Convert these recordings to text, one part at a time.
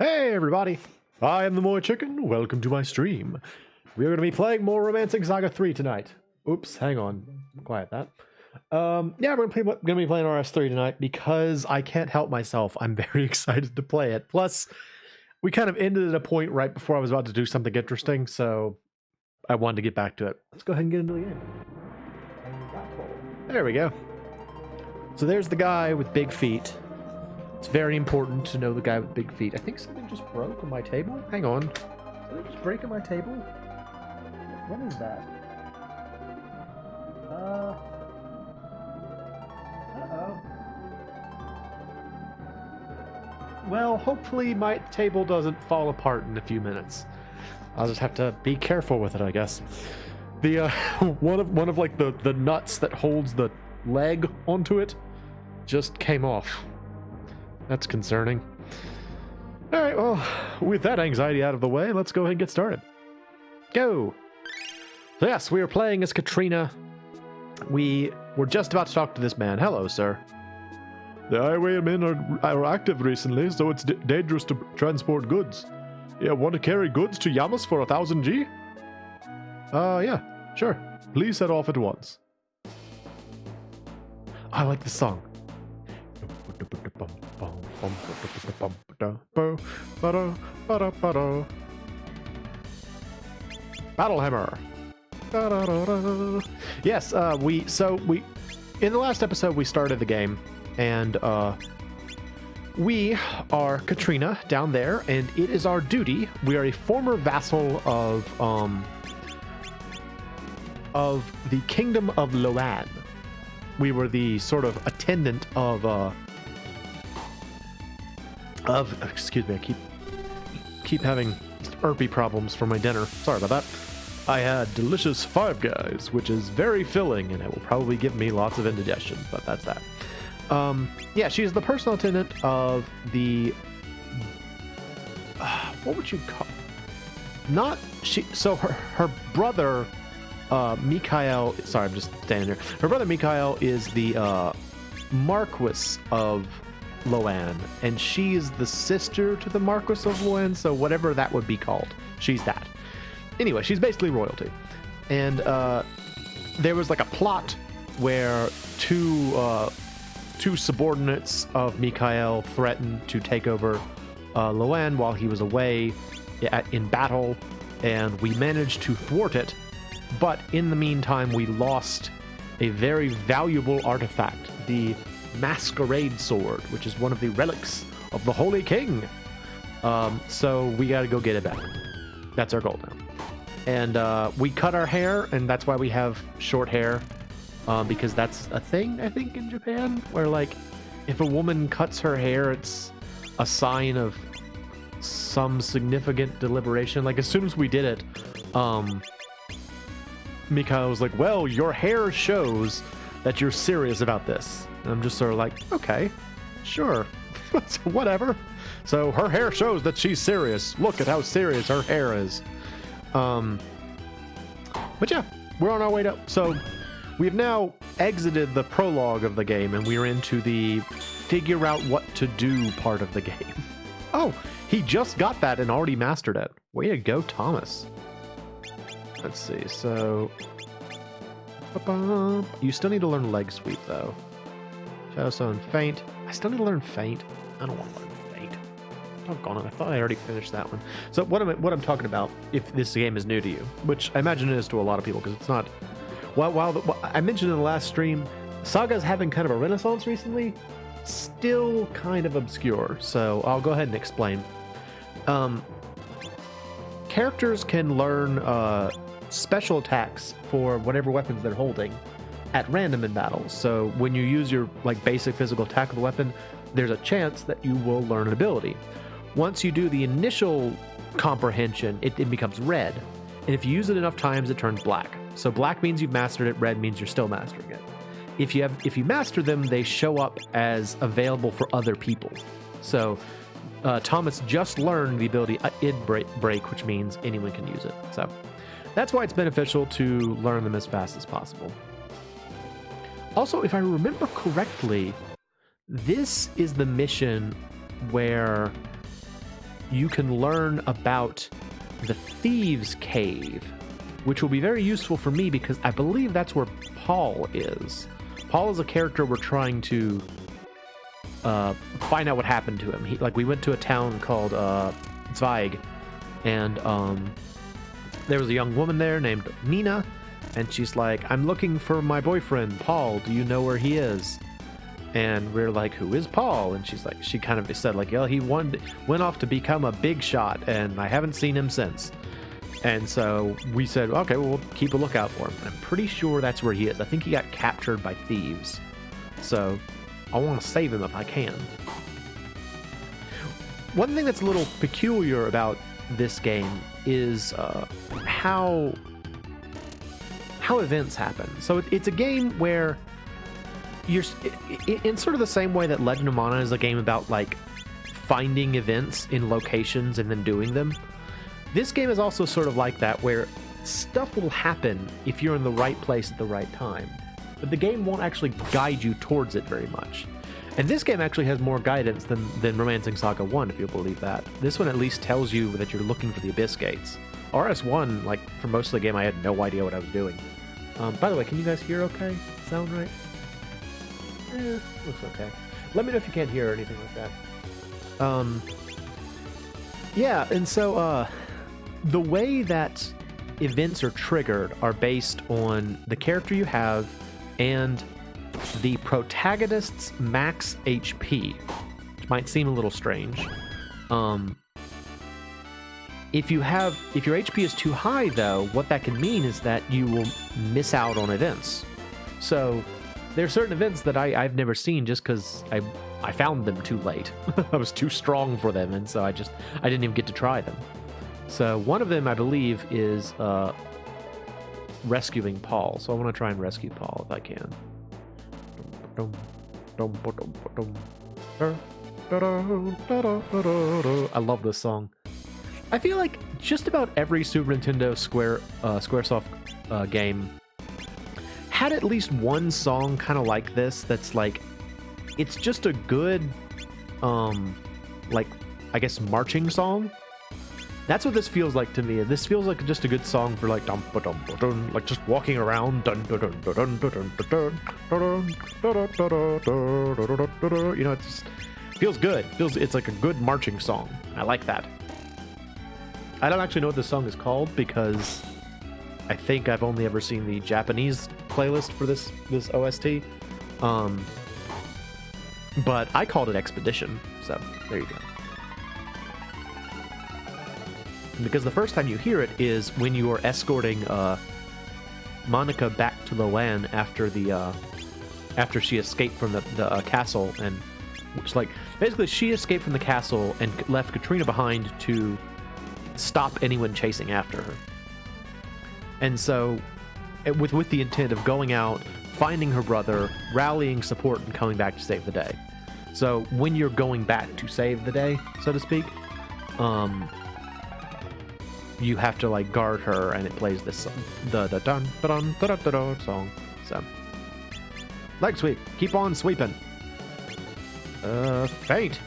Hey everybody, I am the MoeChicken. Welcome to my stream. We are going to be playing more Romancing SaGa 3 tonight. Oops, hang on. Quiet that. Yeah, we're going to be playing RS3 tonight because I can't help myself. I'm very excited to play it. Plus, we kind of ended at a point right before I was about to do something interesting, so I wanted to get back to it. Let's go ahead and get into the game. There we go. So there's the guy with big feet. It's very important to know the guy with big feet. I think something just broke on my table. Hang on. Did something just break on my table? What is that? Uh-oh. Well, hopefully my table doesn't fall apart in a few minutes. I'll just have to be careful with it, I guess. The one of like the nuts that holds the leg onto it just came off. That's concerning. All right, well, with that anxiety out of the way, let's go ahead and get started. Go! So yes, we are playing as Katrina. We were just about to talk to this man. Hello, sir. The Highwaymen are active recently, so it's dangerous to transport goods. Yeah, want to carry goods to Yamas for 1,000 G? Yeah, sure. Please set off at once. I like the song. Battle Hammer. Yes, we in the last episode we started the game, and we are Katrina down there, and it is our duty. We are a former vassal of the Kingdom of Loan. We were the sort of attendant of excuse me, I keep having irpy problems for my dinner. Sorry about that. I had delicious Five Guys, which is very filling, and it will probably give me lots of indigestion, but that's that. Yeah, she's the personal attendant of the what would you call, not she, so her brother Mikhail, sorry, I'm just standing there. Her brother Mikhail is the Marquis of Loan, and she is the sister to the Marquis of Loan, so whatever that would be called, she's that. Anyway, she's basically royalty. And there was like a plot where two subordinates of Mikhail threatened to take over Loan while he was away in battle, and we managed to thwart it. But in the meantime, we lost a very valuable artifact, the Masquerade Sword, which is one of the relics of the Holy King. So we got to go get it back. That's our goal now. And we cut our hair, and that's why we have short hair, because that's a thing, I think, in Japan, where, like, if a woman cuts her hair, it's a sign of some significant deliberation. Like, as soon as we did it, Mikhail was like, well, your hair shows that you're serious about this. And I'm just sort of like, okay, sure, whatever. So her hair shows that she's serious. Look at how serious her hair is. But yeah, we're on our way to... So we've now exited the prologue of the game, and we're into the figure out what to do part of the game. Oh, he just got that and already mastered it. Way to go, Thomas. Let's see, so... You still need to learn leg sweep, though. Shadow Stone, Feint. I still need to learn Feint. I don't want to learn Feint. Doggone it, I thought I already finished that one. So what I'm talking about, if this game is new to you, which I imagine it is to a lot of people, because it's not... While I mentioned in the last stream, SaGa's having kind of a renaissance recently, still kind of obscure, so I'll go ahead and explain. Characters can learn special attacks for whatever weapons they're holding at random in battles. So when you use your basic physical attack of the weapon, there's a chance that you will learn an ability. Once you do the initial comprehension, it becomes red. And if you use it enough times, it turns black. So black means you've mastered it, red means you're still mastering it. If you master them, they show up as available for other people. So Thomas just learned the ability id break, which means anyone can use it. So that's why it's beneficial to learn them as fast as possible. Also, if I remember correctly, this is the mission where you can learn about the Thieves' Cave, which will be very useful for me because I believe that's where Paul is. Paul is a character we're trying to find out what happened to him. We went to a town called Zweig, and there was a young woman there named Nina, and she's like, I'm looking for my boyfriend, Paul. Do you know where he is? And we're like, who is Paul? And she's like, she kind of said like, yeah, he went off to become a big shot, and I haven't seen him since. And so we said, okay, well, we'll keep a lookout for him. I'm pretty sure that's where he is. I think he got captured by thieves. So I want to save him if I can. One thing that's a little peculiar about this game is how events happen. So it's a game where you're in sort of the same way that Legend of Mana is a game about like finding events in locations and then doing them. This game is also sort of like that, where stuff will happen if you're in the right place at the right time, but the game won't actually guide you towards it very much. And this game actually has more guidance than Romancing SaGa 1, if you'll believe that. This one at least tells you that you're looking for the Abyss Gates. RS1, like, for most of the game, I had no idea what I was doing. By the way, can you guys hear okay? Sound right? Looks okay. Let me know if you can't hear or anything like that. Yeah, and so, the way that events are triggered are based on the character you have and the protagonist's max HP, which might seem a little strange. If your HP is too high, though, what that can mean is that you will miss out on events. So there are certain events that I've never seen just because I found them too late. I was too strong for them, and so I didn't even get to try them. So one of them, I believe, is rescuing Paul. So I want to try and rescue Paul if I can. I love this song. I feel like just about every Super Nintendo Squaresoft game had at least one song kind of like this that's like, it's just a good, like, I guess, marching song. That's what this feels like to me. This feels like just a good song for like like just walking around. You know, it just feels good. It's like a good marching song. I like that. I don't actually know what this song is called because I think I've only ever seen the Japanese playlist for this OST. But I called it Expedition, so there you go. Because the first time you hear it is when you are escorting Monica back to Loan after she escaped from the castle, and which, like, basically she escaped from the castle and left Katrina behind to stop anyone chasing after her. And so with the intent of going out, finding her brother, rallying support, and coming back to save the day. So when you're going back to save the day, so to speak, you have to like guard her, and it plays this song, the dun dun dun dun dun song. So leg sweep, keep on sweeping. Feint.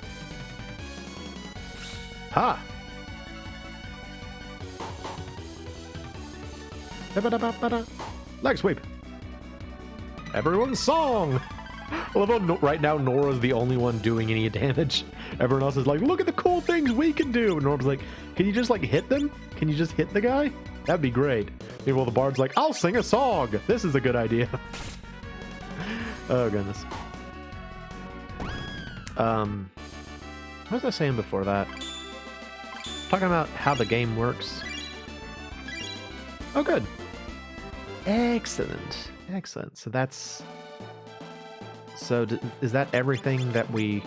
Ha. Leg sweep. Everyone's song. Although right now Nora's the only one doing any damage. Everyone else is like, look at the cool things we can do. And Nora's like, can you just like hit them? Can you just hit the guy? That'd be great. Meanwhile, the bard's like, I'll sing a song. This is a good idea. Oh, goodness. What was I saying before that? Talking about how the game works. Oh, good. Excellent. Excellent. So that's... So is that everything that we...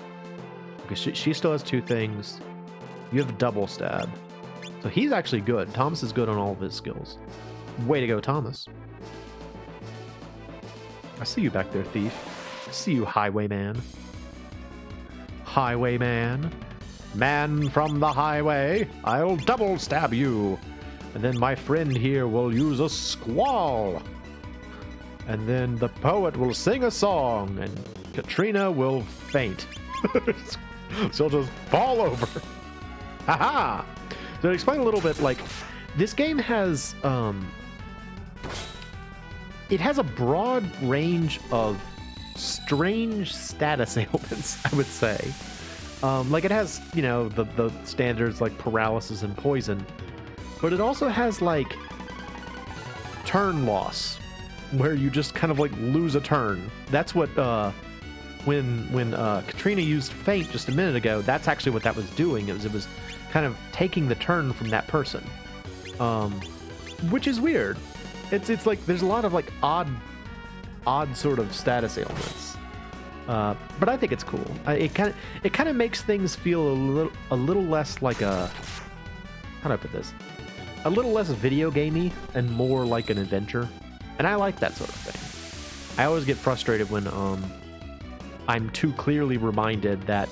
Because she still has two things. You have a double stab. So he's actually good. Thomas is good on all of his skills. Way to go, Thomas. I see you back there, thief. I see you, Highwayman. Highwayman. Man from the highway. I'll double stab you. And then my friend here will use a squall. And then the poet will sing a song. And Katrina will faint. She'll just fall over. Haha! So to explain a little bit, like, this game has, it has a broad range of strange status ailments, I would say. Like, it has, you know, the standards like paralysis and poison, but it also has, like, turn loss, where you just kind of, like, lose a turn. That's what, when Katrina used Faint just a minute ago, that's actually what that was doing. It was kind of taking the turn from that person, which is weird. It's like there's a lot of like odd sort of status ailments, but I think it's cool. It kind of makes things feel a little less like a, how do I put this? A little less video gamey and more like an adventure, and I like that sort of thing. I always get frustrated when I'm too clearly reminded that,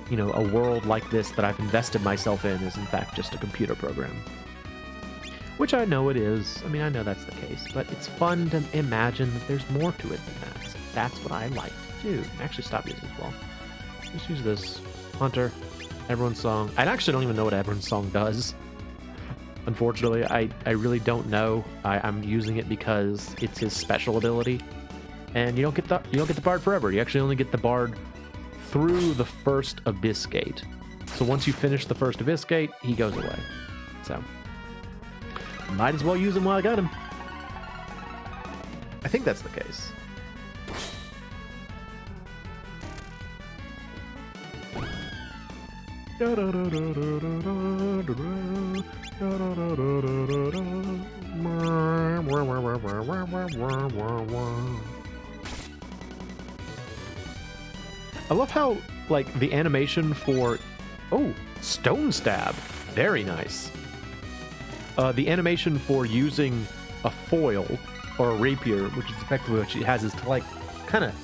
you know, a world like this that I've invested myself in is in fact just a computer program. Which I know it is. I mean, I know that's the case, but it's fun to imagine that there's more to it than that. So that's what I like to do. Actually, stop using this ball. Just use this. Hunter, Everyone's Song. I actually don't even know what Everyone's Song does. Unfortunately, I really don't know. I'm using it because it's his special ability. And you don't get the bard forever. You actually only get the bard through the first Abyss Gate. So once you finish the first Abyss Gate, he goes away. So might as well use him while I got him. I think that's the case. I love how, like, the animation for... Oh, Stone Stab. Very nice. The animation for using a foil or a rapier, which is effectively what she has, is to, like, kind of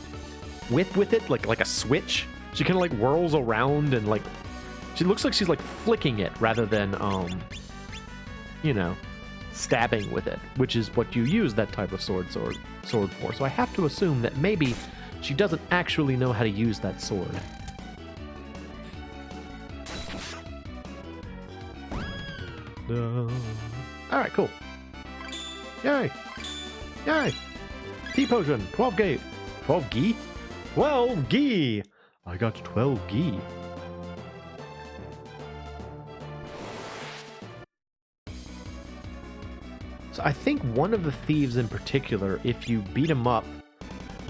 whip with it, like a switch. She kind of, like, whirls around and, like... She looks like she's, like, flicking it rather than, you know, stabbing with it, which is what you use that type of sword for. So I have to assume that maybe she doesn't actually know how to use that sword. Alright, cool. Yay! Yay! T-Potion! 12 gi! 12 gi? 12 gi! I got 12 gi. So I think one of the thieves in particular, if you beat him up,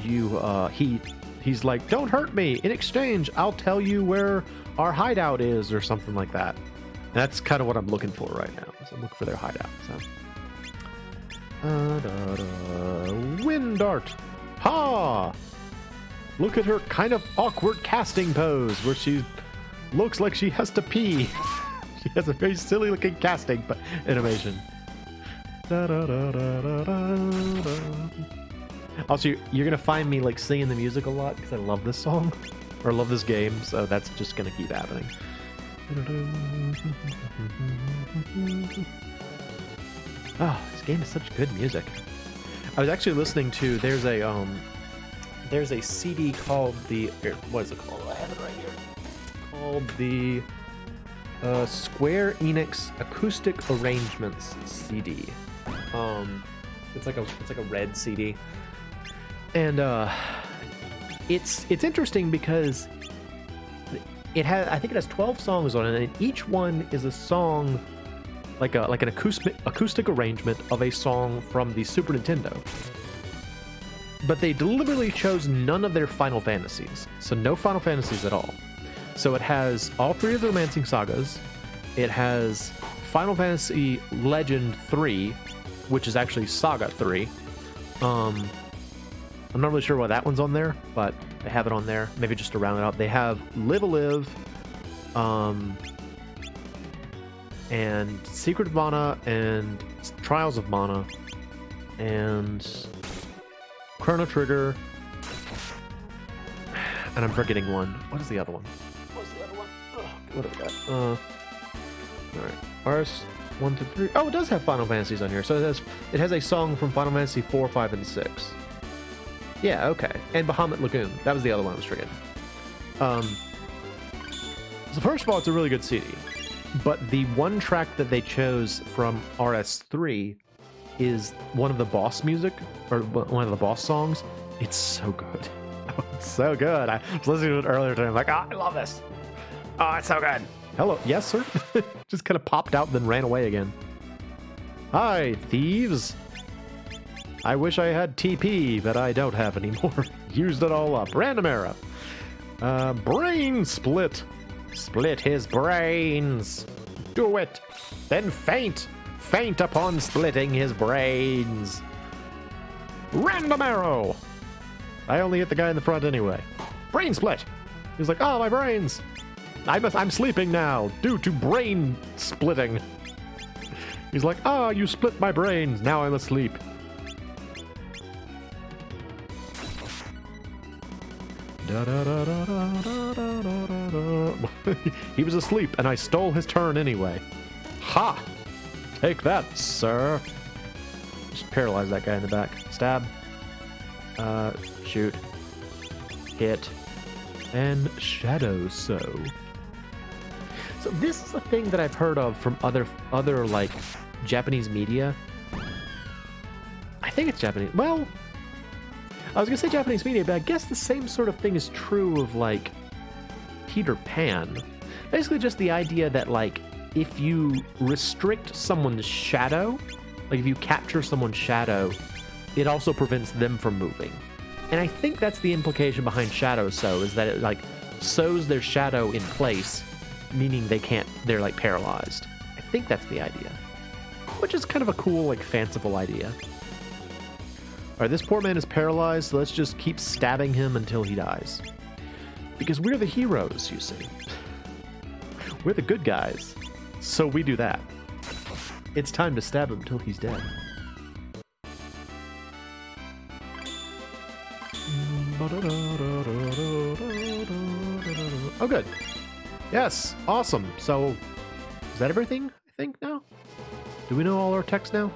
he's like, don't hurt me. In exchange, I'll tell you where our hideout is, or something like that. And that's kind of what I'm looking for right now. So I'm looking for their hideout. So, Wind Dart. Ha! Look at her kind of awkward casting pose where she looks like she has to pee. She has a very silly looking casting animation. Also, you're gonna find me like singing the music a lot because I love this song or love this game, so that's just gonna keep happening. Oh, this game is such good music. I was actually listening to there's a CD called the what is it called? I have it right here. Called the Square Enix Acoustic Arrangements CD. It's like a red CD, and it's interesting because I think it has 12 songs on it, and each one is a song like an acoustic arrangement of a song from the Super Nintendo. But they deliberately chose none of their Final Fantasies, so no Final Fantasies at all. So it has all 3 of the Romancing SaGas. It has Final Fantasy Legend 3, which is actually Saga 3. I'm not really sure why that one's on there, but they have it on there. Maybe just to round it out. They have Live a Live, and Secret of Mana, and Trials of Mana, and Chrono Trigger, and I'm forgetting one. What is the other one? What's the other one? Oh, what have we got? All right. RS1 to 3. Oh, it does have Final Fantasies on here. So it has a song from Final Fantasy 4, 5, and 6. Yeah, okay. And Bahamut Lagoon. That was the other one I was forgetting. So first of all, it's a really good CD. But the one track that they chose from RS3 is one of the boss music, or one of the boss songs. It's so good. Oh, it's so good. I was listening to it earlier today. I'm like, oh, I love this. Oh, it's so good. Hello. Yes, sir. Just kind of popped out, then ran away again. Hi, thieves. I wish I had TP, but I don't have anymore. Used it all up. Random arrow. Brain split. Split his brains. Do it. Then faint. Faint upon splitting his brains. Random arrow. I only hit the guy in the front anyway. Brain split. He's like, oh, my brains. I'm sleeping now due to brain splitting. He's like, ah, you split my brains. Now I'm asleep. He was asleep, and I stole his turn anyway. Ha! Take that, sir. Just paralyze that guy in the back. Stab. Shoot. Hit. And shadow so. So this is a thing that I've heard of from other like Japanese media. I think it's Japanese. Well, I was gonna say Japanese media, but I guess the same sort of thing is true of like Peter Pan. Basically just the idea that like if you restrict someone's shadow, like if you capture someone's shadow, it also prevents them from moving. And I think that's the implication behind shadow sew, is that it like sews their shadow in place, meaning they're like paralyzed. I think that's the idea. Which is kind of a cool, like fanciful idea. Alright, this poor man is paralyzed, so let's just keep stabbing him until he dies. Because we're the heroes, you see. We're the good guys. So we do that. It's time to stab him until he's dead. Oh, good. Yes, awesome. So, is that everything, I think, now? Do we know all our text now?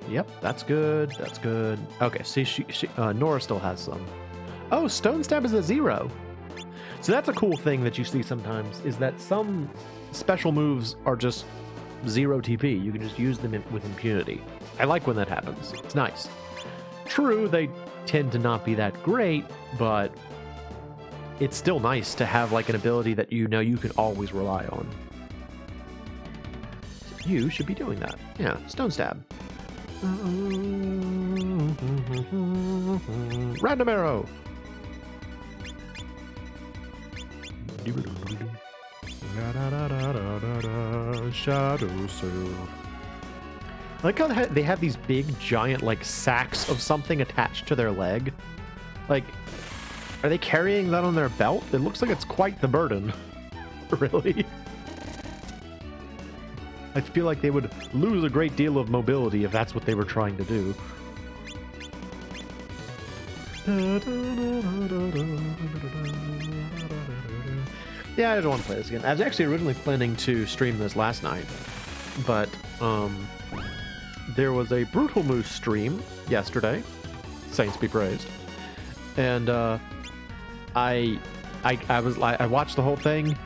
Yep, that's good. That's good. Okay, see, Nora still has some. Oh, Stone Stab is a 0. So that's a cool thing that you see sometimes, is that some special moves are just 0 TP. You can just use them with impunity. I like when that happens. It's nice. True, they tend to not be that great, but it's still nice to have like an ability that you know you can always rely on. You should be doing that. Yeah, Stone Stab. Random arrow. Shadow Surf. I like how they have these big, giant, like, sacks of something attached to their leg. Like, are they carrying that on their belt? It looks like it's quite the burden. Really? I feel like they would lose a great deal of mobility if that's what they were trying to do. Yeah, I don't want to play this again. I was actually originally planning to stream this last night, but there was a Brutal Moose stream yesterday, saints be praised, and I watched the whole thing,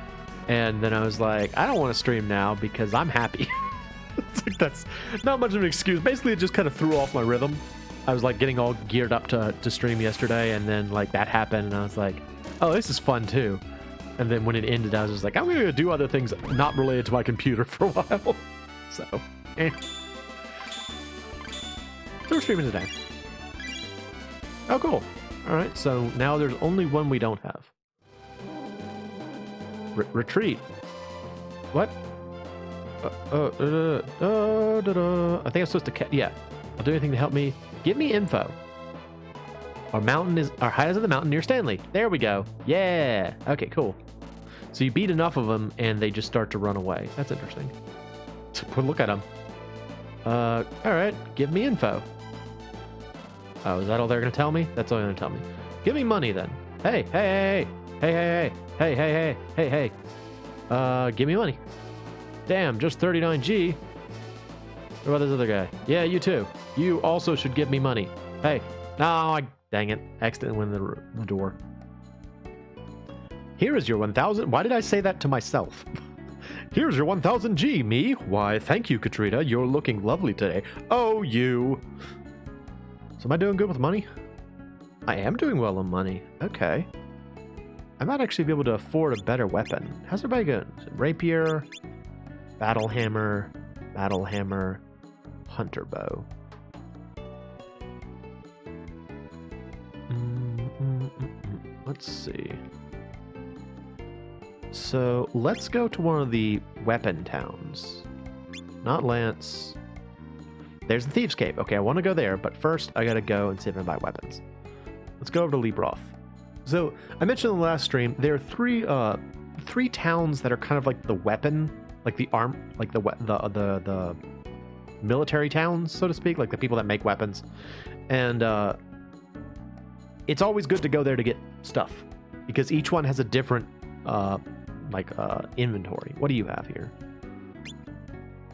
and then I was like, I don't want to stream now because I'm happy. It's like, that's not much of an excuse. Basically, it just kind of threw off my rhythm. I was like getting all geared up to stream yesterday, and then like that happened, and I was like, oh, this is fun too. And then when it ended, I was just like, I'm going to do other things not related to my computer for a while. So, So we're streaming today. Oh, cool. All right, so now there's only one we don't have. Retreat. What? I think I'm supposed to... Yeah. I'll do anything to help me. Give me info. Our hide is in the mountain near Stanley. There we go. Yeah. Okay, cool. So you beat enough of them, and they just start to run away. That's interesting. Look at them. All right. Give me info. Oh, is that all they're going to tell me? That's all they're going to tell me. Give me money, then. Hey, hey, hey, hey, hey, hey, hey, hey, hey, hey, hey. Give me money. Damn, just 39G. What about this other guy? Yeah, you too. You also should give me money. Hey. No, dang it. Accidentally went in the door. Here is your 1000. Why did I say that to myself? Here's your 1000 G, me. Why, thank you, Katrina. You're looking lovely today. Oh, you. So am I doing good with money? I am doing well on money. Okay. I might actually be able to afford a better weapon. How's everybody going? Rapier, battle hammer, hunter bow. Let's see. So let's go to one of the weapon towns. Not Lance. There's the Thieves' Cave. Okay, I want to go there, but first I gotta go and see if I can buy weapons. Let's go over to Libroth. So I mentioned in the last stream there are three towns that are kind of like the weapon, like the military towns, so to speak, like the people that make weapons, and it's always good to go there to get stuff because each one has a different inventory. What do you have here?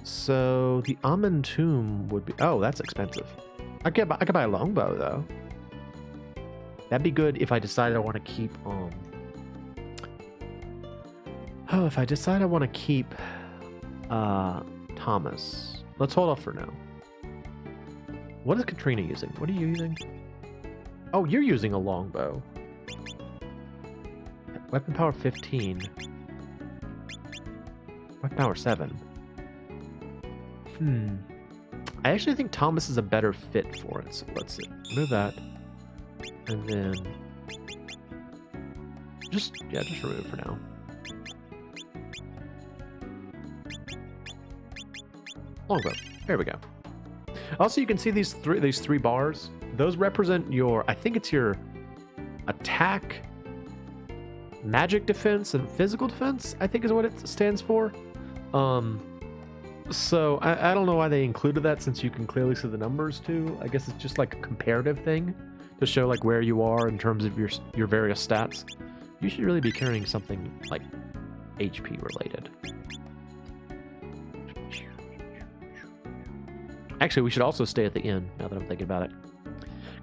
So the Amun Tomb would be... Oh, that's expensive. I could buy a longbow, though. That'd be good if I decided I want to keep... if I decide I want to keep Thomas. Let's hold off for now. What is Katrina using? What are you using? Oh, you're using a longbow. Weapon power 15. Weapon power 7. I actually think Thomas is a better fit for it. So let's remove that. And then just remove it for now. Longbow. There we go. Also, you can see these three bars. Those represent your, I think it's your attack, magic defense, and physical defense, I think is what it stands for. So I don't know why they included that since you can clearly see the numbers too. I guess it's just like a comparative thing to show like where you are in terms of your various stats. You should really be carrying something like HP related. Actually, we should also stay at the inn now that I'm thinking about it.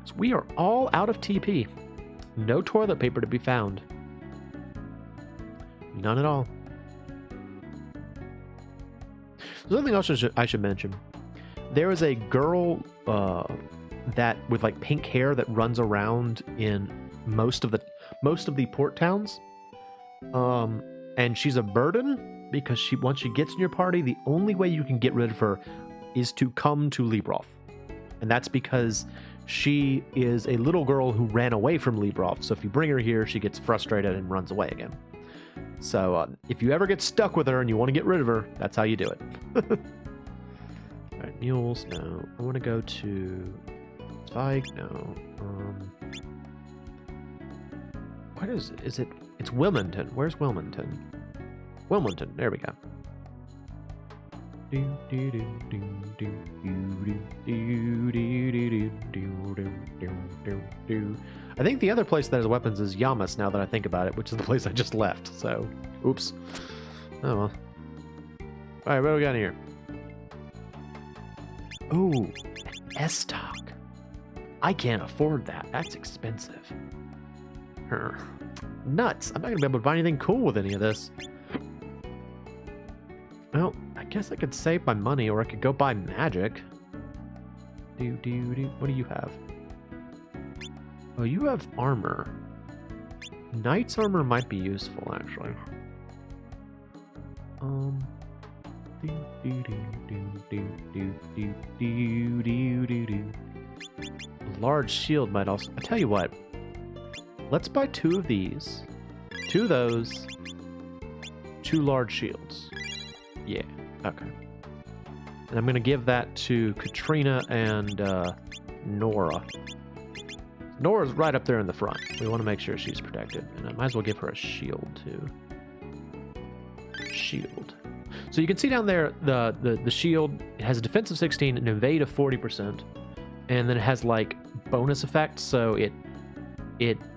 So we are all out of TP. No toilet paper to be found. None at all. There's something else I should mention. There is a girl that with like pink hair that runs around in most of the port towns. And she's a burden because once she gets in your party, the only way you can get rid of her is to come to Libroth. And that's because she is a little girl who ran away from Libroth. So if you bring her here, she gets frustrated and runs away again. So if you ever get stuck with her and you want to get rid of her, that's how you do it. Alright, mules, no. I want to go to Spike, no. What is it? Is it? It's Wilmington. Where's Wilmington? Wilmington, there we go. I think the other place that has weapons is Yamas now that I think about it, which is the place I just left, so oops. Oh well. Alright, what do we got here? Ooh, an S-Stock. I can't afford that. That's expensive. Nuts. I'm not gonna be able to buy anything cool with any of this. Well, I guess I could save my money, or I could go buy magic. What do you have? Oh, you have armor. Knight's armor might be useful, actually. Large shield might also... I tell you what. Let's buy 2 of these. 2 of those. 2 large shields. Yeah, okay. And I'm going to give that to Katrina and Nora. Nora's right up there in the front. We want to make sure she's protected. And I might as well give her a shield, too. Shield. So you can see down there, the shield, it has a defense of 16 and evade of 40%. And then it has, like, bonus effects. So it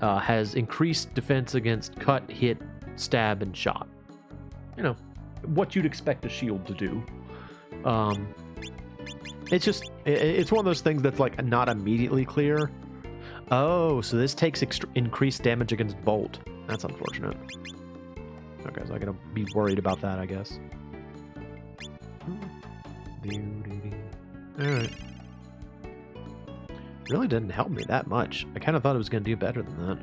has increased defense against cut, hit, stab, and shot. You know, what you'd expect a shield to do. It's one of those things that's like not immediately clear. Oh, so this takes increased damage against bolt. That's unfortunate. Okay, so I gotta be worried about that, I guess. Alright. Really didn't help me that much. I kind of thought it was gonna do better than that.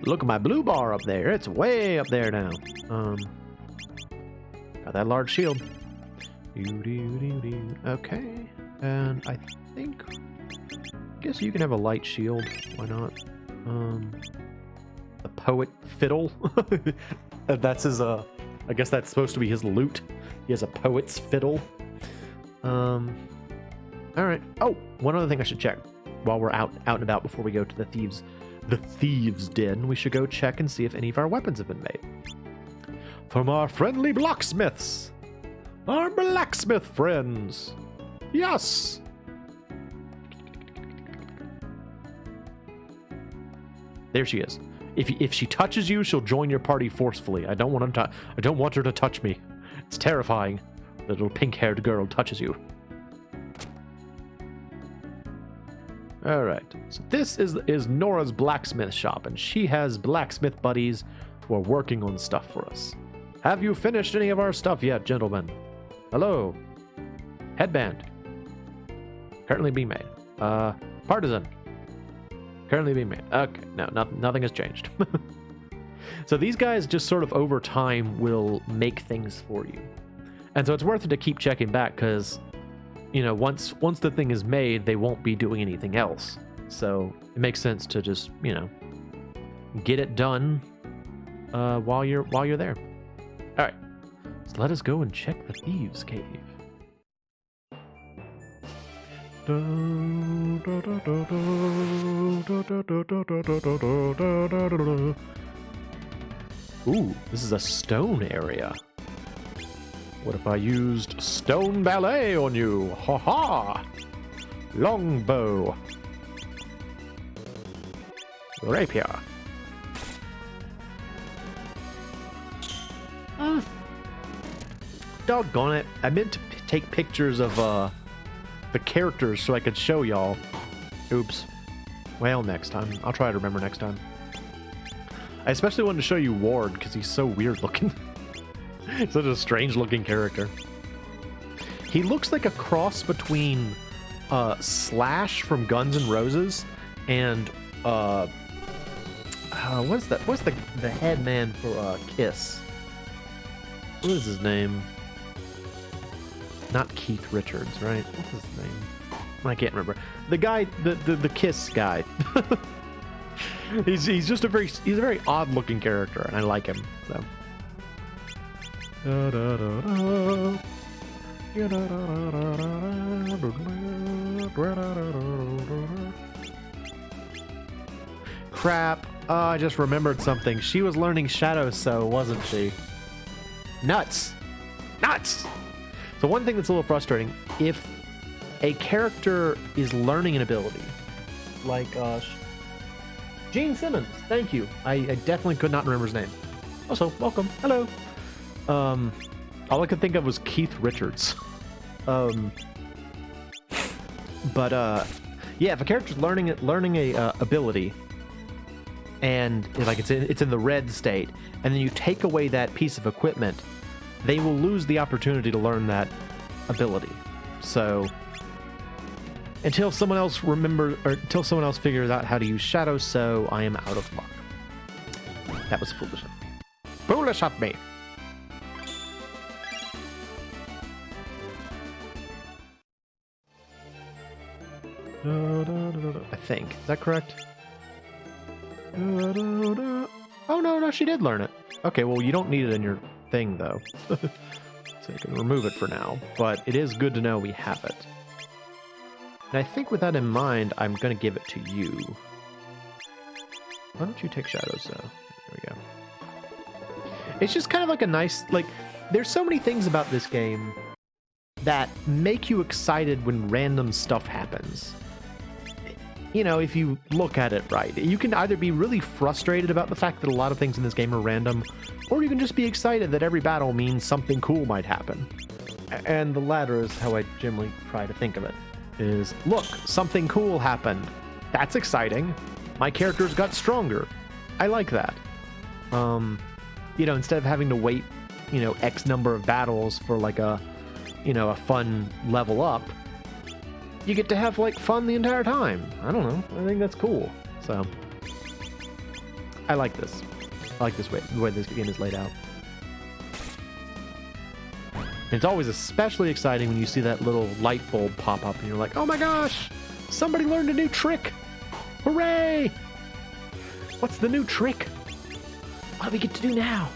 Look at my blue bar up there. It's way up there now. Got that large shield. Okay. And I think... I guess you can have a light shield. Why not? The poet fiddle. That's his, I guess that's supposed to be his lute. He has a poet's fiddle. Alright. Oh, one other thing I should check. While we're out and about before we go to the thieves' den, we should go check and see if any of our weapons have been made. From our friendly blacksmiths. Our blacksmith friends. Yes. There she is. If she touches you, she'll join your party forcefully. I don't want her to touch me. It's terrifying. The little pink-haired girl touches you. All right. So this is Nora's blacksmith shop, and she has blacksmith buddies who are working on stuff for us. Have you finished any of our stuff yet, gentlemen? Hello. Headband. Currently being made. Partisan. Currently being made. Okay, no, nothing has changed. So these guys just sort of over time will make things for you. And so it's worth it to keep checking back because, you know, once the thing is made, they won't be doing anything else. So it makes sense to just, you know, get it done while you're there. All right. So let us go and check the thieves' cave. Ooh, this is a stone area. What if I used stone ballet on you? Ha ha! Longbow. Rapier. Doggone it. I meant to take pictures of the characters so I could show y'all. Oops. Well, next time. I'll try to remember next time. I especially wanted to show you Ward because he's so weird looking. Such a strange looking character. He looks like a cross between Slash from Guns N' Roses and what's the head man for Kiss? What is his name? Not Keith Richards, right? What's his name? I can't remember. The guy, the Kiss guy. he's just a very odd looking character, and I like him. So. Crap. Oh, I just remembered something. She was learning Shadow So, wasn't she? Nuts. So one thing that's a little frustrating, if a character is learning an ability, like Gene Simmons, thank you. I definitely could not remember his name. Also, welcome. Hello. All I could think of was Keith Richards. But yeah, if a character's learning a ability, and like it's in the red state, and then you take away that piece of equipment, they will lose the opportunity to learn that ability. So until someone else figures out how to use Shadow So, I am out of luck. That was foolish of me. Foolish of me. I think. Is that correct? Oh, no, she did learn it. Okay, well, you don't need it in your thing, though. So you can remove it for now. But it is good to know we have it. And I think with that in mind, I'm going to give it to you. Why don't you take Shadow So? There we go. It's just kind of like a nice... Like, there's so many things about this game that make you excited when random stuff happens. You know, if you look at it right. You can either be really frustrated about the fact that a lot of things in this game are random, or you can just be excited that every battle means something cool might happen. And the latter is how I generally try to think of it. Is, look, something cool happened. That's exciting. My characters got stronger. I like that. You know, instead of having to wait, you know, X number of battles for like a, you know, a fun level up, you get to have like fun the entire time. I don't know. I think that's cool. So I like this. I like this way, the way this game is laid out. And it's always especially exciting when you see that little light bulb pop up and you're like, oh my gosh, somebody learned a new trick. Hooray! What's the new trick? What do we get to do now?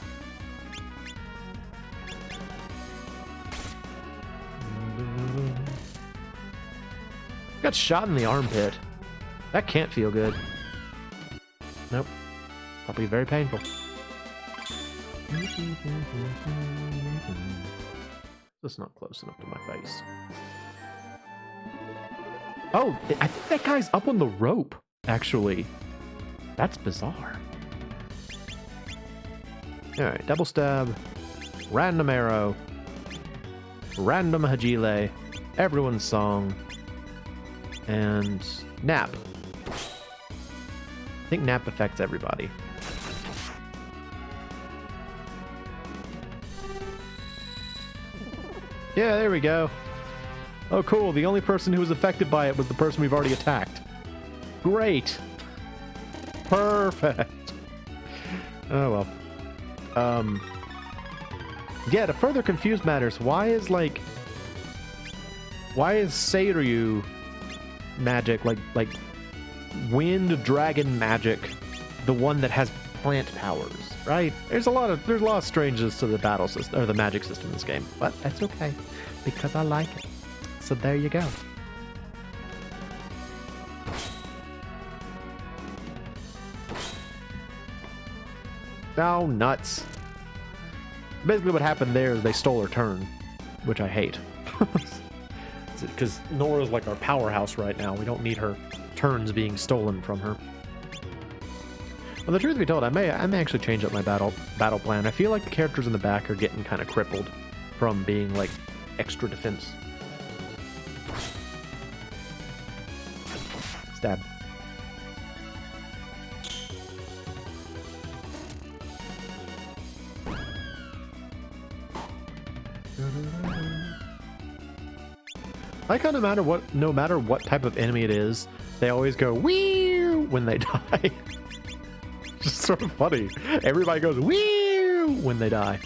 Got shot in the armpit. That can't feel good. Nope. Probably very painful. That's not close enough to my face. Oh, I think that guy's up on the rope, actually. That's bizarre. Alright, double stab, random arrow, random hajile, everyone's song, and nap. I think nap affects everybody. Yeah, there we go. Oh, cool. The only person who was affected by it was the person we've already attacked. Great. Perfect. Oh, well. Yeah, to further confuse matters, why is Seiryu magic, like wind dragon magic, the one that has plant powers, right? There's a lot of strangeness to the battle system, or the magic system in this game, but that's okay, because I like it. So there you go. Oh, nuts. Basically what happened there is they stole her turn, which I hate. Because Nora's like our powerhouse right now. We don't need her turns being stolen from her. Well, the truth be told, I may actually change up my battle plan. I feel like the characters in the back are getting kind of crippled from being like extra defense. Stab. I like how no matter what type of enemy it is, they always go wee when they die. Just sort of funny. Everybody goes wee when they die.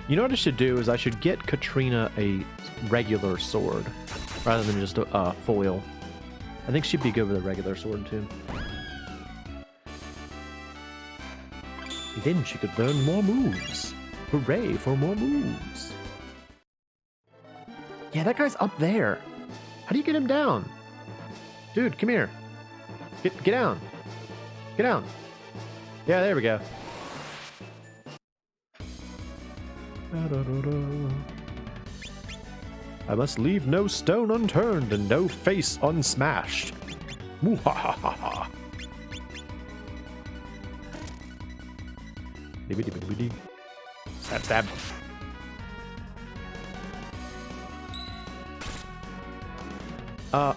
You know what I should do is I should get Katrina a regular sword rather than just a foil. I think she'd be good with a regular sword too. Then she could learn more moves. Hooray for more moves. Yeah, that guy's up there. How do you get him down? Dude, come here. Get down. Get down. Yeah, there we go. I must leave no stone unturned and no face unsmashed. Muhahaha. Stab, stab.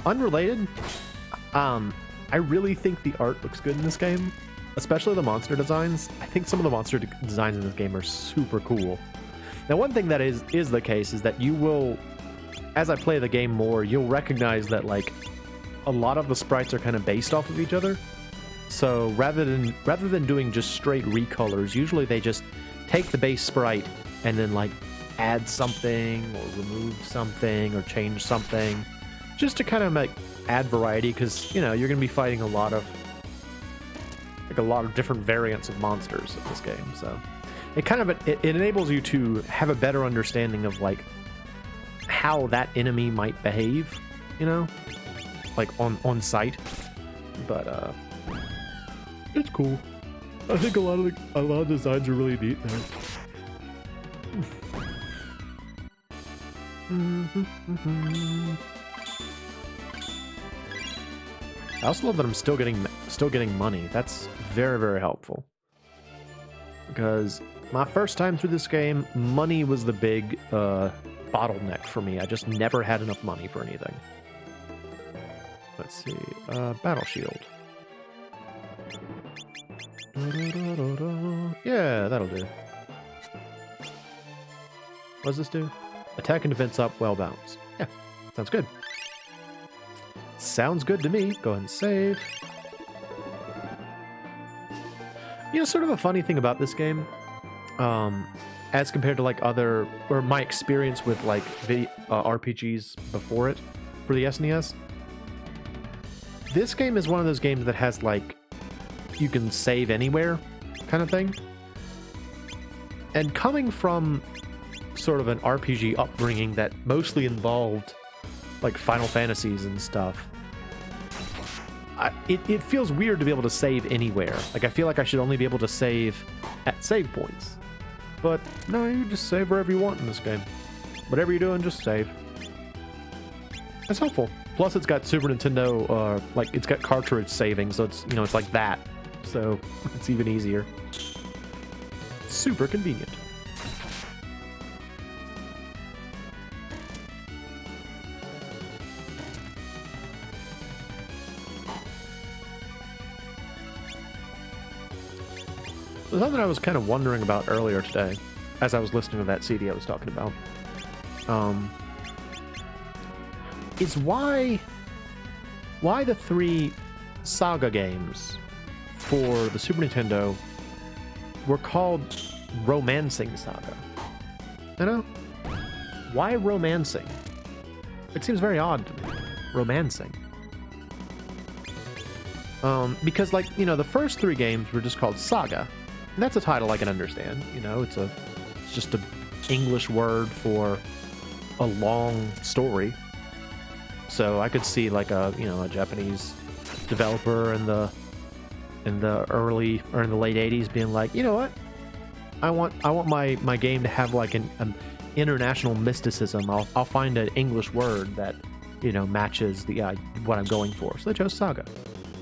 Unrelated. I really think the art looks good in this game, especially the monster designs. I think some of the monster designs in this game are super cool. Now, one thing that is the case is that you will, as I play the game more, you'll recognize that like a lot of the sprites are kind of based off of each other. So rather than doing just straight recolors, usually they just take the base sprite and then like add something or remove something or change something, just to kind of like add variety, because you know you're going to be fighting a lot of different variants of monsters in this game. So it enables you to have a better understanding of like how that enemy might behave, you know, like on sight. But it's cool. I think a lot of designs are really neat there. I also love that I'm still getting money. That's very, very helpful. Because my first time through this game, money was the big bottleneck for me. I just never had enough money for anything. Let's see. Battle Shield. Yeah, that'll do. What does this do? Attack and defense up, well balanced. Yeah, sounds good. Sounds good to me. Go ahead and save. You know, sort of a funny thing about this game, as compared to like other, or my experience with like RPGs before it for the SNES, this game is one of those games that has like, you can save anywhere kind of thing. And coming from sort of an RPG upbringing that mostly involved like Final Fantasies and stuff, it feels weird to be able to save anywhere. Like, I feel like I should only be able to save at save points. But no, you just save wherever you want in this game. Whatever you're doing, just save. That's helpful. Plus, it's got Super Nintendo, like, it's got cartridge saving, so it's, you know, it's like that. So, it's even easier. Super convenient. Something I was kind of wondering about earlier today, as I was listening to that CD I was talking about, is why the 3 SaGa games for the Super Nintendo were called Romancing SaGa. You know? Why romancing? It seems very odd to me. Romancing. Because, like, you know, the first 3 games were just called SaGa. And that's a title I can understand. You know, it's just an English word for a long story. So I could see like a Japanese developer in the early or in the late 80s being like, you know what? I want my game to have like an international mysticism. I'll find an English word that, you know, matches the what I'm going for. So they chose SaGa.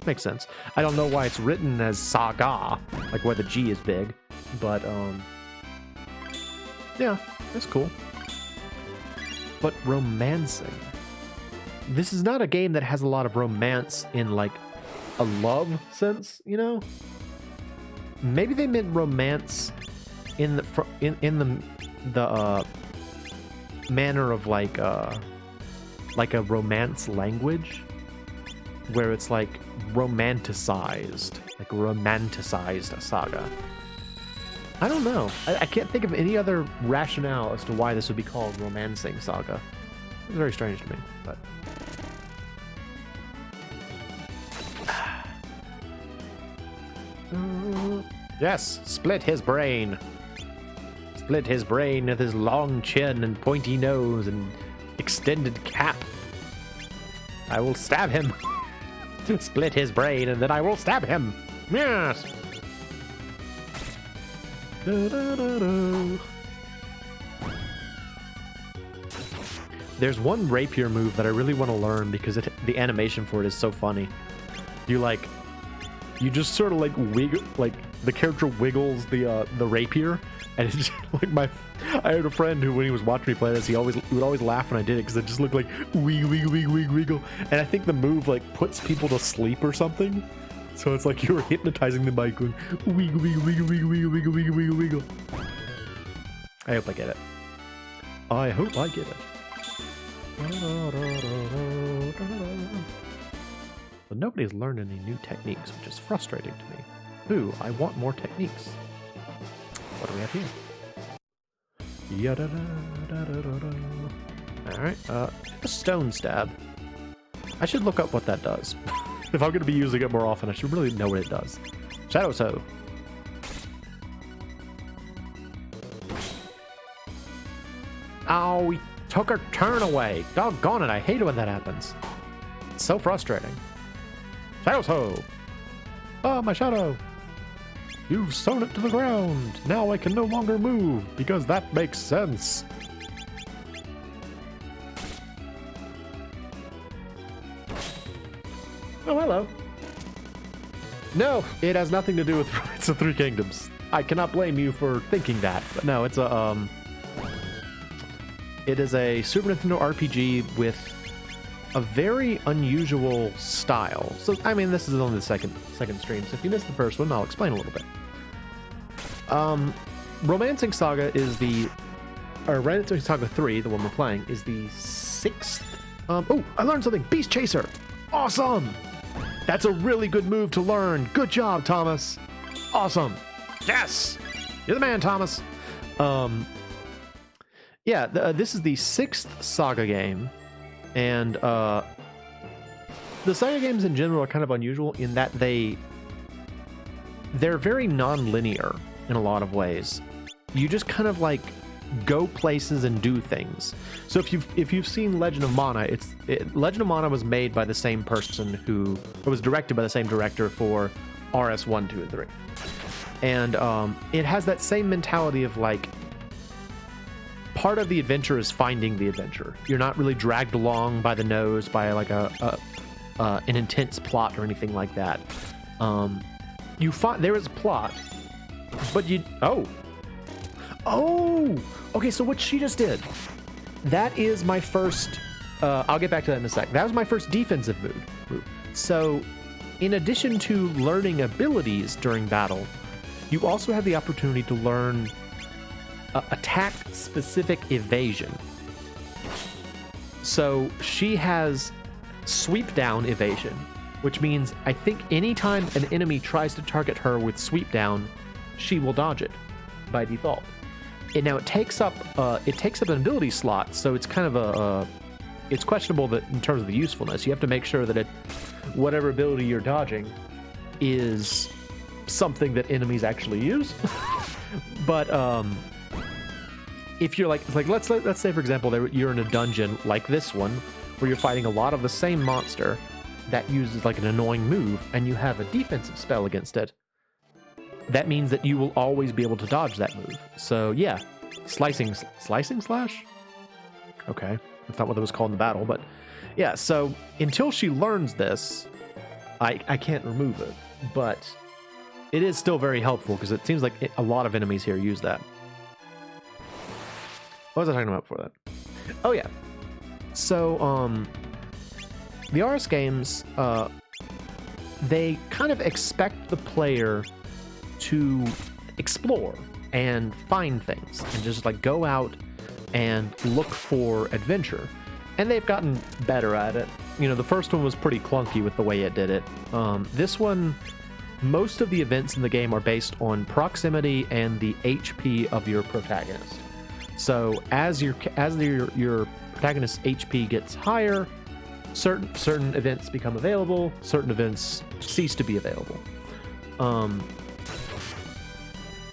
Makes sense. I don't know why it's written as SaGa, like where the G is big, but yeah, that's cool. But romancing. This is not a game that has a lot of romance in like a love sense, you know? Maybe they meant romance in the manner of like a romance language, where it's like romanticized SaGa. I don't know. I can't think of any other rationale as to why this would be called Romancing SaGa. It's very strange to me, but... Yes, split his brain. Split his brain with his long chin and pointy nose and extended cap. I will stab him. Split his brain and then I will stab him. Yes. There's one rapier move that I really want to learn because the animation for it is so funny. You just sort of like wiggle, like the character wiggles the rapier, and it's just like I had a friend who, when he was watching me play this, he would always laugh when I did it because it just looked like wiggle, and I think the move like puts people to sleep or something. So it's like you were hypnotizing them by going wiggle. I hope I get it. I hope I get it. But nobody's learned any new techniques, which is frustrating to me. Ooh, I want more techniques. What do we have here? Alright, a stone stab. I should look up what that does. If I'm going to be using it more often, I should really know what it does. Shadow Toe. Oh, he took her turn away. Doggone it, I hate it when that happens. It's so frustrating. Shadow Toe! Oh, my shadow! You've sewn it to the ground. Now I can no longer move, because that makes sense. Oh, hello. No, it has nothing to do with Rights of Three Kingdoms. I cannot blame you for thinking that. But no, it's a, it is a Super Nintendo RPG with a very unusual style. So, I mean, this is only the second stream, so if you missed the first one, I'll explain a little bit. Romancing SaGa is Romancing SaGa 3, the one we're playing, is the 6th. Oh, I learned something. Beast Chaser. Awesome. That's a really good move to learn. Good job, Thomas. Awesome. Yes. You're the man, Thomas. Yeah, this is the 6th SaGa game. And the SaGa games in general are kind of unusual in that they're very non-linear in a lot of ways. You just kind of like go places and do things. So if you've seen Legend of Mana, Legend of Mana was made by the same person was directed by the same director for RS 1, 2, and 3. And it has that same mentality of like, part of the adventure is finding the adventure. You're not really dragged along by the nose by like an intense plot or anything like that. You find there is a plot, but okay, so what she just did, that is my first, I'll get back to that in a sec. That was my first defensive move. So in addition to learning abilities during battle, you also have the opportunity to learn attack-specific evasion. So she has sweep down evasion, which means I think anytime an enemy tries to target her with sweep down, she will dodge it by default. And now it takes up an ability slot, so it's kind of it's questionable that in terms of the usefulness. You have to make sure that whatever ability you're dodging is something that enemies actually use. But if you're like let's say for example you're in a dungeon like this one where you're fighting a lot of the same monster that uses like an annoying move and you have a defensive spell against it, that means that you will always be able to dodge that move. So yeah, slicing slash? Okay, that's not what it was called in the battle, but yeah, so until she learns this, I can't remove it, but it is still very helpful because it seems like a lot of enemies here use that. What was I talking about before that? Oh yeah. So the RS games, they kind of expect the player to explore and find things and just like go out and look for adventure. And they've gotten better at it. You know, the first one was pretty clunky with the way it did it. This one, most of the events in the game are based on proximity and the HP of your protagonist. So as your protagonist's HP gets higher, certain events become available, certain events cease to be available.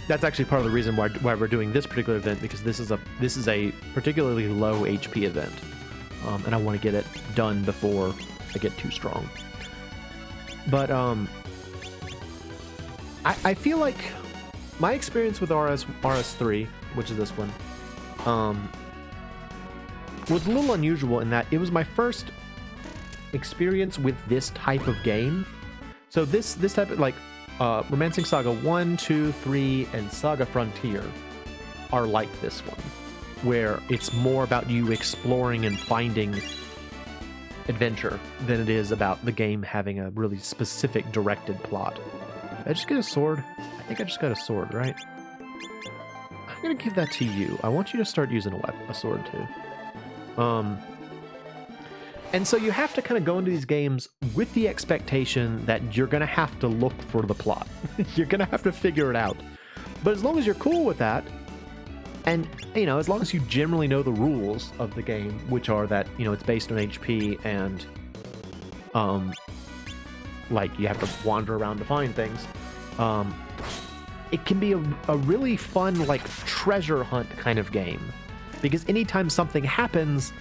That's actually part of the reason why we're doing this particular event, because this is a particularly low HP event, and I want to get it done before I get too strong. But I feel like my experience with RS3, which is this one, was a little unusual in that it was my first experience with this type of game. So this type of like Romancing SaGa 1, 2, 3, and SaGa Frontier are like this one, where it's more about you exploring and finding adventure than it is about the game having a really specific directed plot. Did I just get a sword? I think I just got a sword, right? I'm gonna give that to you. I want you to start using a sword too. And so you have to kind of go into these games with the expectation that you're going to have to look for the plot. You're going to have to figure it out. But as long as you're cool with that, and, you know, as long as you generally know the rules of the game, which are that, you know, it's based on HP and, like, you have to wander around to find things, it can be a really fun, like, treasure hunt kind of game. Because anytime something happens,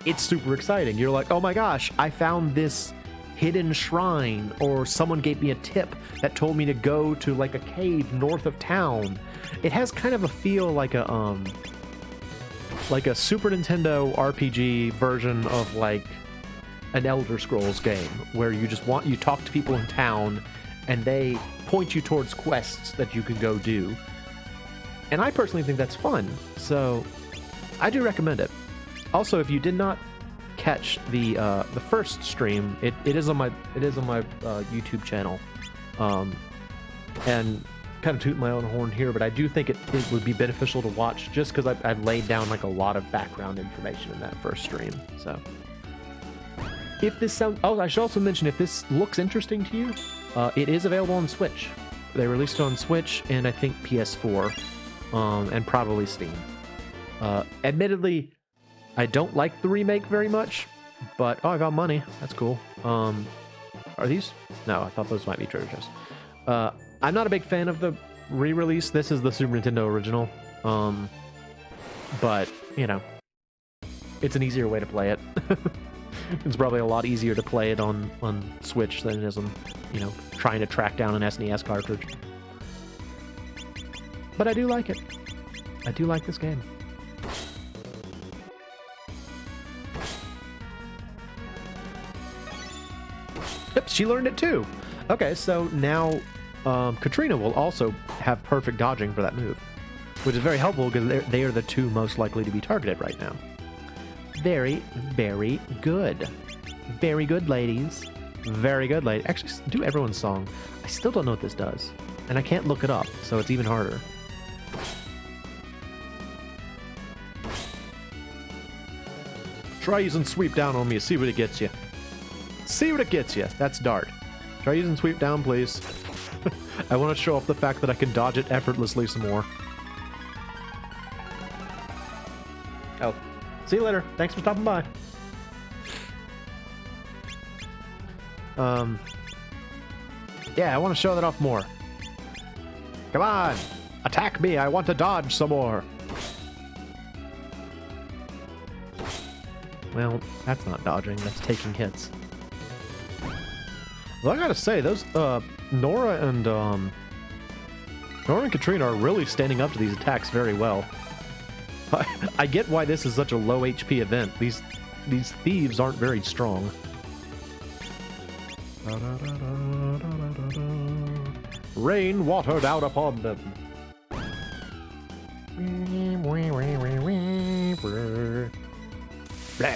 it's super exciting. You're like, oh my gosh, I found this hidden shrine, or someone gave me a tip that told me to go to like a cave north of town. It has kind of a feel like a Super Nintendo RPG version of like an Elder Scrolls game, where you talk to people in town and they point you towards quests that you can go do. And I personally think that's fun, so I do recommend it. Also, if you did not catch the first stream, it is on my YouTube channel, and kind of toot my own horn here, but I do think it would be beneficial to watch just because I've laid down like a lot of background information in that first stream. So if this sounds, oh, I should also mention, if this looks interesting to you, it is available on Switch. They released it on Switch and I think PS4, and probably Steam. Admittedly, I don't like the remake very much, but oh, I got money. That's cool. Are these? No, I thought those might be treasure chests. I'm not a big fan of the re-release. This is the Super Nintendo original. But, you know, it's an easier way to play it. It's probably a lot easier to play it on Switch than it is on, you know, trying to track down an SNES cartridge. But I do like it. I do like this game. Yep, she learned it too. Okay, so now Katrina will also have perfect dodging for that move, which is very helpful because they are the two most likely to be targeted right now. Very, very good. Very good, ladies. Very good, ladies. Actually, do everyone's song. I still don't know what this does, and I can't look it up, so it's even harder. Try using sweep down on me. See what it gets you. See what it gets you. That's dart. Try using sweep down, please. I want to show off the fact that I can dodge it effortlessly some more. Oh. See you later. Thanks for stopping by. Yeah, I want to show that off more. Come on! Attack me! I want to dodge some more! Well, that's not dodging, that's taking hits. Well, I gotta say, those, Nora and Katrina are really standing up to these attacks very well. I get why this is such a low HP event. These thieves aren't very strong. Rain water down upon them. Blah.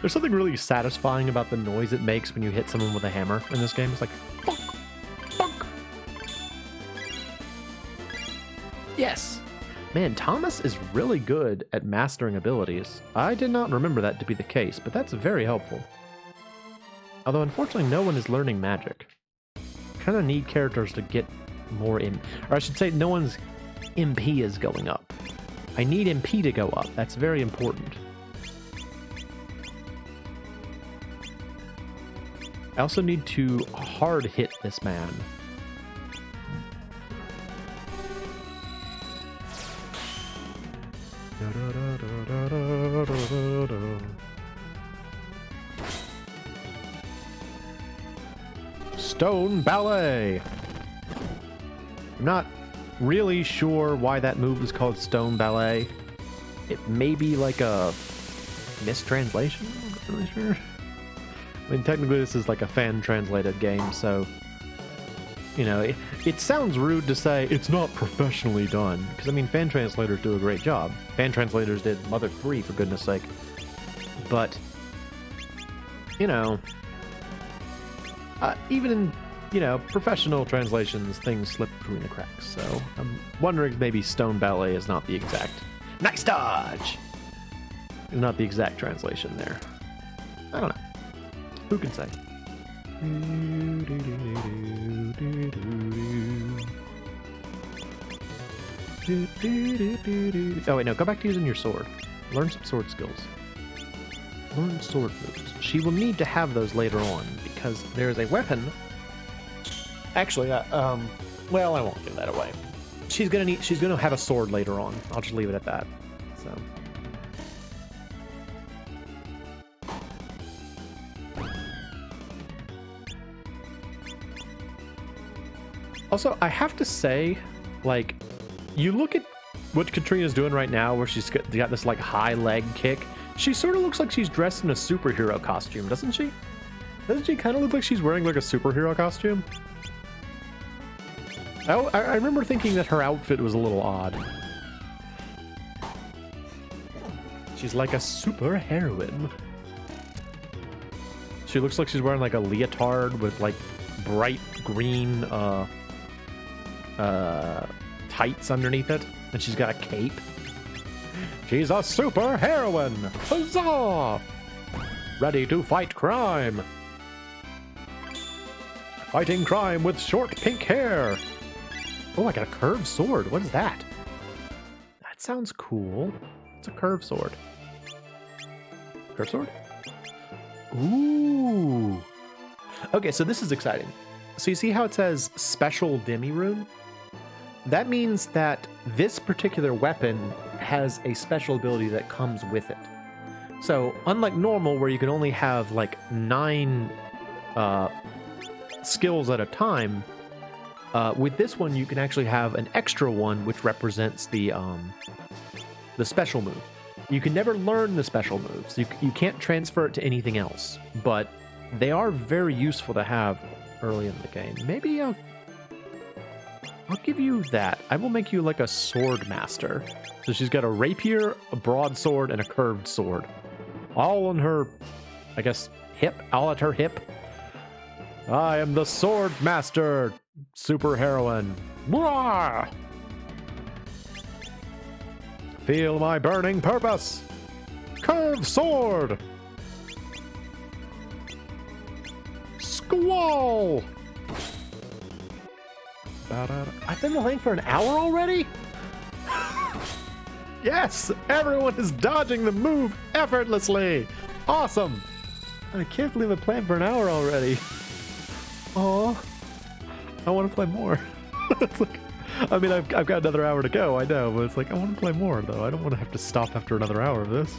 There's something really satisfying about the noise it makes when you hit someone with a hammer in this game. It's like, bonk, bonk. Yes! Man, Thomas is really good at mastering abilities. I did not remember that to be the case, but that's very helpful. Although, unfortunately, no one is learning magic. Kind of need characters to get more in... Or I should say, no one's MP is going up. I need MP to go up. That's very important. I also need to hard hit this man. Stone Ballet! I'm not really sure why that move is called Stone Ballet. It may be like a mistranslation? I'm not really sure. I mean, technically this is like a fan-translated game, so... You know, it sounds rude to say it's not professionally done, because, I mean, fan translators do a great job. Fan translators did Mother 3, for goodness sake. But, you know... even in, you know, professional translations, things slip between the cracks, so I'm wondering if maybe Stone Ballet is not the exact... Nice dodge! Not the exact translation there. I don't know. Who can say? Oh wait, no, go back to using your sword. Learn some sword skills. Learn sword moves. She will need to have those later on, because there is a weapon... Actually, well, I won't give that away. She's gonna have a sword later on. I'll just leave it at that. So... Also, I have to say, like, you look at what Katrina's doing right now, where she's got this, like, high leg kick. She sort of looks like she's dressed in a superhero costume, doesn't she? Doesn't she kind of look like she's wearing, like, a superhero costume? I remember thinking that her outfit was a little odd. She's like a super heroine. She looks like she's wearing like a leotard with like bright green tights underneath it, and she's got a cape. She's a super heroine! Huzzah! Ready to fight crime! Fighting crime with short pink hair! Oh, I got a curved sword. What is that? That sounds cool. It's a curved sword. Curved sword? Ooh! Okay, so this is exciting. So you see how it says special demi rune? That means that this particular weapon has a special ability that comes with it. So, unlike normal, where you can only have like 9 skills at a time, with this one you can actually have an extra one, which represents the special move. You can never learn the special moves. You can't transfer it to anything else, but they are very useful to have early in the game. Maybe I'll give you that. I will make you like a Swordmaster. So she's got a rapier, a broadsword, and a curved sword. All on her, I guess, hip. All at her hip. I am the Swordmaster, super heroine. Blah! Feel my burning purpose. Curved sword. Squall. I've been playing for an hour already? Yes! Everyone is dodging the move effortlessly! Awesome! I can't believe I've played for an hour already. Oh, I want to play more. It's like, I mean, I've got another hour to go, I know, but it's like, I want to play more, though. I don't want to have to stop after another hour of this.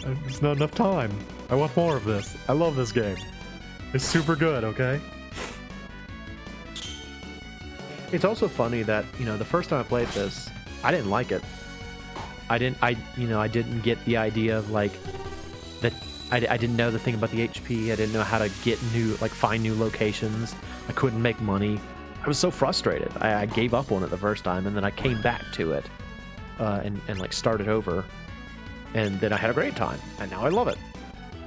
There's not enough time. I want more of this. I love this game. It's super good, okay? It's also funny that, you know, the first time I played this, I didn't like it. I didn't get the idea of like that. I didn't know the thing about the HP. I didn't know how to get find new locations. I couldn't make money. I was so frustrated. I gave up on it the first time, and then I came back to it, and like started over, and then I had a great time, and now I love it.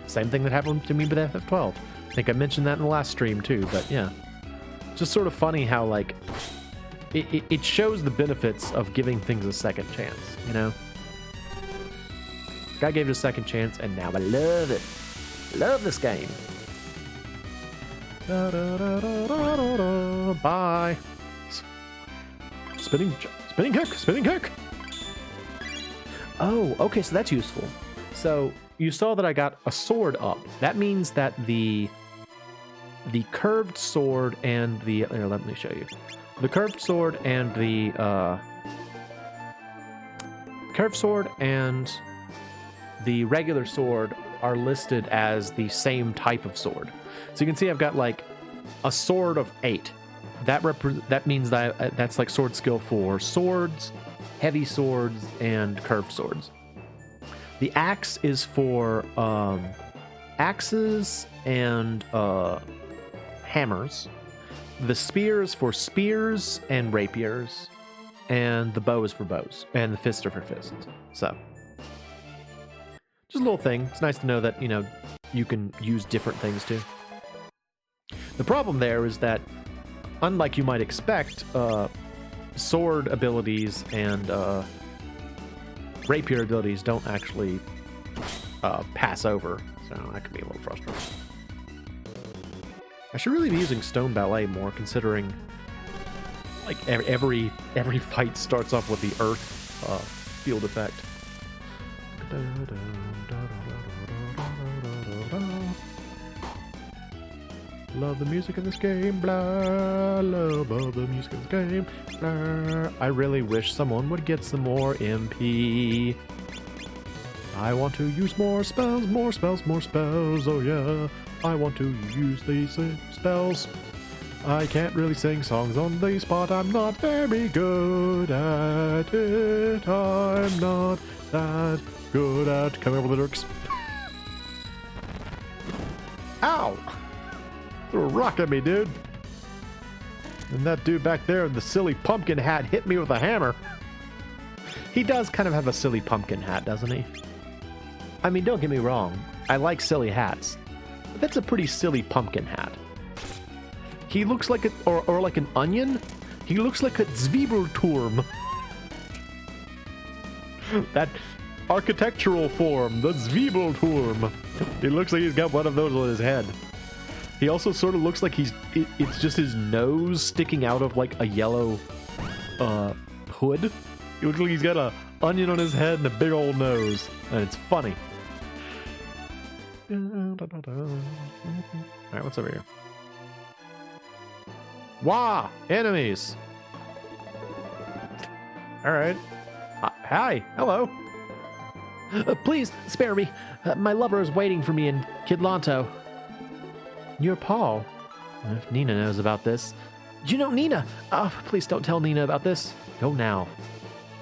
Same thing that happened to me with FF12. I think I mentioned that in the last stream too, but yeah. Just sort of funny how like it shows the benefits of giving things a second chance, you know? Guy gave it a second chance, and now I love it. Love this game. Bye. Spinning kick. Oh, okay, so that's useful. So you saw that I got a sword up. That means that the curved sword and the here, let me show you. The curved sword and the regular sword are listed as the same type of sword. So you can see I've got like a sword of 8. That means that that's like sword skill for swords, heavy swords, and curved swords. The axe is for axes and hammers. The spear is for spears and rapiers, and the bow is for bows, and the fists are for fists. So, just a little thing. It's nice to know that, you know, you can use different things too. The problem there is that, unlike you might expect, sword abilities and rapier abilities don't actually pass over, so that can be a little frustrating. I should really be using Stone Ballet more, considering like every fight starts off with the earth field effect. Love the music in this game, blah. Love the music in this game, blah. I really wish someone would get some more MP. I want to use more spells, oh yeah. I want to use these spells. I can't really sing songs on the spot. I'm not very good at it. I'm not that good at coming up with the lyrics. Ow! Threw a rock at me, dude. And that dude back there in the silly pumpkin hat hit me with a hammer. He does kind of have a silly pumpkin hat, doesn't he? I mean, don't get me wrong. I like silly hats. But that's a pretty silly pumpkin hat. He looks like a, or like an onion. He looks like a Zwiebelturm. That architectural form, the Zwiebelturm. He looks like he's got one of those on his head. He also sort of looks like it's just his nose sticking out of like a yellow hood. He looks like he's got a onion on his head and a big old nose. And it's funny. Alright, what's over here? Wah! Enemies! Alright. Hi. Hello. Please, spare me. My lover is waiting for me in Kidlanto. You're Paul. If Nina knows about this. You know Nina! Oh, please don't tell Nina about this. Go now.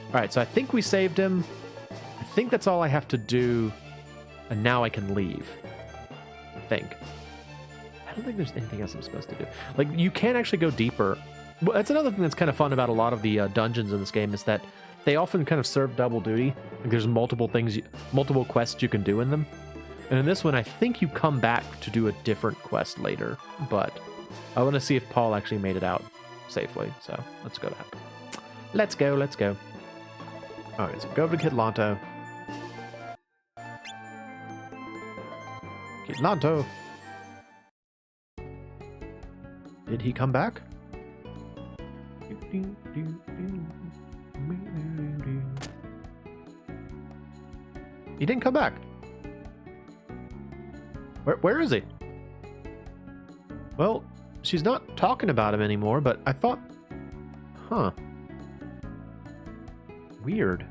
Alright, so I think we saved him. I think that's all I have to do. And now I can leave. I think. I don't think there's anything else I'm supposed to do. Like, you can actually go deeper. Well, that's another thing that's kind of fun about a lot of the dungeons in this game is that they often kind of serve double duty. Like, there's multiple quests you can do in them. And in this one, I think you come back to do a different quest later. But I want to see if Paul actually made it out safely. So let's go back. Let's go. Alright, so go to Kidlanto. Kidlanto. Did he come back? He didn't come back. Where is he? Well, she's not talking about him anymore, but I thought... Huh. Weird.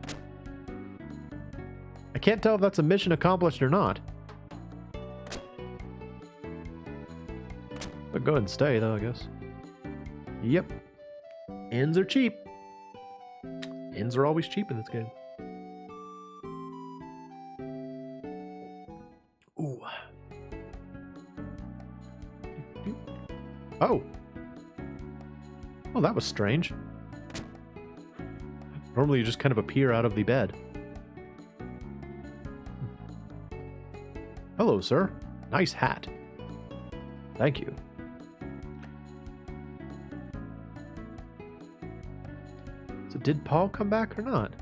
I can't tell if that's a mission accomplished or not. But go ahead and stay, though, I guess. Yep. Ends are cheap. Ends are always cheap in this game. Ooh. Oh. Oh, that was strange. Normally you just kind of appear out of the bed. Hello, sir. Nice hat. Thank you. So did Paul come back or not?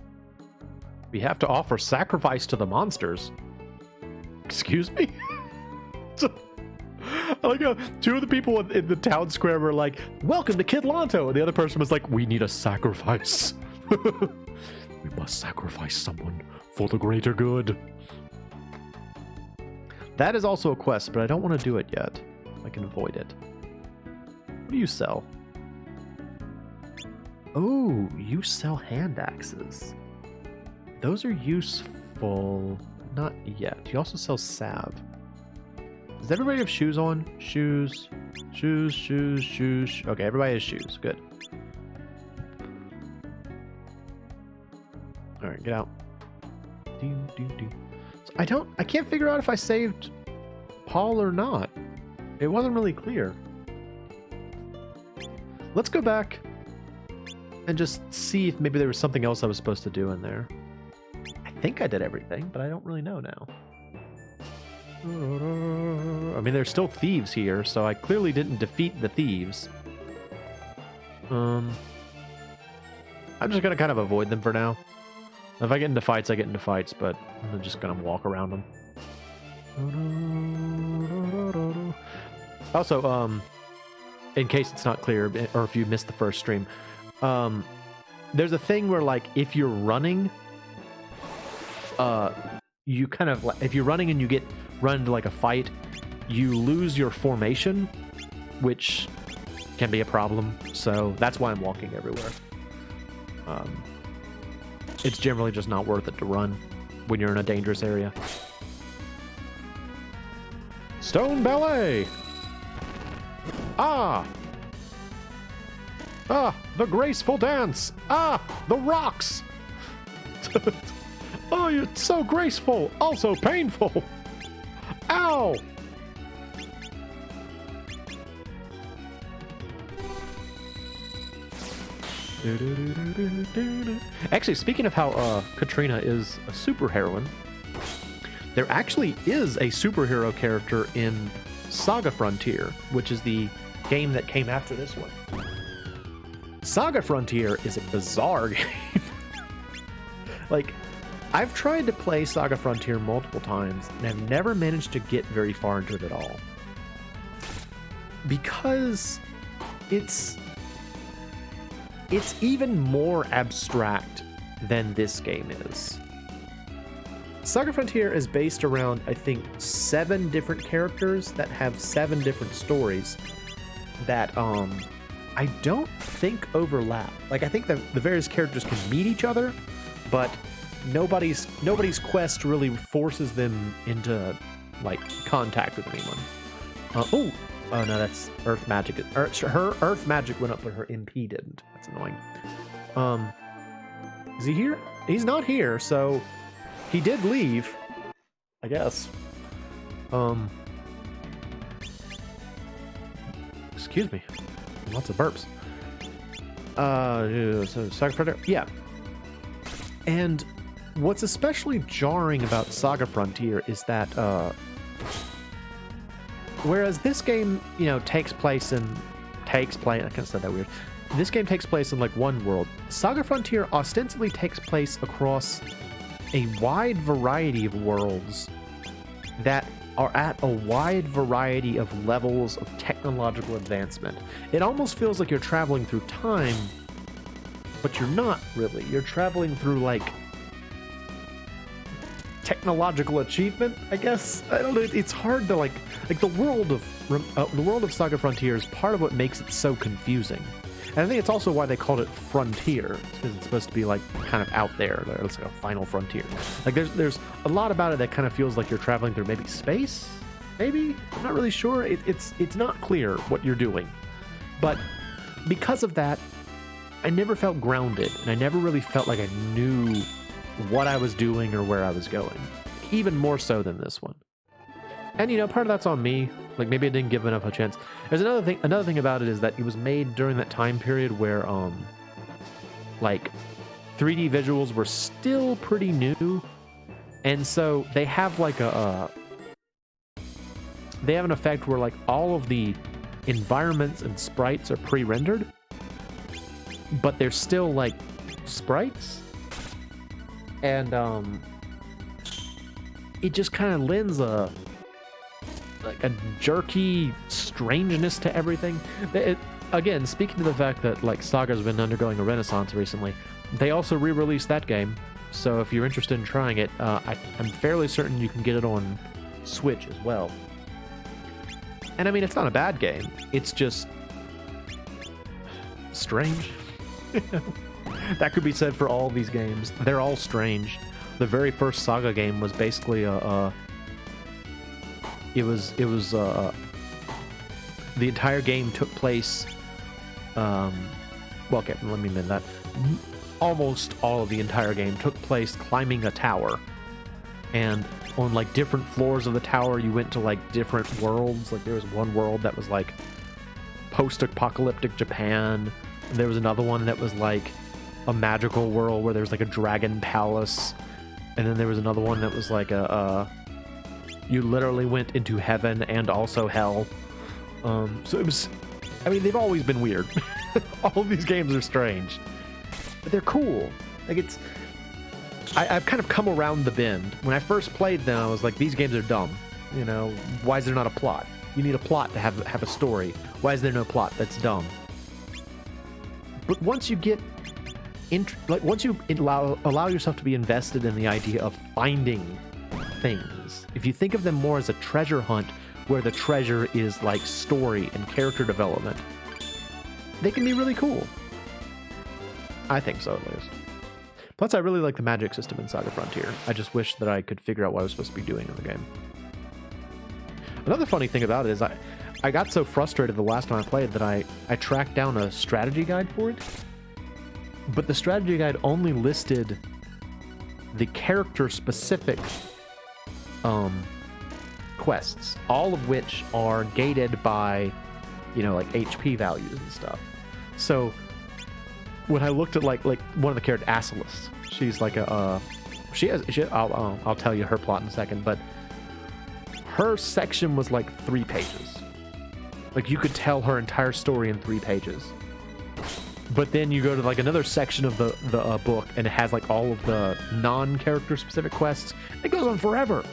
We have to offer sacrifice to the monsters. Excuse me? Like two of the people in the town square were like, welcome to Kidlanto. And the other person was like, we need a sacrifice. We must sacrifice someone for the greater good. That is also a quest, but I don't want to do it yet. I can avoid it. What do you sell? Oh, you sell hand axes. Those are useful. Not yet. You also sell salve. Does everybody have shoes on? Shoes. Shoes. Okay, everybody has shoes. Good. Alright, get out. So I can't figure out if I saved Paul or not. It wasn't really clear. Let's go back and just see if maybe there was something else I was supposed to do in there. I think I did everything, but I don't really know now. I mean, there's still thieves here, so I clearly didn't defeat the thieves. I'm just gonna kind of avoid them for now. If I get into fights, I get into fights, but I'm just gonna walk around them. Also, in case it's not clear, or if you missed the first stream, there's a thing where, like, if you're running, you kind of, if you're running and you get run into like a fight, you lose your formation, which can be a problem. So that's why I'm walking everywhere. It's generally just not worth it to run when you're in a dangerous area. Stone Ballet! Ah! Ah! The graceful dance! Ah! The rocks! Oh, you're so graceful! Also painful! Ow! Actually, speaking of how Katrina is a superheroine, there actually is a superhero character in SaGa Frontier, which is the game that came after this one. SaGa Frontier is a bizarre game. Like, I've tried to play SaGa Frontier multiple times, and I've never managed to get very far into it at all. Because it's even more abstract than this game is. SaGa Frontier is based around, I think, 7 different characters that have 7 different stories that I don't think overlap. Like, I think the various characters can meet each other, but nobody's quest really forces them into like contact with anyone. Oh no, that's Earth magic. Her Earth magic went up, but her MP didn't. That's annoying. Is he here? He's not here, so he did leave, I guess. Excuse me. Lots of burps. So SaGa Frontier, yeah. And what's especially jarring about SaGa Frontier is that, whereas this game, takes place, I kind of said that weird. This game takes place in like one world. SaGa Frontier ostensibly takes place across a wide variety of worlds that are at a wide variety of levels of technological advancement. It almost feels like you're traveling through time, but you're not really. You're traveling through like technological achievement, I guess. I don't know. It's hard to like the world of SaGa Frontier is part of what makes it so confusing. And I think it's also why they called it Frontier, because it's supposed to be like kind of out there. It's like a final frontier. Like there's a lot about it that kind of feels like you're traveling through maybe space. Maybe, I'm not really sure. It's not clear what you're doing, but because of that, I never felt grounded, and I never really felt like I knew what I was doing or where I was going. Even more so than this one. And part of that's on me. Like maybe I didn't give enough a chance. There's another thing about it is that it was made during that time period where like 3D visuals were still pretty new, and so they have like they have an effect where like all of the environments and sprites are pre-rendered, but they're still like sprites, and it just kind of lends a jerky strangeness to everything. Again, speaking to the fact that like SaGa's been undergoing a renaissance recently, they also re-released that game. So if you're interested in trying it, I'm fairly certain you can get it on Switch as well. And I mean, it's not a bad game. It's just strange. That could be said for all these games. They're all strange. The very first SaGa game was basically the entire game took place, well, okay, let me amend that. Almost all of the entire game took place climbing a tower, and on like different floors of the tower you went to like different worlds. Like there was one world that was like post-apocalyptic Japan, and there was another one that was like a magical world where there was like a dragon palace, and then there was another one that was like you literally went into heaven and also hell. So it was, I mean, they've always been weird. All of these games are strange, but they're cool. Like I've kind of come around the bend. When I first played them, I was like, these games are dumb. Why is there not a plot? You need a plot to have a story. Why is there no plot? That's dumb. But once you get once you allow yourself to be invested in the idea of finding things, if you think of them more as a treasure hunt where the treasure is like story and character development, they can be really cool. I think so, at least. Plus, I really like the magic system in SaGa Frontier. I just wish that I could figure out what I was supposed to be doing in the game. Another funny thing about it is I got so frustrated the last time I played that I tracked down a strategy guide for it, but the strategy guide only listed the character-specific quests, all of which are gated by, like HP values and stuff. So when I looked at like one of the characters, Asilis, she's like I'll tell you her plot in a second, but her section was like 3 pages. Like you could tell her entire story in 3 pages. But then you go to like another section of the book, and it has like all of the non-character specific quests. It goes on forever.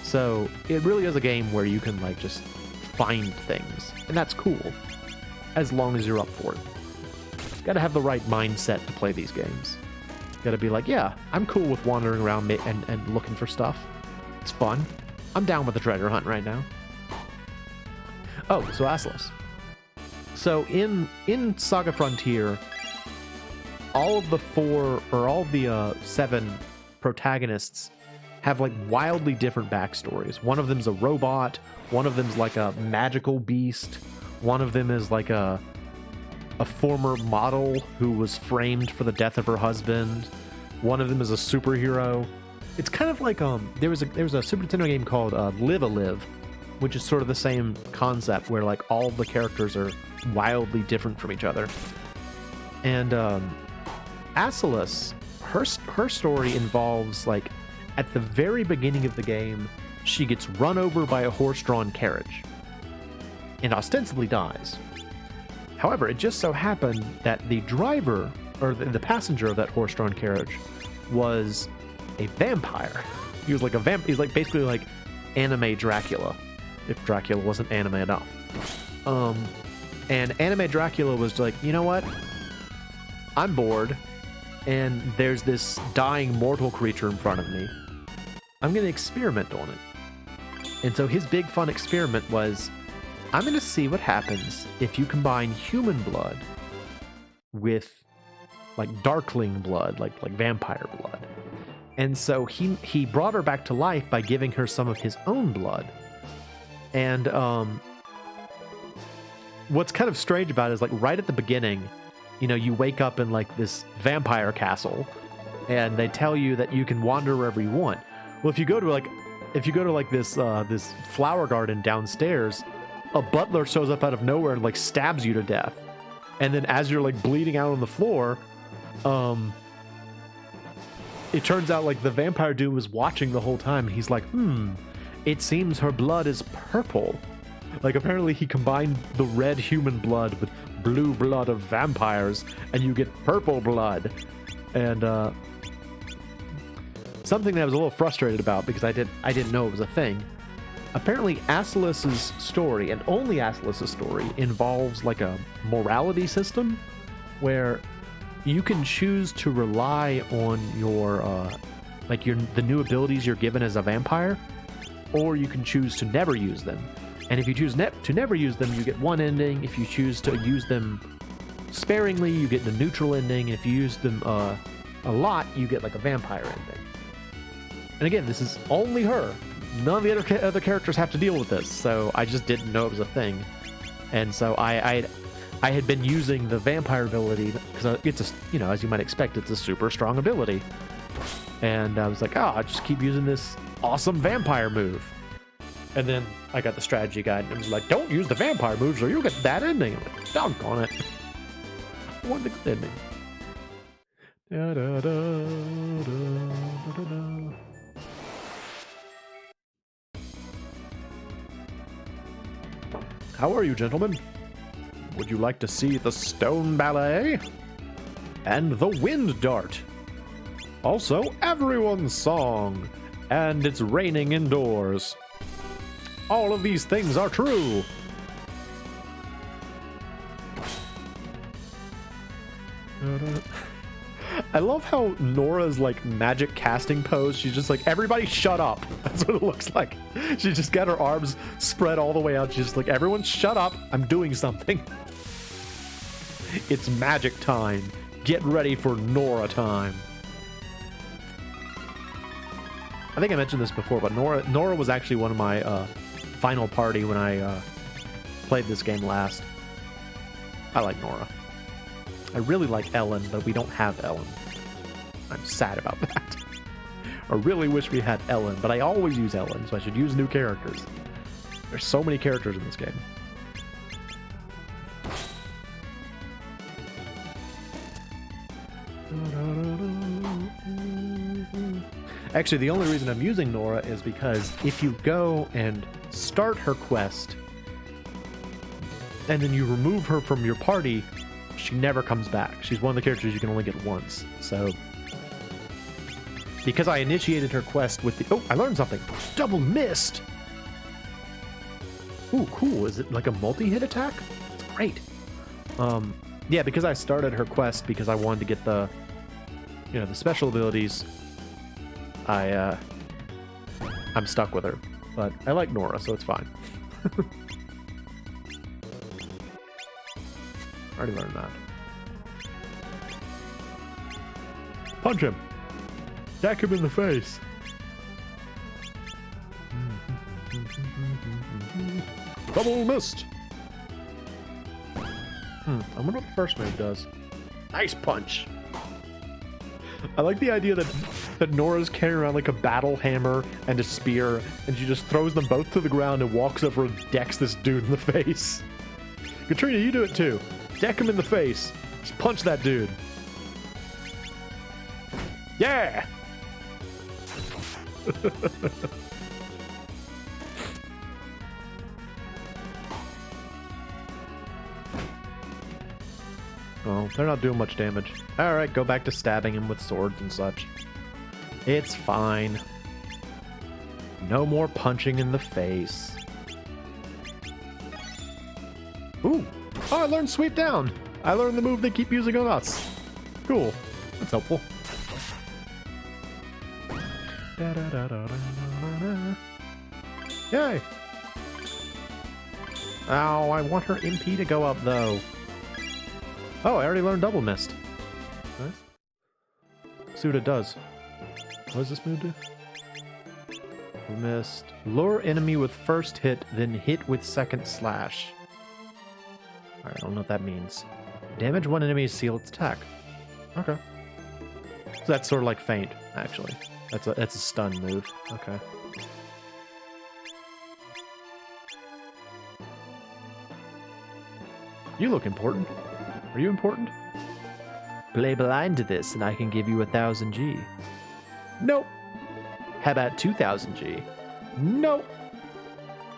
So it really is a game where you can like just find things, and that's cool, as long as you're up for it. Got to have the right mindset to play these games. Got to be like, yeah, I'm cool with wandering around and looking for stuff. It's fun. I'm down with the treasure hunt right now. Oh, so Asilis. So in Saga Frontier, all of the 7 protagonists have like wildly different backstories. One of them's a robot. One of them's like a magical beast. One of them is like a former model who was framed for the death of her husband. One of them is a superhero. It's kind of like there was a Super Nintendo game called Live a Live, which is sort of the same concept where like all the characters are wildly different from each other. And Asilis, her story involves like at the very beginning of the game, she gets run over by a horse-drawn carriage and ostensibly dies. However, it just so happened that the driver, or the passenger of that horse-drawn carriage, was a vampire. He was like he's like basically like anime Dracula, if Dracula wasn't anime enough. And anime Dracula was like, you know what? I'm bored, and there's this dying mortal creature in front of me. I'm going to experiment on it. And so his big fun experiment was, I'm going to see what happens if you combine human blood with like darkling blood, like vampire blood. And so he brought her back to life by giving her some of his own blood. And what's kind of strange about it is like right at the beginning, you know, you wake up in like this vampire castle, and they tell you that you can wander wherever you want. Well, if you go to like this this flower garden downstairs, a butler shows up out of nowhere and like stabs you to death. And then as you're like bleeding out on the floor, it turns out like the vampire dude was watching the whole time, and he's like, it seems her blood is purple. Like apparently he combined the red human blood with blue blood of vampires, and you get purple blood. And something that I was a little frustrated about, because I didn't know it was a thing. Apparently Asilis's story, and only Asilis's story, involves like a morality system where you can choose to rely on your the new abilities you're given as a vampire, or you can choose to never use them. And if you choose to never use them, you get one ending. If you choose to use them sparingly, you get the neutral ending. If you use them a lot, you get like a vampire ending. And again, this is only her. None of the other characters have to deal with this, so I just didn't know it was a thing. And so I had been using the vampire ability because it's a, you know, as you might expect, it's a super strong ability. And I was like, I'll just keep using this awesome vampire move. And then I got the strategy guide, and it was like, don't use the vampire moves or you'll get that ending. I'm like, doggone it. I want the good ending. Da, da, da, da, da, da. How are you, gentlemen? Would you like to see the stone ballet? And the wind dart. Also, everyone's song. And it's raining indoors. All of these things are true. I love how Nora's like magic casting pose, she's just like, everybody shut up. That's what it looks like. She just got her arms spread all the way out. She's just like, everyone shut up. I'm doing something. It's magic time. Get ready for Nora time. I think I mentioned this before, but Nora was actually one of my final party when I played this game last. I like Nora. I really like Ellen, but we don't have Ellen. I'm sad about that. I really wish we had Ellen, but I always use Ellen, so I should use new characters. There's so many characters in this game. Actually, the only reason I'm using Nora is because if you go and start her quest and then you remove her from your party, she never comes back. She's one of the characters you can only get once. So, because I initiated her quest with the... Oh, I learned something. Double missed! Ooh, cool. Is it like a multi-hit attack? That's great. Yeah, because I started her quest because I wanted to get the, you know, the special abilities. I'm stuck with her, but I like Nora, so it's fine. Already learned that. Punch him. Jack him in the face. Double missed. I wonder what the first move does. Ice punch. I like the idea that Nora's carrying around like a battle hammer and a spear, and she just throws them both to the ground and walks over and decks this dude in the face. Katrina, you do it too. Deck him in the face. Just punch that dude. Yeah! Oh, they're not doing much damage. Alright, go back to stabbing him with swords and such. It's fine. No more punching in the face. Ooh! Oh, I learned Sweep Down! I learned the move they keep using on us. Cool. That's helpful. Yay! Oh, I want her MP to go up, though. Oh, I already learned Double Mist. Nice. See what it does. What does this move do? Double Mist. Lure enemy with first hit, then hit with second slash. Alright, I don't know what that means. Damage one enemy, seal its attack. Okay. So that's sort of like feint, actually. That's a stun move. Okay. You look important. Are you important? Play blind to this and I can give you 1,000 G. Nope. How about 2,000 G? Nope.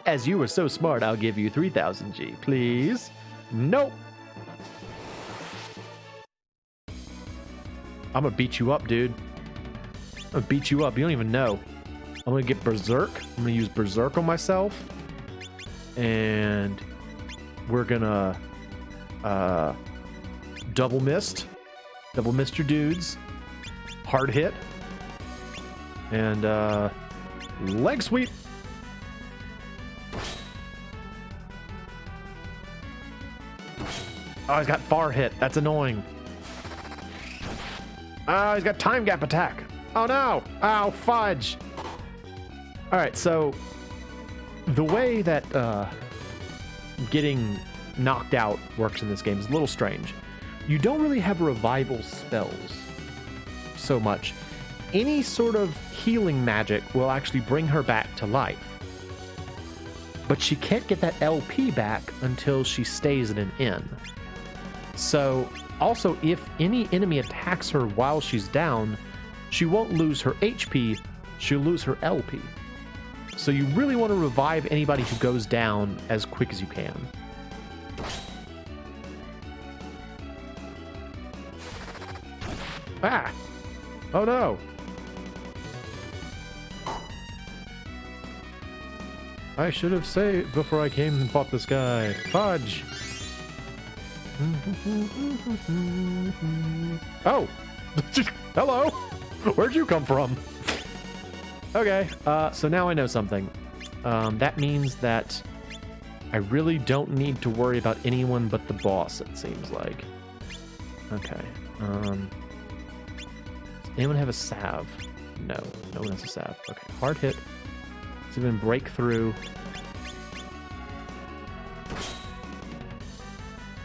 As you were so smart, I'll give you 3,000 G, please. Nope. I'm gonna beat you up, dude. I'm gonna beat you up. You don't even know. I'm gonna get Berserk. I'm gonna use Berserk on myself. And we're gonna double mist your dudes, hard hit, and leg sweep. Oh, he's got far hit. That's annoying. Oh, he's got time gap attack. Oh no! Ow, fudge! Alright, so the way that getting knocked out works in this game is a little strange. You don't really have revival spells so much. Any sort of healing magic will actually bring her back to life. But she can't get that LP back until she stays in an inn. So, also, if any enemy attacks her while she's down, she won't lose her HP, she'll lose her LP. So you really want to revive anybody who goes down as quick as you can. Ah! Oh no! I should have saved before I came and fought this guy. Fudge! Oh! Hello! Where'd you come from? Okay, so now I know something. That means that I really don't need to worry about anyone but the boss, it seems like. Okay, does anyone have a salve? No, no one has a salve. Okay, hard hit. Let's even break through.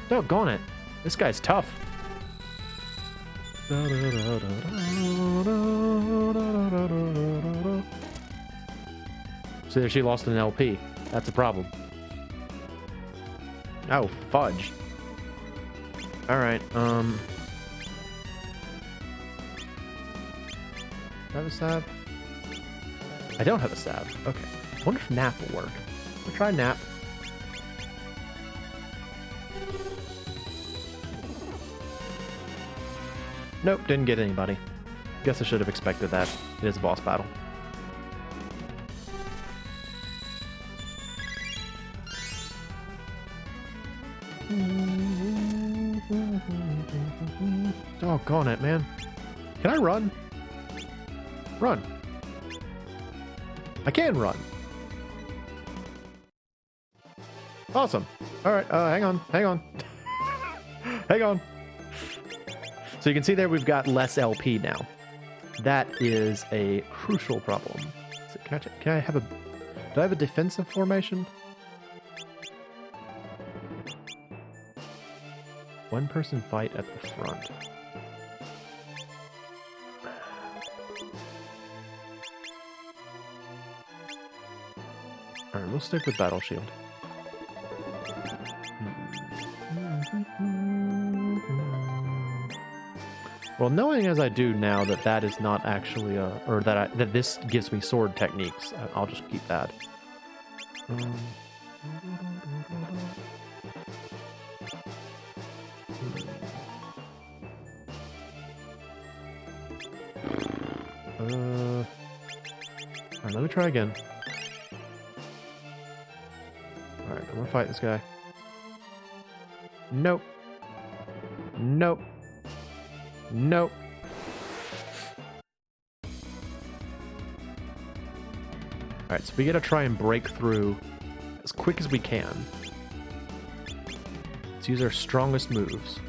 Doggone it. This guy's tough. So she lost an LP. That's a problem. Oh, fudge. Alright, Have a salve? I don't have a stab. Okay. I wonder if nap will work. We'll try nap. Nope, didn't get anybody. Guess I should have expected that. It is a boss battle. Doggone it, man. Can I run? Run. I can run. Awesome. All right, hang on. Hang on. So you can see there we've got less LP now. That is a crucial problem. So can I have a... Do I have a defensive formation? One person fight at the front. Alright, we'll stick with Battle Shield. Well, knowing as I do now that that is not actually or that this gives me sword techniques, I'll just keep that. Alright, let me try again. Alright, I'm gonna fight this guy. Nope. Nope. Nope. Alright, so we gotta try and break through as quick as we can. Let's use our strongest moves.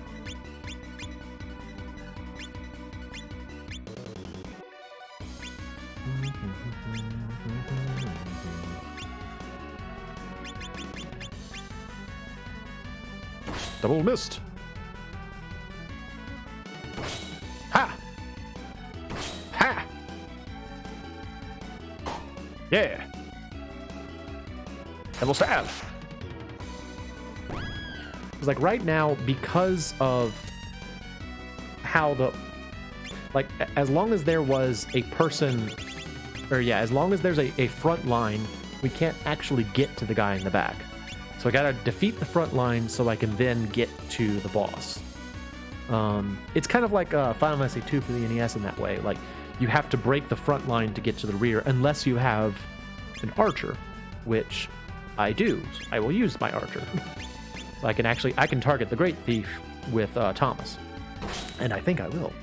Double missed. Ha! Ha! Yeah! Double stab! It's like right now, because of how the... Like, as long as there was a person... Or yeah, as long as there's a front line, we can't actually get to the guy in the back. So I gotta defeat the front line so I can then get to the boss. It's kind of like Final Fantasy II for the NES in that way. Like, you have to break the front line to get to the rear unless you have an archer, which I do. I will use my archer. So I can target the Great Thief with Thomas. And I think I will.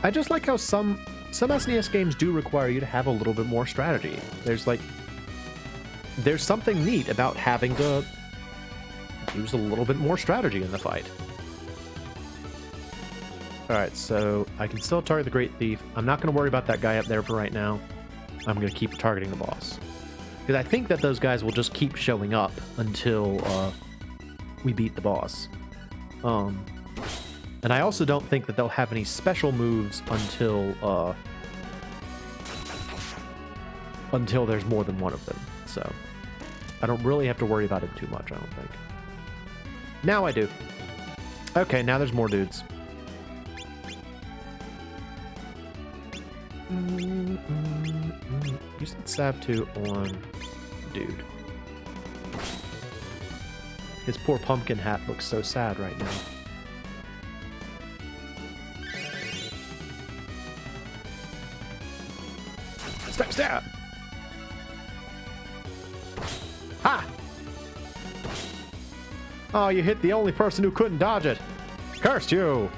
I just like how some SNES games do require you to have a little bit more strategy. There's something neat about having to use a little bit more strategy in the fight. Alright, so I can still target the Great Thief. I'm not going to worry about that guy up there for right now. I'm going to keep targeting the boss. Because I think that those guys will just keep showing up until we beat the boss. And I also don't think that they'll have any special moves until there's more than one of them. So I don't really have to worry about it too much, I don't think. Now I do. Okay, now there's more dudes. Use that Sav 2 on dude. His poor pumpkin hat looks so sad right now. Stab, stab! Ha! Oh, you hit the only person who couldn't dodge it. Cursed you!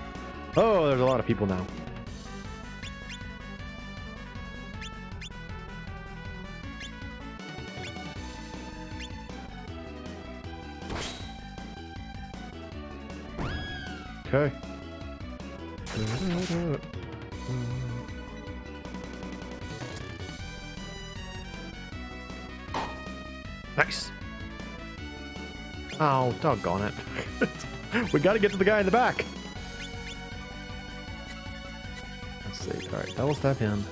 Oh, there's a lot of people now. Okay. Nice. Oh, doggone it. We gotta get to the guy in the back. Let's see. Alright, double stab him.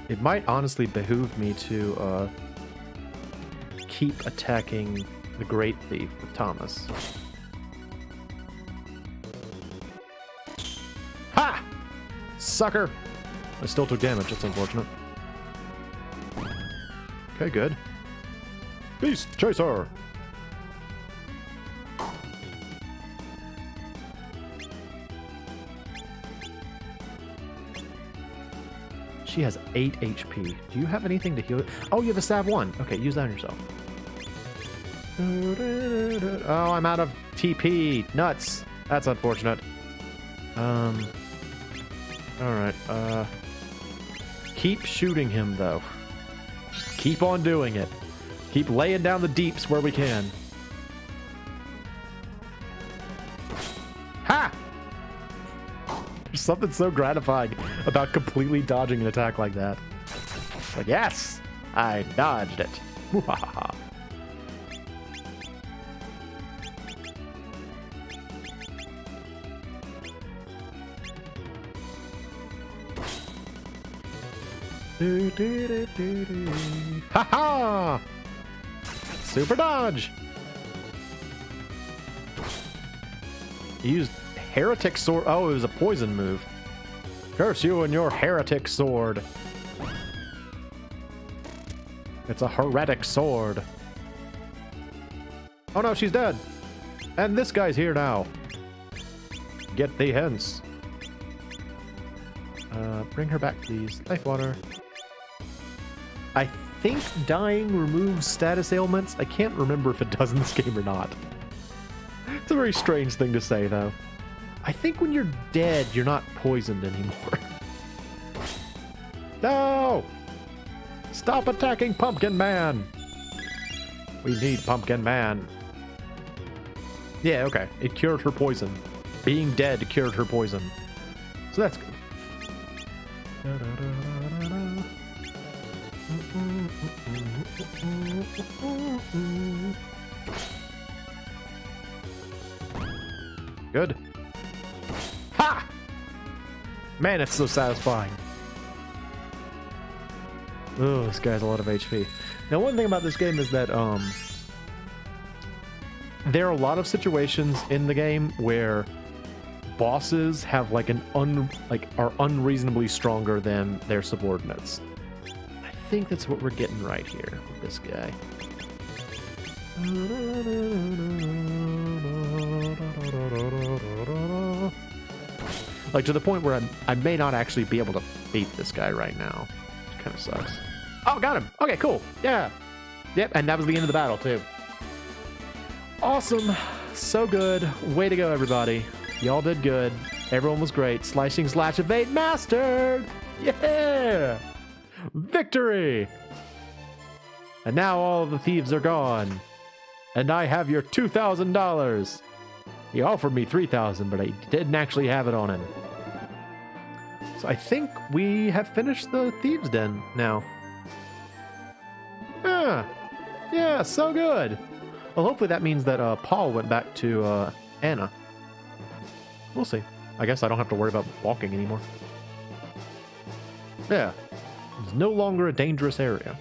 It might honestly behoove me to keep attacking the Great Thief with Thomas. Ha! Sucker! I still took damage, that's unfortunate. Okay, good. Beast Chaser! She has 8 HP. Do you have anything to heal it? Oh, you have a Salve 1. Okay, use that on yourself. Oh, I'm out of TP. Nuts. That's unfortunate. Alright, keep shooting him, though. Keep on doing it. Keep laying down the deeps where we can. Ha! There's something so gratifying about completely dodging an attack like that. Like, yes! I dodged it. Ha ha! Super dodge! He used Heretic Sword. Oh, it was a poison move. Curse you and your Heretic Sword. It's a heretic sword. Oh no, she's dead. And this guy's here now. Get thee hence. Bring her back, please. Life water. I think dying removes status ailments. I can't remember if it does in this game or not. It's a very strange thing to say, though. I think when you're dead, you're not poisoned anymore. No! Stop attacking Pumpkin Man! We need Pumpkin Man. Yeah, okay. It cured her poison. Being dead cured her poison. So that's good. Good. Ha! Man, it's so satisfying. Oh, this guy has a lot of HP. Now, one thing about this game is that there are a lot of situations in the game where bosses have like are unreasonably stronger than their subordinates. I think that's what we're getting right here with this guy. Like to the point where I may not actually be able to beat this guy right now. It kind of sucks. Oh, got him. Okay, cool. Yeah. Yep, and that was the end of the battle too. Awesome. So good. Way to go, everybody. Y'all did good. Everyone was great. Slicing slash evade mastered. Yeah. Victory. And now all of the thieves are gone. And I have your $2,000. He offered me $3,000, but I didn't actually have it on him. So I think we have finished the Thieves' Den now. Yeah, so good. Well, hopefully that means that Paul went back to Anna. We'll see. I guess I don't have to worry about walking anymore. Yeah. It's no longer a dangerous area.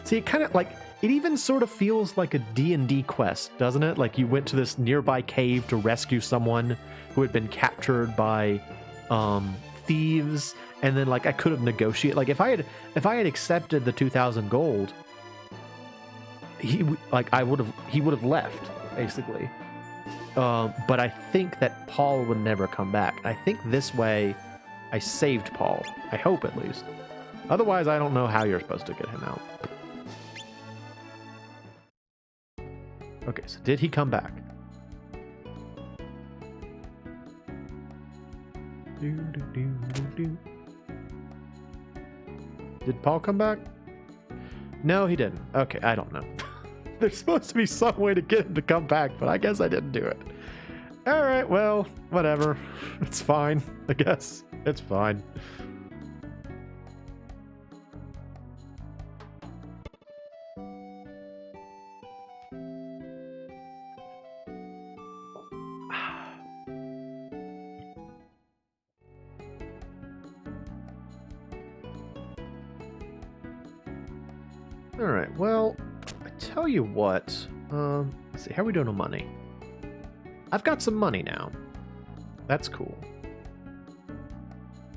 See, it kind of like, it even sort of feels like a D&D quest, doesn't it? Like you went to this nearby cave to rescue someone who had been captured by thieves, and then like I could have negotiated. Like if I had accepted the 2,000 gold, he would have left basically. But I think that Paul would never come back. I think this way I saved Paul. I hope at least. Otherwise, I don't know how you're supposed to get him out. Okay, so did he come back? Did Paul come back? No, he didn't. Okay, I don't know. There's supposed to be some way to get him to come back, but I guess I didn't do it. All right, well, whatever. It's fine, I guess. It's fine. All right. Well, I tell you what. Let's see. How are we doing on money? I've got some money now. That's cool.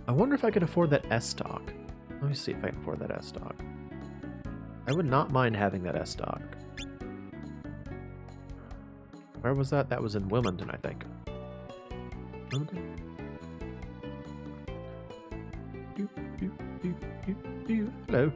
I wonder if I can afford that S stock. Let me see if I can afford that S stock. I would not mind having that S stock. Where was that? That was in Wilmington, I think. Wilmington? Hello.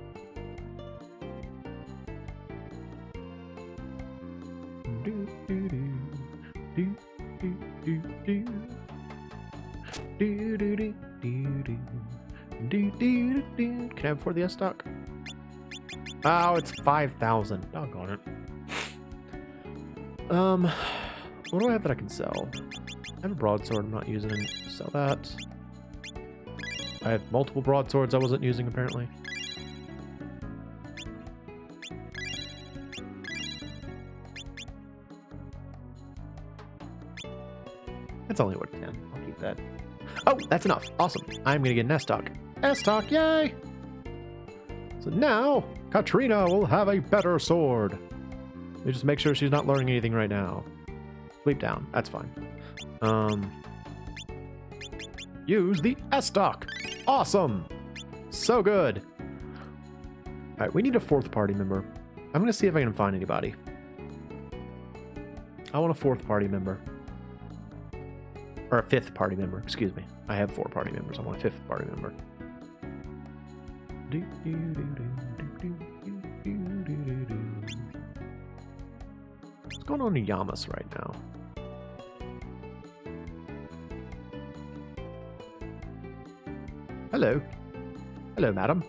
Can I afford the S stock? Oh, it's 5,000. Doggone it. What do I have that I can sell? I have a broadsword I'm not using. Sell that. I have multiple broadswords I wasn't using apparently. That's only worth 10. I'll keep that. Oh, that's enough. Awesome. I'm gonna get an S stock. S stock, yay! So now, Katrina will have a better sword. Let me just make sure she's not learning anything right now. Sleep down. That's fine. Use the S stock. Awesome. So good. All right, we need a 4th party member. I'm going to see if I can find anybody. I want a 4th party member. Or a 5th party member, excuse me. I have 4 party members. I want a 5th party member. What's going on in Yamas right now? Hello. Hello, madam.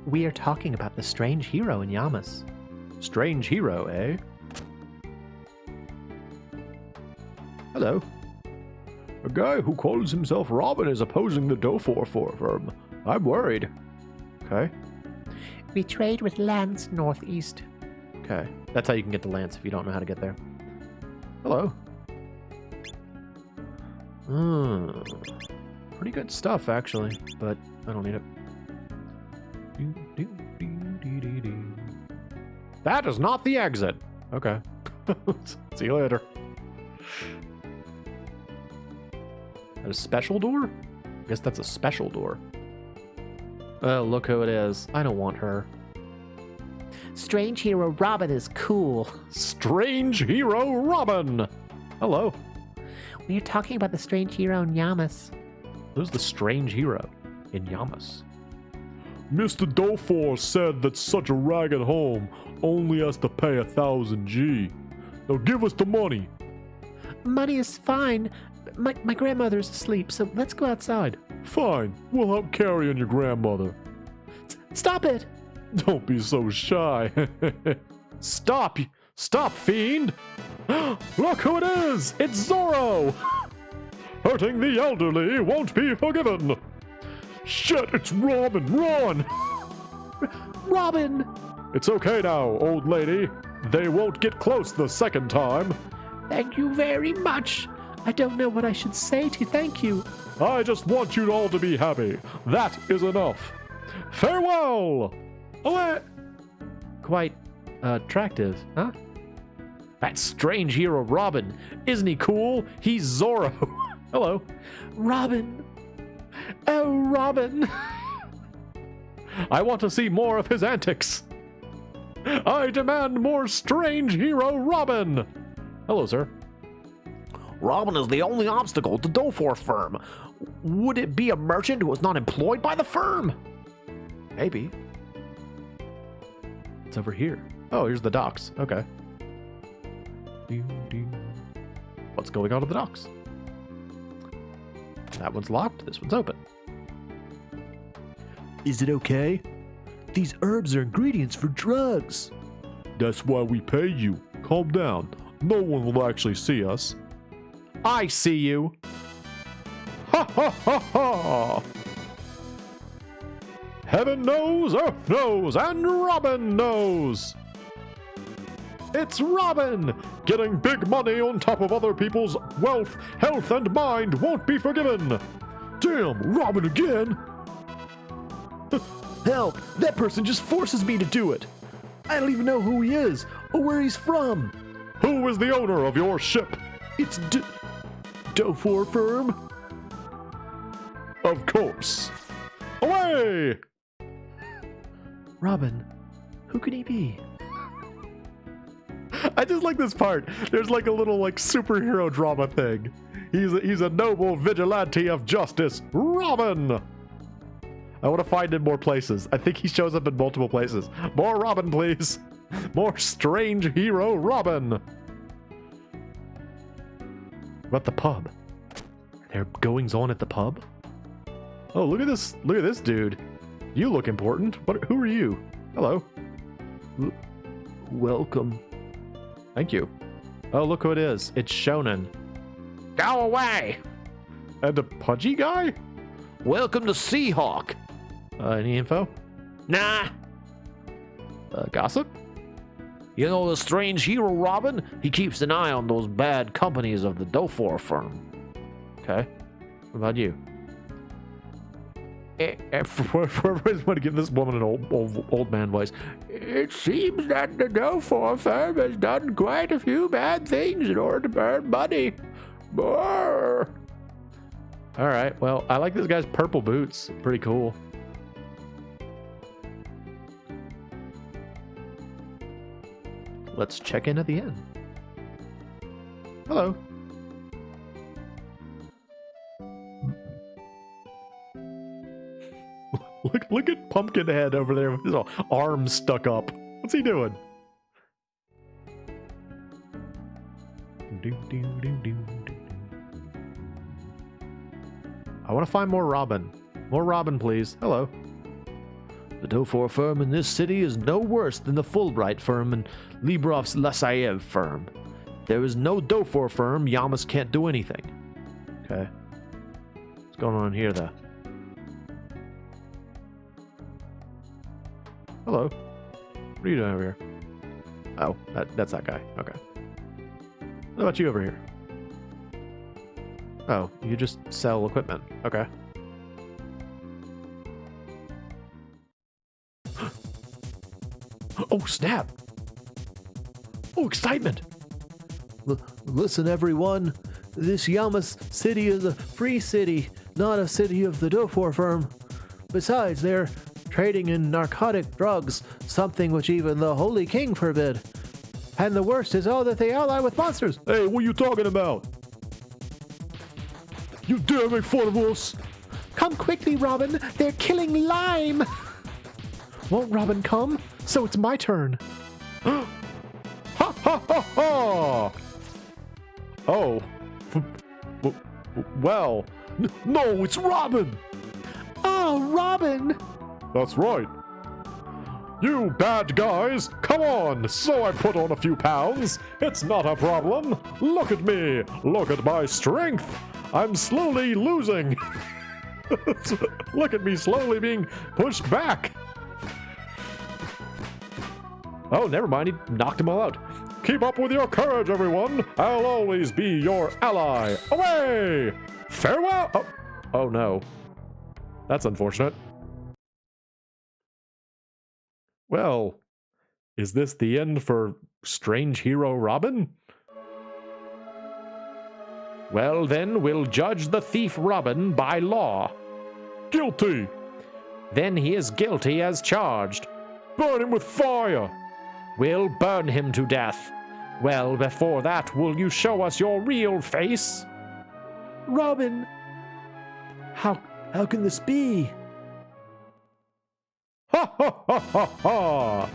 We are talking about the strange hero in Yamas. Strange hero, eh? Hello. A guy who calls himself Robin is opposing the Dofor firm. I'm worried. Okay. We trade with Lance northeast. Okay. That's how you can get to Lance if you don't know how to get there. Hello. Pretty good stuff, actually, but I don't need it. That is not the exit. Okay. See you later. A special door? I guess that's a special door. Oh, look who it is. I don't want her. Strange hero Robin is cool. Strange hero Robin! Hello. We are talking about the strange hero in Yamas. Who's the strange hero in Yamas? Mr. Dofor said that such a ragged home only has to pay 1,000 G. Now give us the money. Money is fine. My grandmother's asleep, so let's go outside. Fine, we'll help carry on your grandmother. Stop it! Don't be so shy. Stop, fiend! Look who it is! It's Zorro! Hurting the elderly won't be forgiven. Shit, it's Robin, run! Robin! It's okay now, old lady. They won't get close the second time. Thank you very much. I don't know what I should say to thank you. I just want you all to be happy. That is enough. Farewell! What? Quite attractive, huh? That strange hero Robin. Isn't he cool? He's Zorro. Hello. Robin. Oh, Robin. I want to see more of his antics. I demand more strange hero Robin. Hello, sir. Robin is the only obstacle to Dofor's firm. Would it be a merchant who is not employed by the firm? Maybe. It's over here. Oh, here's the docks. Okay. What's going on at the docks? That one's locked. This one's open. Is it okay? These herbs are ingredients for drugs. That's why we pay you. Calm down. No one will actually see us. I see you. Ha ha ha ha! Heaven knows, earth knows, and Robin knows. It's Robin! Getting big money on top of other people's wealth, health, and mind won't be forgiven. Damn, Robin again! Help! That person just forces me to do it! I don't even know who he is or where he's from! Who is the owner of your ship? It's Dofor Firm? Of course. Away! Robin, who could he be? I just like this part. There's like a little like superhero drama thing. He's a noble vigilante of justice, Robin. I want to find him more places. I think he shows up in multiple places. More Robin, please. More strange hero Robin. About the pub. Are there goings on at the pub? Oh, look at this. Look at this dude. You look important. Who are you? Hello. Welcome. Thank you. Oh, look who it is. It's Shonen. Go away! And a pudgy guy? Welcome to Seahawk. Any info? Nah. Gossip? You know the strange hero Robin? He keeps an eye on those bad companies of the Dofor firm. Okay. What about you? I want to give this woman an old man voice. It seems that the Dofor firm has done quite a few bad things in order to earn money. Brr. All right. Well, I like this guy's purple boots. Pretty cool. Let's check in at the inn. Hello. Look at Pumpkinhead over there with his arms stuck up. What's he doing? I want to find more Robin. More Robin, please. Hello. The Dofor firm in this city is no worse than the Fulbright firm and Librov's Lasayev firm. There is no Dofor firm, Yamas can't do anything. Okay. What's going on here, though? Hello. What are you doing over here? Oh, that's that guy. Okay. What about you over here? Oh, you just sell equipment. Okay. Oh, snap! Oh, excitement! Listen, everyone. This Yamas city is a free city, not a city of the Dofor firm. Besides, they're trading in narcotic drugs, something which even the Holy King forbid. And the worst is all that they ally with monsters. Hey, what are you talking about? You dare make fun of us? Come quickly, Robin. They're killing Lime. Won't Robin come? So it's my turn. Ha ha ha ha! Oh. Well. No, it's Robin! Oh, Robin! That's right. You bad guys, come on! So I put on a few pounds. It's not a problem. Look at me. Look at my strength. I'm slowly losing. Look at me slowly being pushed back. Oh, never mind. He knocked them all out. Keep up with your courage, everyone. I'll always be your ally. Away! Farewell! Oh no. That's unfortunate. Well, is this the end for Strange Hero Robin? Well, then we'll judge the thief Robin by law. Guilty! Then he is guilty as charged. Burn him with fire! We'll burn him to death. Well, before that, will you show us your real face? Robin! How can this be? Ha ha ha ha ha!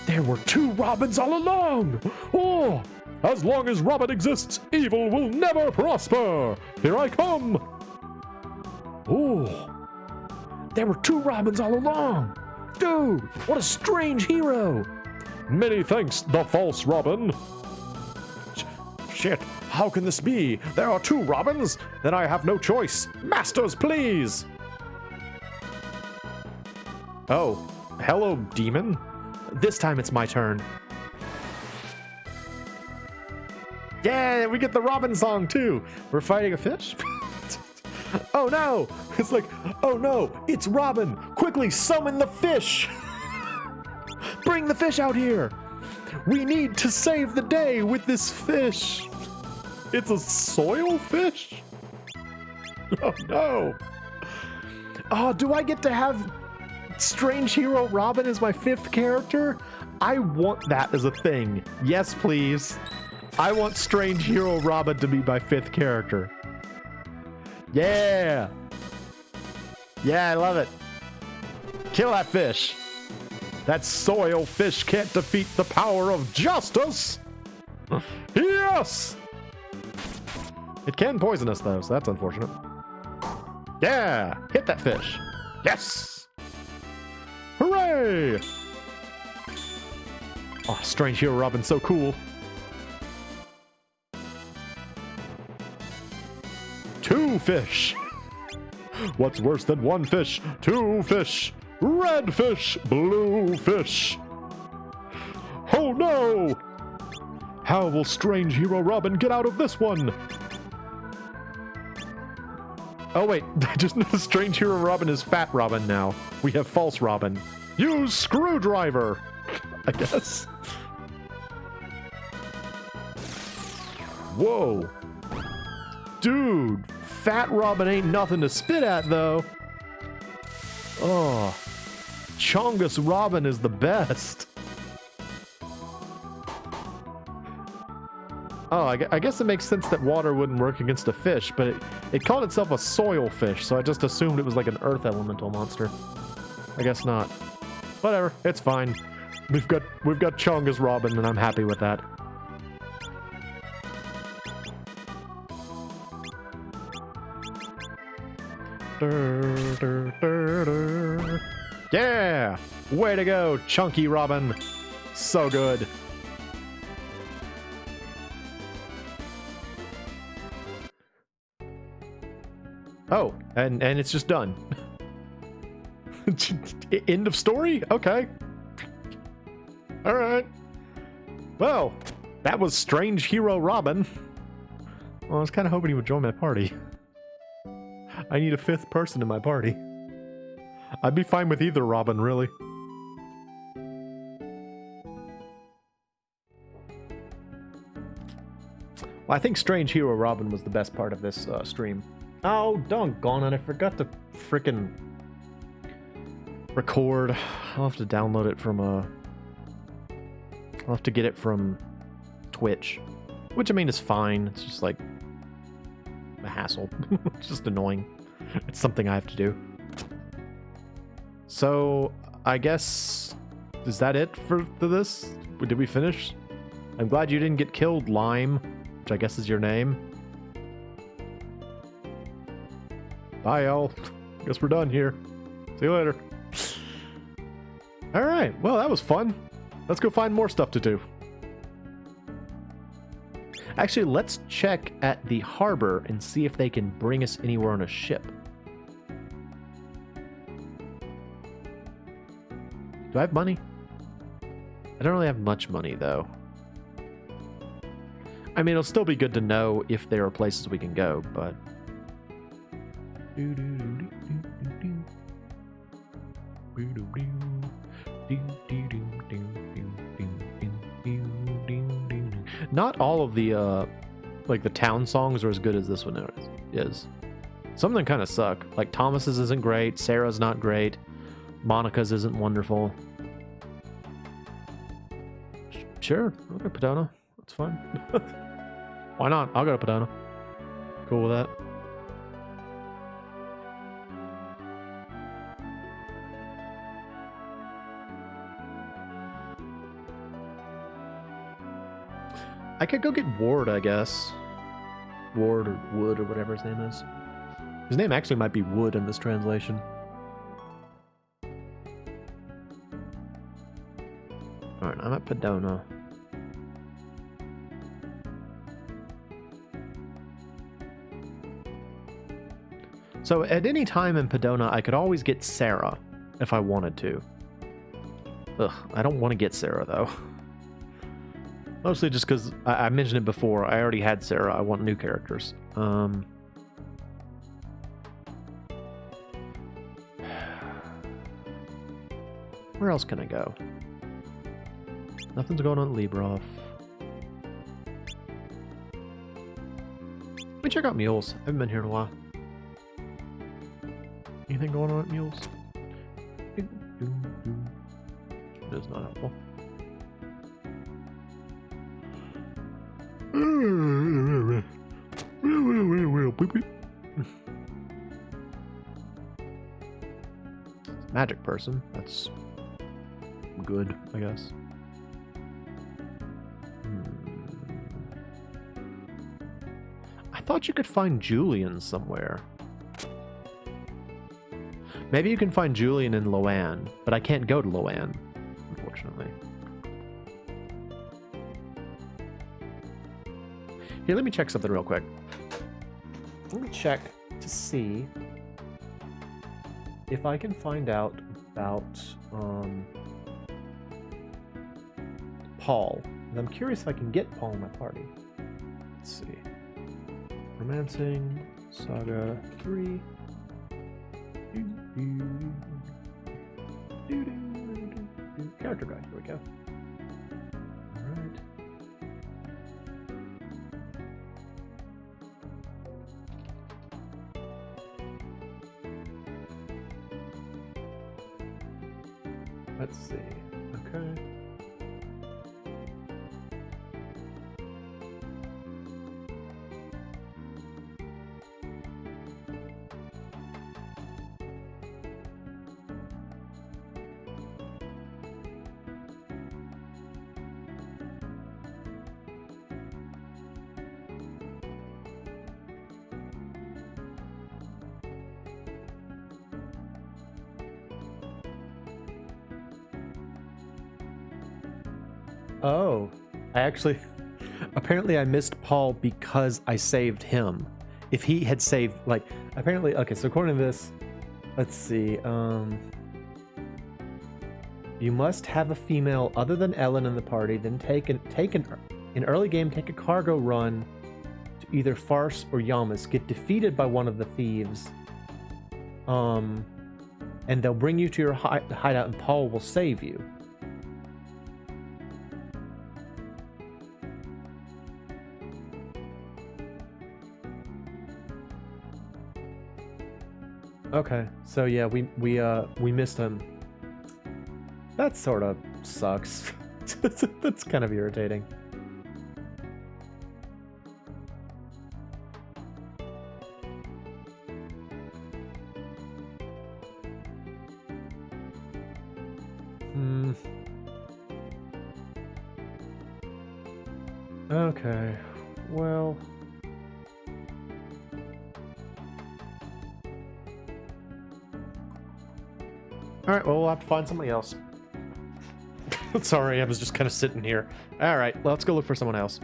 There were two Robins all along! Oh! As long as Robin exists, evil will never prosper! Here I come! Oh! There were two Robins all along! Dude, what a strange hero! Many thanks, the false Robin. Shit, how can this be? There are two Robins? Then I have no choice. Masters, please! Oh, hello, demon. This time it's my turn. Yeah, we get the Robin song too. We're fighting a fish? Oh no! It's like, oh no, it's Robin! Quickly summon the fish! Bring the fish out here! We need to save the day with this fish! It's a soil fish? Oh no! Oh, do I get to have Strange Hero Robin as my 5th character? I want that as a thing. Yes, please. I want Strange Hero Robin to be my 5th character. Yeah! Yeah, I love it. Kill that fish. That soil fish can't defeat the power of justice! Yes! It can poison us, though, so that's unfortunate. Yeah! Hit that fish. Yes! Hooray! Oh, Strange Hero Robin's so cool. 2 fish! What's worse than 1 fish? 2 fish! Red fish! Blue fish! Oh no! How will Strange Hero Robin get out of this one? Oh wait, I just noticed Strange Hero Robin is Fat Robin now. We have False Robin. Use Screwdriver! I guess. Whoa. Dude, Fat Robin ain't nothing to spit at, though. Oh, Chongus Robin is the best. Oh, I guess it makes sense that water wouldn't work against a fish, but it called itself a soil fish, so I just assumed it was like an earth elemental monster. I guess not. Whatever, it's fine. We've got Chongus Robin, and I'm happy with that. Yeah! Way to go, Chunky Robin. So good. Oh, and it's just done. End of story? Okay. Alright. Well, that was Strange Hero Robin. Well, I was kind of hoping he would join my party. I need a 5th person in my party. I'd be fine with either Robin, really. Well, I think Strange Hero Robin was the best part of this stream. Oh, doggone it, I forgot to frickin' record. I'll have to download it from I'll have to get it from Twitch. Which, I mean, is fine. It's just like a hassle. It's just annoying. It's something I have to do. So, I guess... Is that it for this? Did we finish? I'm glad you didn't get killed, Lime. Which I guess is your name. Bye, y'all. Guess we're done here. See you later. Alright, well, that was fun. Let's go find more stuff to do. Actually, let's check at the harbor and see if they can bring us anywhere on a ship. Do I have money? I don't really have much money, though. I mean, it'll still be good to know if there are places we can go, but... Not all of the, like, the town songs are as good as this one is. Some of them kind of suck. Like, Thomas's isn't great, Sarah's not great, Monica's isn't wonderful. Sure, I'll go to Pedona. That's fine. Why not? I'll go to Pedona. Cool with that. I could go get Ward, I guess. Ward or Wood or whatever his name is. His name actually might be Wood in this translation. Alright, I'm at Pedona. So at any time in Pedona, I could always get Sarah if I wanted to. Ugh, I don't want to get Sarah though. Mostly just because I mentioned it before. I already had Sarah. I want new characters. Where else can I go? Nothing's going on at Libroff. Let me check out Mules. I haven't been here in a while. Anything going on at Mules? That's not helpful. Magic person. That's good, I guess. I thought you could find Julian somewhere. Maybe you can find Julian in Loan, but I can't go to Loan, unfortunately. Here, let me check something real quick. Let me check to see if I can find out about Paul. And I'm curious if I can get Paul in my party. Let's see. Romancing SaGa 3. Character guide, here we go. Alright. Let's see. Okay. Oh, apparently I missed Paul because I saved him. If he had saved, like, apparently, okay, so according to this, let's see, you must have a female other than Ellen in the party, then in early game, take a cargo run to either Farce or Yamas, get defeated by one of the thieves, and they'll bring you to your hideout and Paul will save you. Okay, so yeah, we missed him. That sort of sucks. That's kind of irritating. Okay, well... Alright, well, we'll have to find somebody else. Sorry, I was just kind of sitting here. Alright, let's go look for someone else.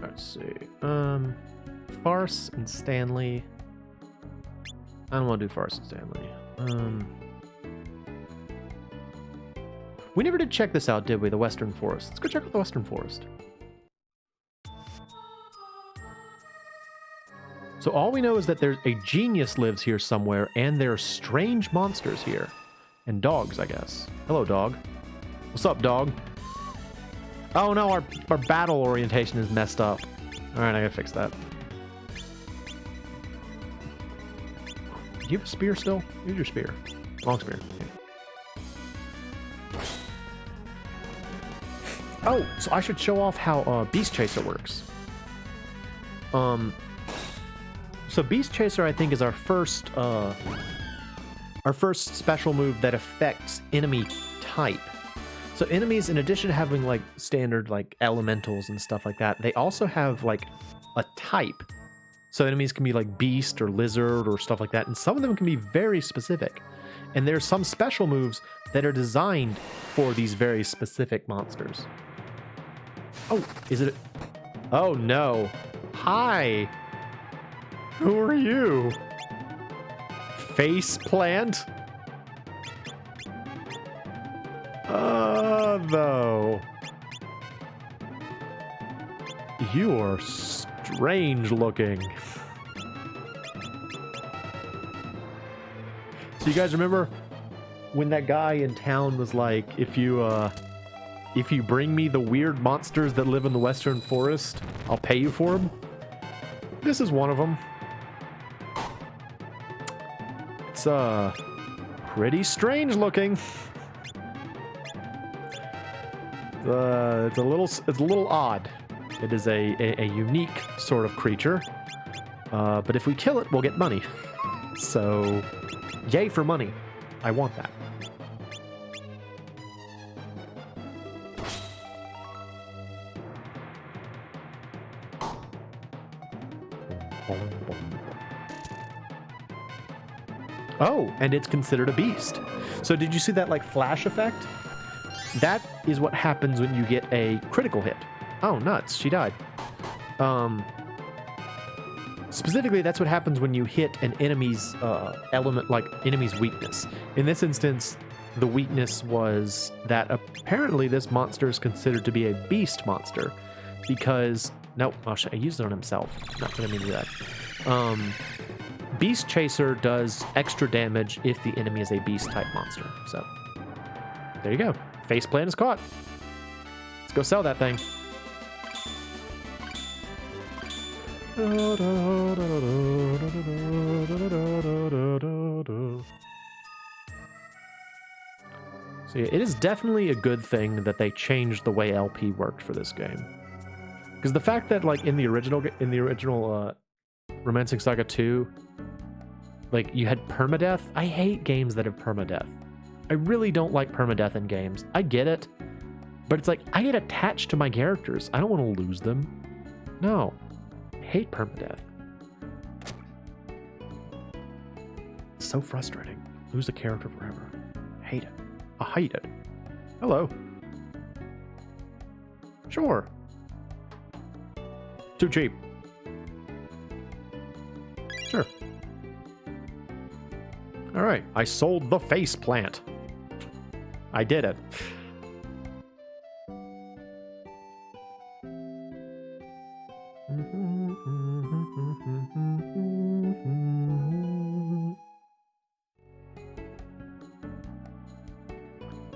Let's see. Farce and Stanley. I don't want to do Farce and Stanley. We never did check this out, did we? The Western Forest. Let's go check out the Western Forest. So all we know is that there's a genius lives here somewhere, and there are strange monsters here. And dogs, I guess. Hello, dog. What's up, dog? Oh no, our battle orientation is messed up. Alright, I gotta fix that. Do you have a spear still? Use your spear. Long spear. Okay. Oh, so I should show off how Beast Chaser works. So Beast Chaser, I think, is our first special move that affects enemy type. So enemies, in addition to having like standard like elementals and stuff like that, they also have like a type. So enemies can be like beast or lizard or stuff like that, and some of them can be very specific. And there's some special moves that are designed for these very specific monsters. Oh, is it? Oh no. Hi. Who are you? Face plant? Though. You are strange looking. So you guys remember when that guy in town was like, if you bring me the weird monsters that live in the Western Forest, I'll pay you for them? This is one of them. It's pretty strange looking. It's a little odd. It is a unique sort of creature. But if we kill it, we'll get money. So, yay for money. I want that. Oh, and it's considered a beast. So did you see that like flash effect? That is what happens when you get a critical hit. Oh, nuts. She died. Specifically, that's what happens when you hit an enemy's element, like enemy's weakness. In this instance, the weakness was that apparently this monster is considered to be a beast monster because... Nope, I used it on himself. Not going to mean to do that. Beast Chaser does extra damage if the enemy is a beast-type monster. So, there you go. Faceplant is caught. Let's go sell that thing. So yeah, it is definitely a good thing that they changed the way LP worked for this game. Because the fact that, like, in the original Romancing SaGa 2, like, you had permadeath. I hate games that have permadeath. I really don't like permadeath in games. I get it, but it's like, I get attached to my characters. I don't want to lose them. No. I hate permadeath. It's so frustrating. Lose a character forever. I hate it. I hate it. Hello. Sure. Too cheap. Sure. All right, I sold the face plant. I did it.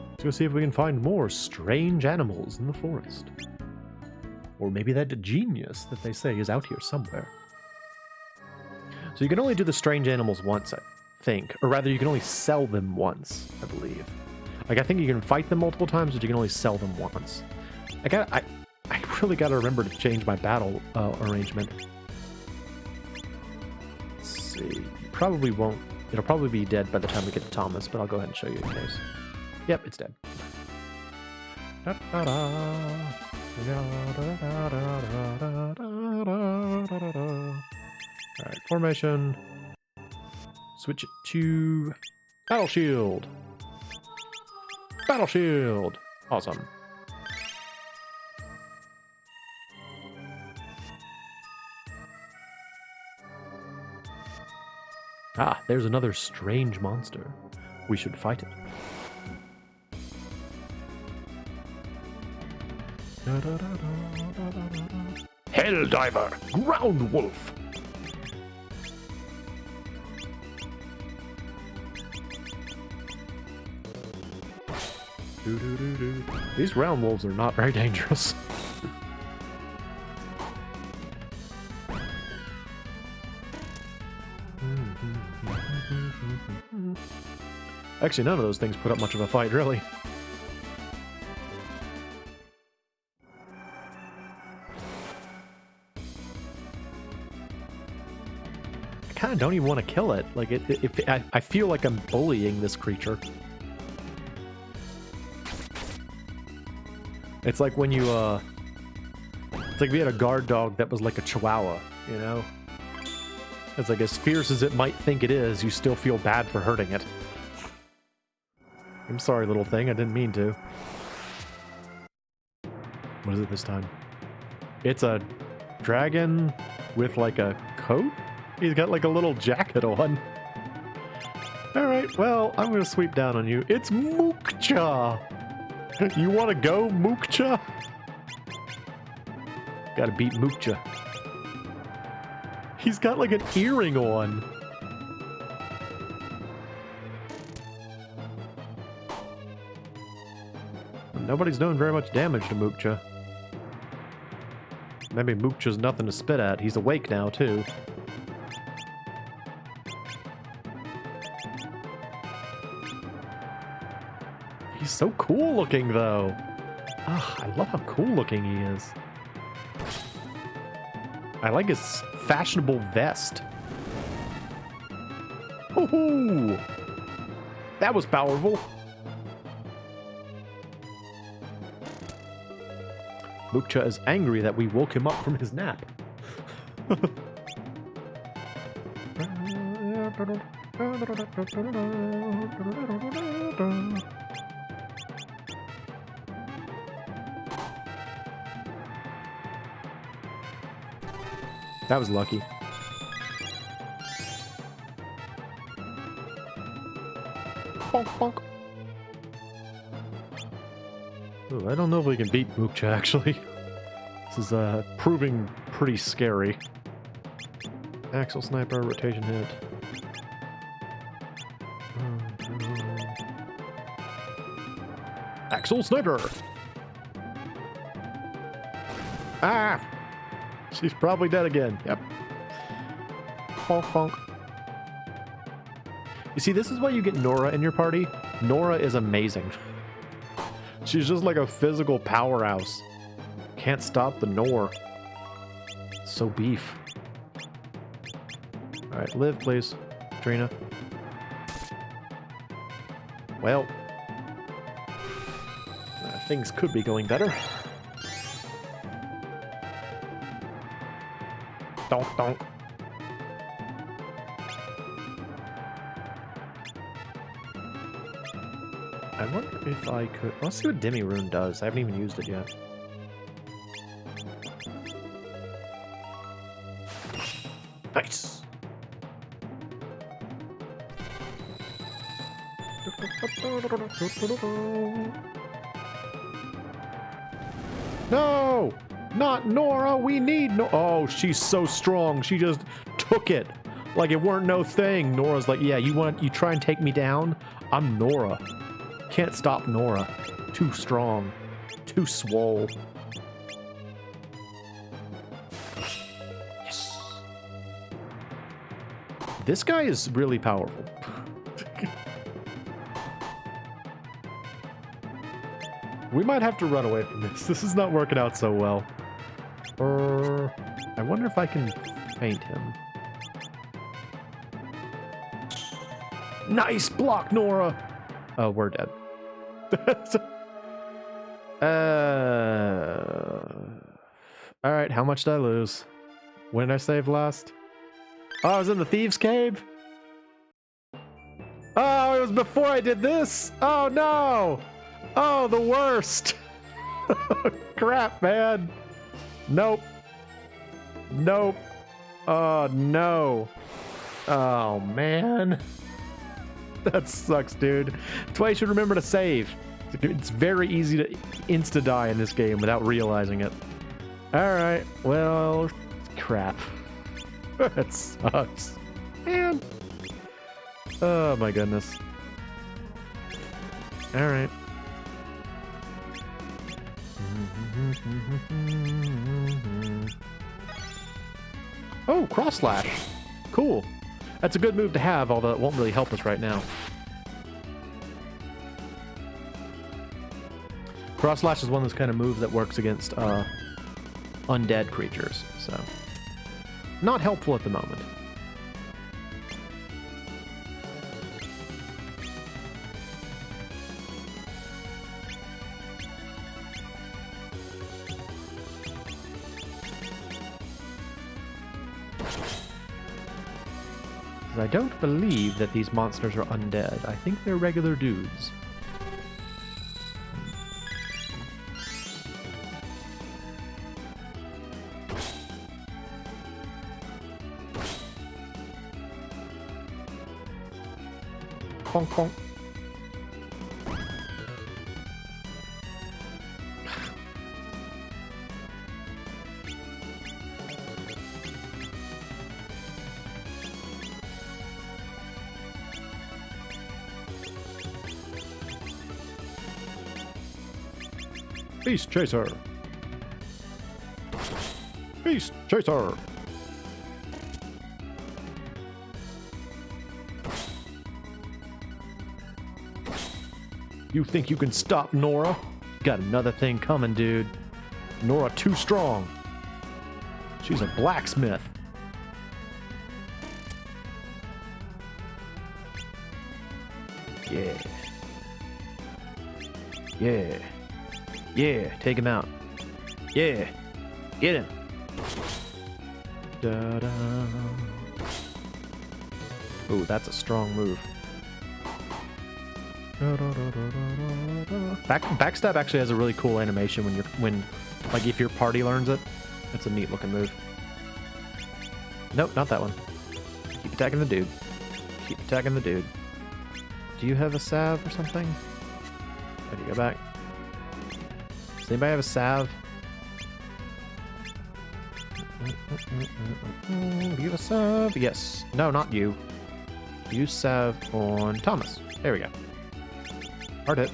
Let's go see if we can find more strange animals in the forest. Or maybe that genius that they say is out here somewhere. So you can only do the strange animals once, I think. Or rather, you can only sell them once, I believe. Like, I think you can fight them multiple times, but you can only sell them once. I really gotta remember to change my battle arrangement. Let's see. You probably won't. It'll probably be dead by the time we get to Thomas, but I'll go ahead and show you in case. Yep, it's dead. Alright, formation. Switch it to Battle Shield. Battle Shield. Awesome. Ah, there's another strange monster. We should fight it. Helldiver! Ground Wolf! These ground wolves are not very dangerous. Actually, none of those things put up much of a fight, really. I kind of don't even want to kill it. Like, I feel like I'm bullying this creature. It's like when you, it's like if you had a guard dog that was like a chihuahua, you know? It's like, as fierce as it might think it is, you still feel bad for hurting it. I'm sorry, little thing, I didn't mean to. What is it this time? It's a dragon with like a coat? He's got like a little jacket on. Alright, well, I'm gonna sweep down on you. It's MoeChicken! You wanna go, MoeChicken? Gotta beat MoeChicken. He's got like an earring on. Nobody's doing very much damage to MoeChicken. Maybe MoeChick's nothing to spit at. He's awake now, too. He's so cool looking, though. Ah, I love how cool looking he is. I like his fashionable vest. Ooh, that was powerful. MoeChicken is angry that we woke him up from his nap. That was lucky. Bonk, bonk. Ooh, I don't know if we can beat MoeChicken, actually. This is proving pretty scary. Axle sniper, rotation hit. Axle sniper! Ah! She's probably dead again. Yep. Bonk, bonk. You see, this is why you get Nora in your party. Nora is amazing. She's just like a physical powerhouse. Can't stop the Nor. So beef. Alright, live, please. Trina. Well. Things could be going better. Donk, donk. I wonder if I could... Let's see what Demi Rune does. I haven't even used it yet. Nice! No! Not Nora! We need Oh, she's so strong. She just took it. Like it weren't no thing. Nora's like, yeah, you try and take me down? I'm Nora. Can't stop Nora. Too strong. Too swole. Yes. This guy is really powerful. We might have to run away from this. This is not working out so well. I wonder if I can feint him. Nice block, Nora! Oh, we're dead. Alright, how much did I lose? When did I save last? Oh, I was in the Thieves' Cave? Oh, it was before I did this! Oh, no! Oh, the worst! Crap, man! Nope. Nope. Oh, no. Oh, man. That sucks, dude. That's why you should remember to save. It's very easy to insta-die in this game without realizing it. Alright, well, crap. That sucks. Man. Oh, my goodness. Alright. Oh, cross slash. Cool. That's a good move to have, although it won't really help us right now. Cross slash is one of those kind of moves that works against undead creatures, so not helpful at the moment. I don't believe that these monsters are undead. I think they're regular dudes. Bonk, bonk. Beast Chaser. Beast Chaser. You think you can stop Nora? Got another thing coming, dude. Nora too strong. She's a blacksmith. Yeah. Yeah. Yeah, take him out. Yeah. Get him. Da-da. Ooh, that's a strong move. Backstab actually has a really cool animation when like if your party learns it. It's a neat looking move. Nope, not that one. Keep attacking the dude. Keep attacking the dude. Do you have a salve or something? How do you go back? Does anybody have a salve? Do you have a salve? Yes. No, not you. Use salve on Thomas. There we go. Hard hit.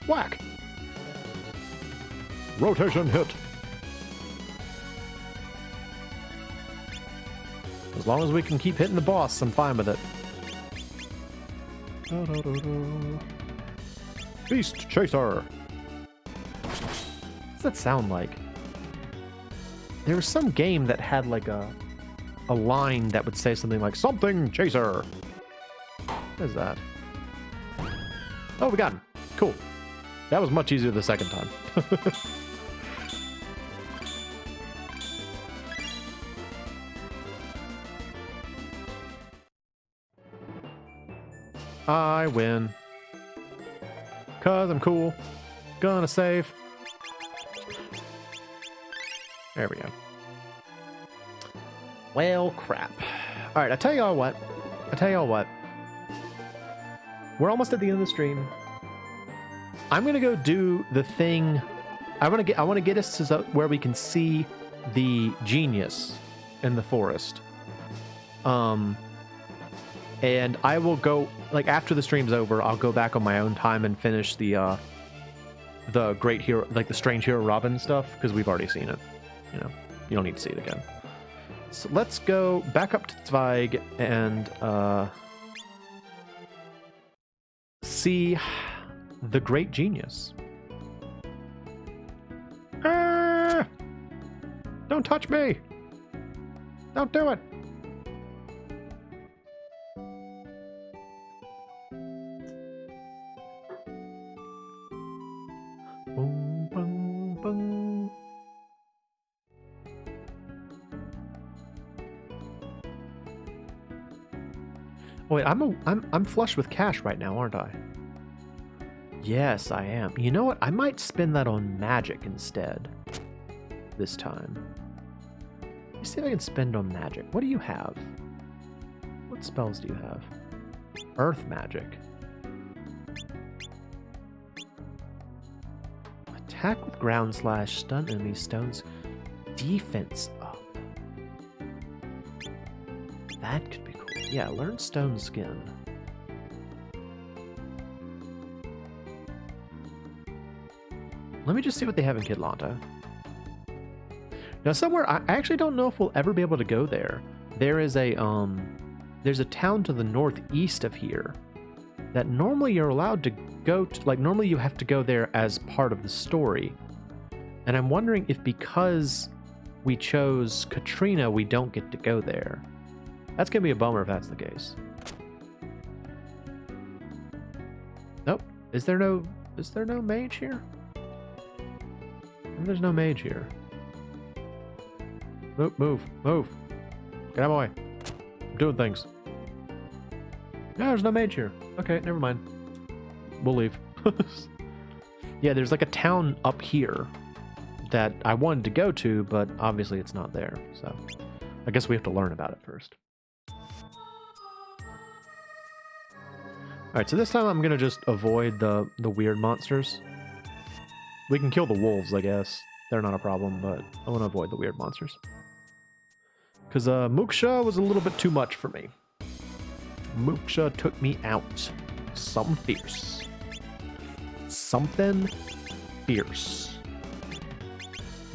Whack! Rotation hit. As long as we can keep hitting the boss, I'm fine with it. Beast Chaser. What does that sound like? There was some game that had like a line that would say something like, "Something Chaser." What is that? Oh, we got him. Cool. That was much easier the second time. I win. 'Cause I'm cool. Gonna save. There we go. Well, crap. All right, I tell y'all what. We're almost at the end of the stream. I'm gonna go do the thing. I want to get us to where we can see the genius in the forest. And I will go, like, after the stream's over, I'll go back on my own time and finish the great hero, like the strange hero Robin stuff, because we've already seen it. You know, you don't need to see it again. So let's go back up to Zweig and see the great genius. Ah! Don't touch me! Don't do it! Boom, boom, boom. Oh, wait, I'm flush with cash right now, aren't I? Yes, I am. You know what? I might spend that on magic instead. This time. Let me see if I can spend on magic. What do you have? What spells do you have? Earth magic. Attack with ground slash, stun enemy stones, defense up. That could be cool. Yeah, learn stone skin. Let me just see what they have in Kidlanta. Now, somewhere I actually don't know if we'll ever be able to go there. There's a town to the northeast of here that normally you're allowed to go to. Like, normally you have to go there as part of the story. And I'm wondering if because we chose Katrina, we don't get to go there. That's gonna be a bummer if that's the case. Nope. Is there no mage here? There's no mage here. Move. Get out of my way. I'm doing things. No, there's no mage here. Okay, never mind. We'll leave. Yeah, there's like a town up here that I wanted to go to, but obviously it's not there. So I guess we have to learn about it first. Alright, so this time I'm going to just avoid the weird monsters. We can kill the wolves, I guess. They're not a problem, but I want to avoid the weird monsters. Because Mooksha was a little bit too much for me. Mooksha took me out. Something fierce. Something fierce.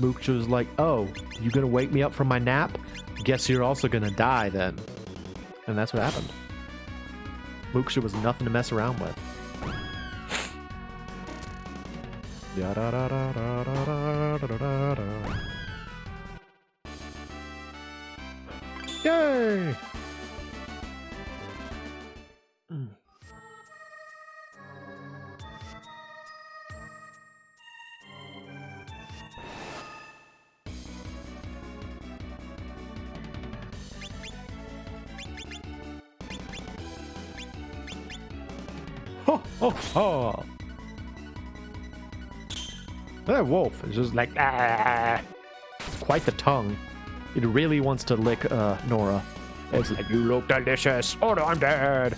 Mooksha was like, oh, you gonna wake me up from my nap? Guess you're also gonna die then. And that's what happened. Mooksha was nothing to mess around with. Yay! Ho, ho, ho. That wolf is just like, ah. Quite the tongue. It really wants to lick Nora. It's like, you look delicious. Oh no, I'm dead.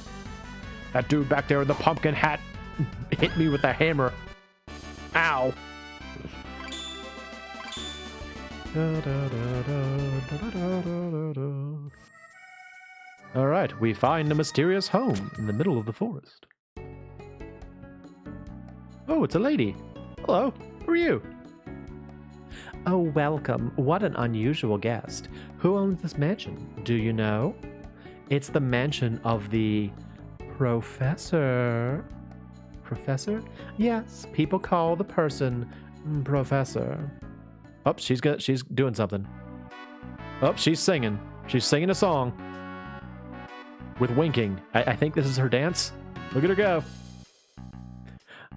That dude back there in the pumpkin hat hit me with a hammer. Ow. All right, we find a mysterious home in the middle of the forest. Oh, it's a lady. Hello, who are you? Oh, welcome. What an unusual guest. Who owns this mansion? Do you know? It's the mansion of the professor. Professor? Yes, people call the person professor. Oh, she's doing something. Oh, she's singing. She's singing a song. With winking. I think this is her dance. Look at her go.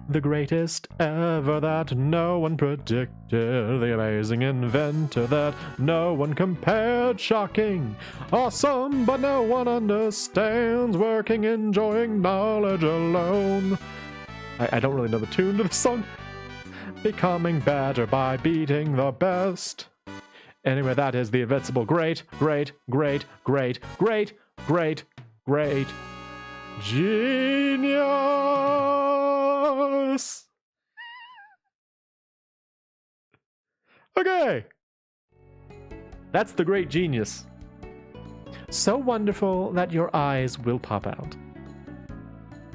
The greatest ever that no one predicted, the amazing inventor that no one compared, shocking, awesome, but no one understands, working, enjoying knowledge alone. I don't really know the tune to the song. Becoming better by beating the best. Anyway, that is the invincible great genius. Okay. That's the great genius. So wonderful that your eyes will pop out.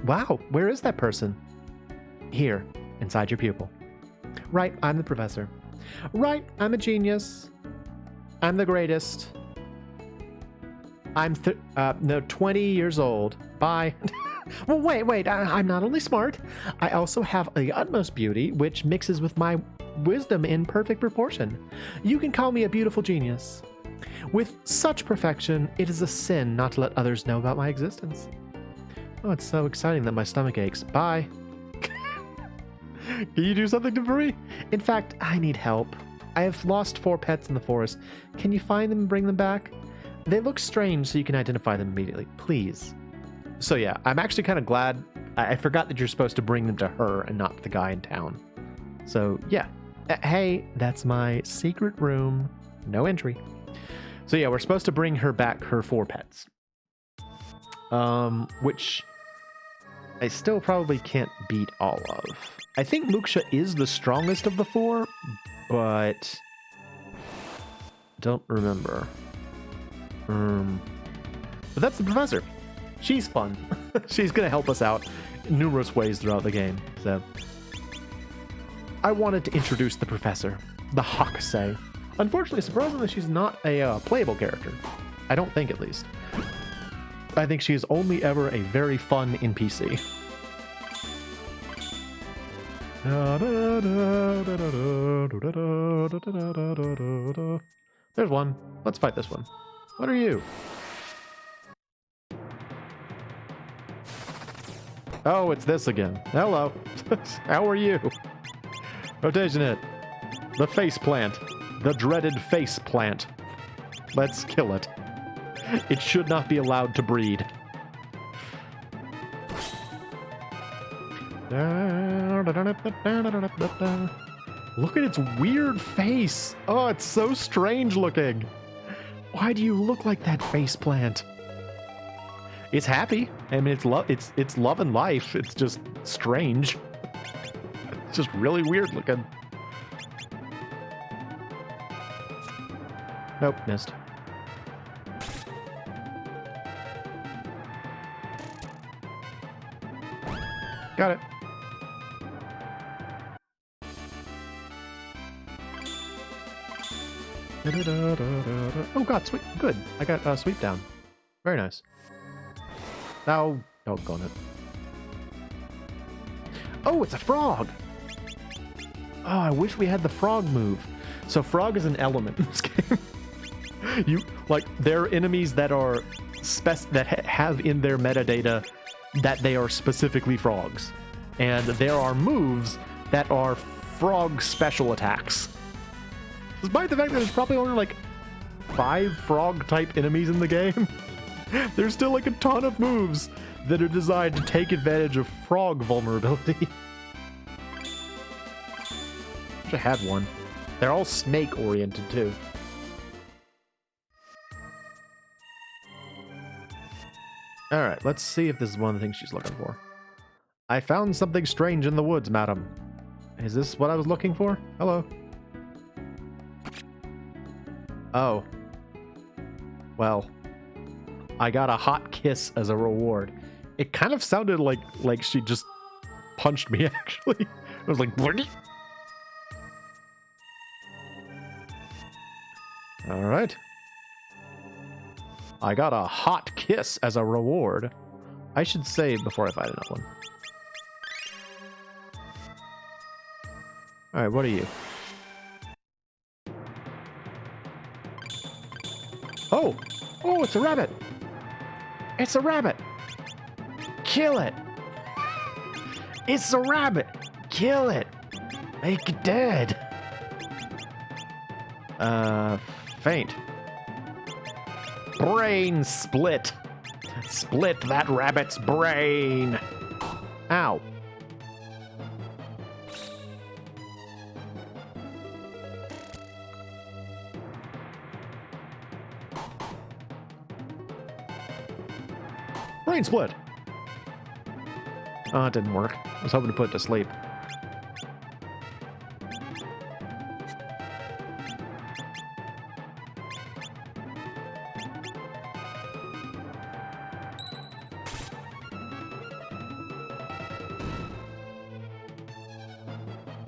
Wow, where is that person? Here, inside your pupil. Right, I'm the professor. Right, I'm a genius. I'm the greatest. I'm 20 years old. Bye. Well, wait. I'm not only smart, I also have the utmost beauty, which mixes with my wisdom in perfect proportion. You can call me a beautiful genius. With such perfection, it is a sin not to let others know about my existence. Oh, it's so exciting that my stomach aches. Bye. Can you do something for me? In fact, I need help. I have lost 4 pets in the forest. Can you find them and bring them back? They look strange, so you can identify them immediately. Please. So yeah, I'm actually kind of glad. I forgot that you're supposed to bring them to her and not the guy in town. So yeah. Hey, that's my secret room. No entry. So yeah, we're supposed to bring her back her 4 pets. Which I still probably can't beat all of. I think Mooksha is the strongest of the 4, but don't remember. But that's the professor. She's fun. She's gonna help us out in numerous ways throughout the game. So I wanted to introduce the professor, the Hakusei. Unfortunately, surprisingly, she's not a playable character. I don't think, at least. I think she is only ever a very fun NPC. There's one. Let's fight this one. What are you? Oh, it's this again. Hello. How are you? Rotation it. The face plant. The dreaded face plant. Let's kill it. It should not be allowed to breed. Look at its weird face. Oh, it's so strange looking. Why do you look like that face plant? It's happy. I mean, it's love and life. It's just strange. It's just really weird looking. Nope, missed. Got it. Oh god, sweet. Good. I got sweep down. Very nice. Now, doggone it. Oh, it's a frog! Oh, I wish we had the frog move. So frog is an element in this game. There are enemies that are have in their metadata that they are specifically frogs. And there are moves that are frog special attacks. Despite the fact that there's probably only like 5 frog type enemies in the game, there's still like a ton of moves that are designed to take advantage of frog vulnerability. Wish I had one. They're all snake oriented too. Alright, let's see if this is one of the things she's looking for. I found something strange in the woods, madam. Is this what I was looking for? Hello. Oh. Well. I got a hot kiss as a reward. It kind of sounded like she just punched me, actually. It was like... Alright. I got a hot kiss as a reward. I should save before I find another one. Alright, what are you? Oh! Oh, it's a rabbit! It's a rabbit! Kill it! It's a rabbit! Kill it! Make it dead! Faint. Brain split! Split that rabbit's brain! Ow. Brain split! Oh, it didn't work. I was hoping to put it to sleep.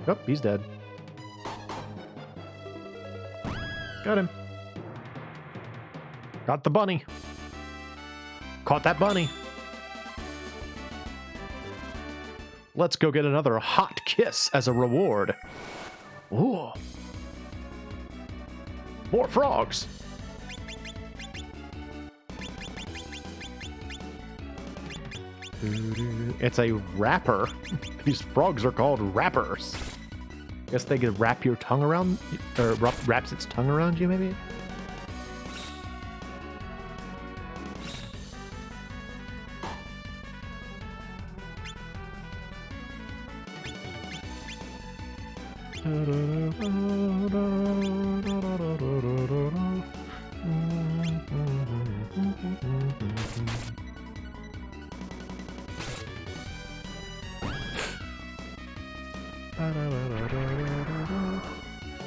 Oh, he's dead. Got him. Got the bunny. Caught that bunny. Let's go get another hot kiss as a reward. Ooh. More frogs. It's a wrapper. These frogs are called wrappers. Guess they could wrap your tongue around, or wraps its tongue around you, maybe?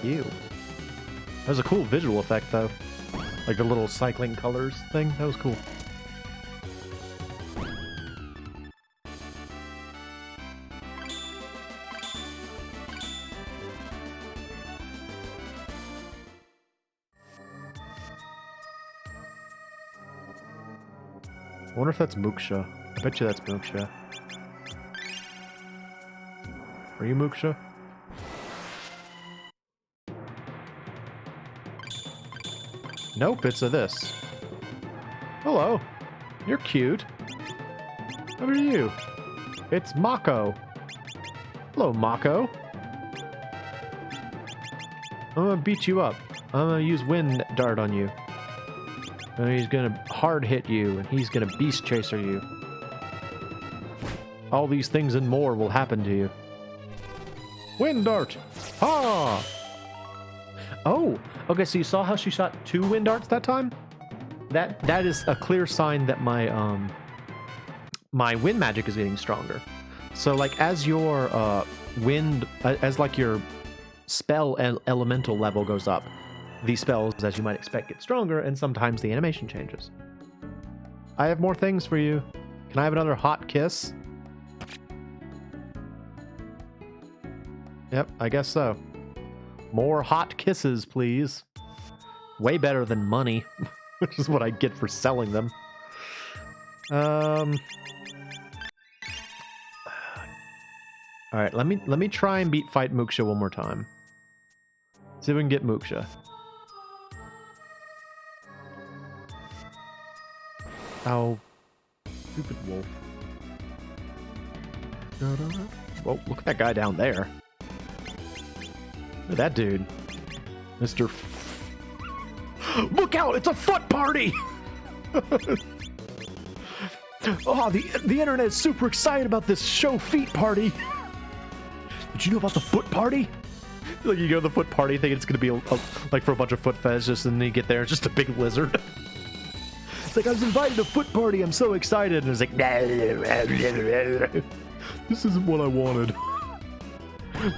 Ew. That was a cool visual effect, though. Like the little cycling colors thing. That was cool. I wonder if that's Mooksha. I bet you that's Mooksha. Are you Mooksha? Nope, it's a this. Hello. You're cute. What are you? It's Mako. Hello, Mako. I'm gonna beat you up. I'm gonna use Wind Dart on you. And he's gonna hard hit you, and he's gonna beast chaser you. All these things and more will happen to you. Wind Dart! Ha! Oh! Okay, so you saw how she shot 2 wind darts that time? That is a clear sign that my my wind magic is getting stronger. So like as your your spell elemental level goes up, these spells, as you might expect, get stronger, and sometimes the animation changes. I have more things for you. Can I have another hot kiss? Yep, I guess so. More hot kisses, please. Way better than money, which is what I get for selling them. All right, let me try and fight Mooksha one more time. See if we can get Mooksha. Oh, stupid wolf. Whoa, look at that guy down there. Look at that dude. Mr. Look out! It's a foot party! Oh, the internet is super excited about this show feet party. Did you know about the foot party? Like you go to the foot party thinking it's gonna be like for a bunch of foot fetishists, and then you get there, it's just a big lizard. It's like, I was invited to a foot party, I'm so excited, and it's like, this isn't what I wanted.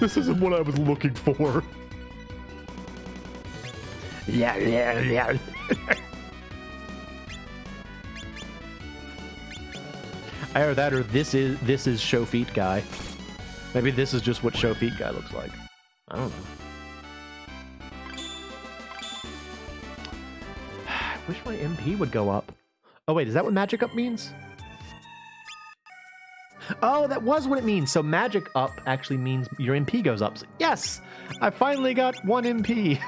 This isn't what I was looking for. Yeah. Either that or this is show feet guy. Maybe this is just what show feet guy looks like. I don't know. I wish my MP would go up. Oh wait, is that what magic up means? Oh, that was what it means. So magic up actually means your MP goes up. So yes! I finally got 1 MP.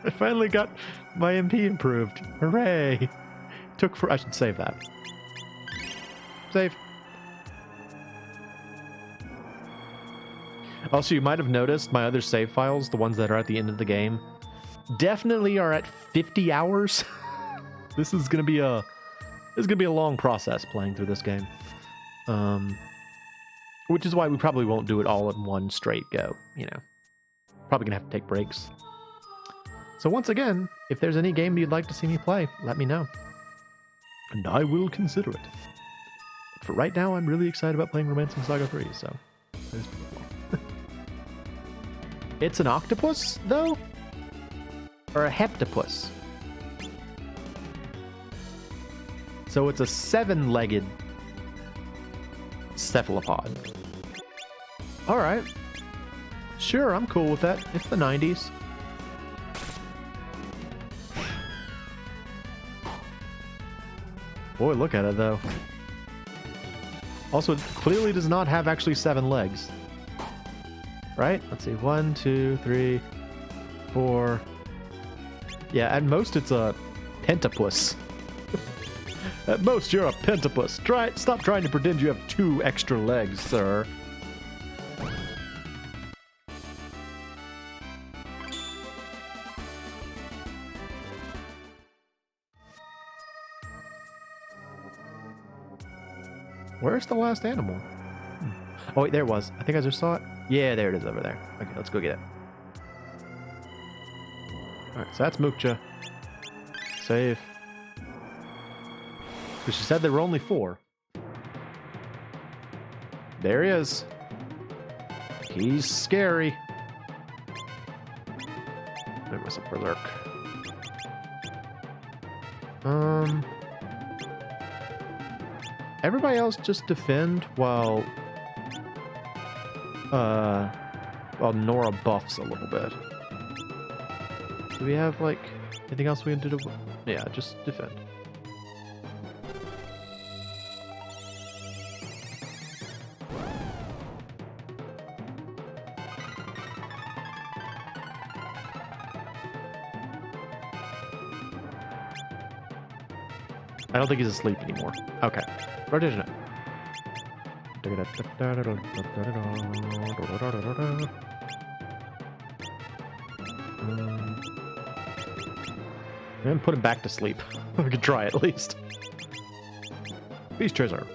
I finally got my MP improved. Hooray! I should save that. Save. Also, you might have noticed my other save files, the ones that are at the end of the game, definitely are at 50 hours. This is gonna be a long process playing through this game. Which is why we probably won't do it all in one straight go, you know. Probably gonna have to take breaks. So once again, if there's any game you'd like to see me play, let me know. And I will consider it. But for right now, I'm really excited about playing Romancing SaGa 3, so there's It's an octopus, though? Or a heptopus? So it's a 7-legged cephalopod. Alright. Sure, I'm cool with that. It's the 90s. Boy, look at it, though. Also, it clearly does not have actually 7 legs. Right? Let's see. 1, 2, 3, 4. Yeah, at most it's a pentapus. At most you're a pentapus. Stop trying to pretend you have 2 extra legs, sir. Where's the last animal? Oh, wait, there it was. I think I just saw it. Yeah, there it is over there. Okay, let's go get it. Alright, so that's Mooksha. Save. But she said there were only 4. There he is. He's scary. There was a berserk. Everybody else just defend while Nora buffs a little bit. Do we have, like, anything else we can do to... Yeah, just defend. I don't think he's asleep anymore. Okay. Rotation it. And put him back to sleep. We could try at least. Beast Chaser.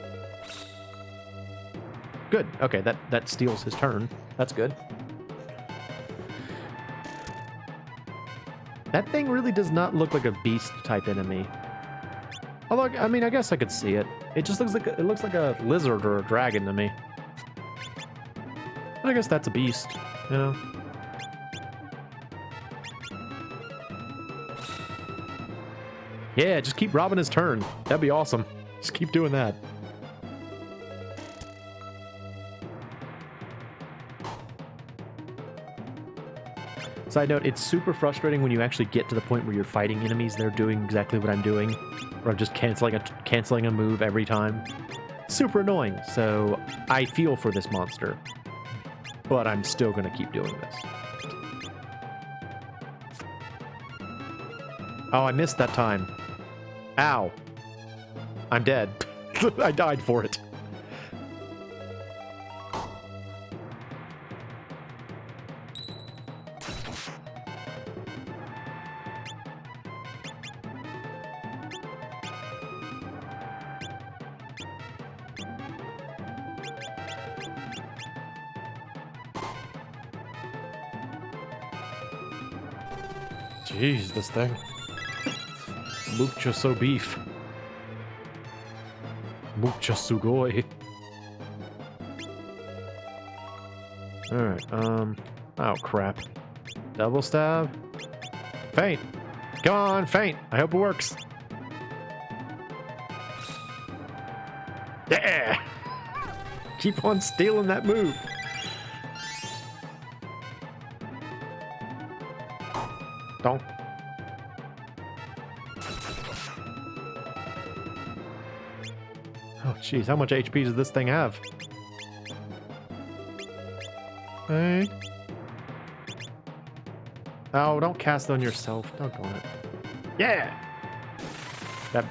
Good. Okay, that steals his turn. That's good. That thing really does not look like a beast type enemy. Although, I mean, I guess I could see it. It just looks like a lizard or a dragon to me. I guess that's a beast, you know. Yeah, just keep robbing his turn. That'd be awesome. Just keep doing that. Side note, it's super frustrating when you actually get to the point where you're fighting enemies. They're doing exactly what I'm doing, or I'm just canceling a move every time. Super annoying. So I feel for this monster, but I'm still going to keep doing this. Oh, I missed that time. Ow. I'm dead. I died for it. Jeez, this thing. Mucha so beef. Mucha sugoi. Alright, oh crap. Double stab. Feint. Come on, feint. I hope it works. Yeah! Keep on stealing that move. Don't. Oh, jeez, how much HP does this thing have? Hey. Oh, don't cast on yourself. Don't go on it. Yeah! That...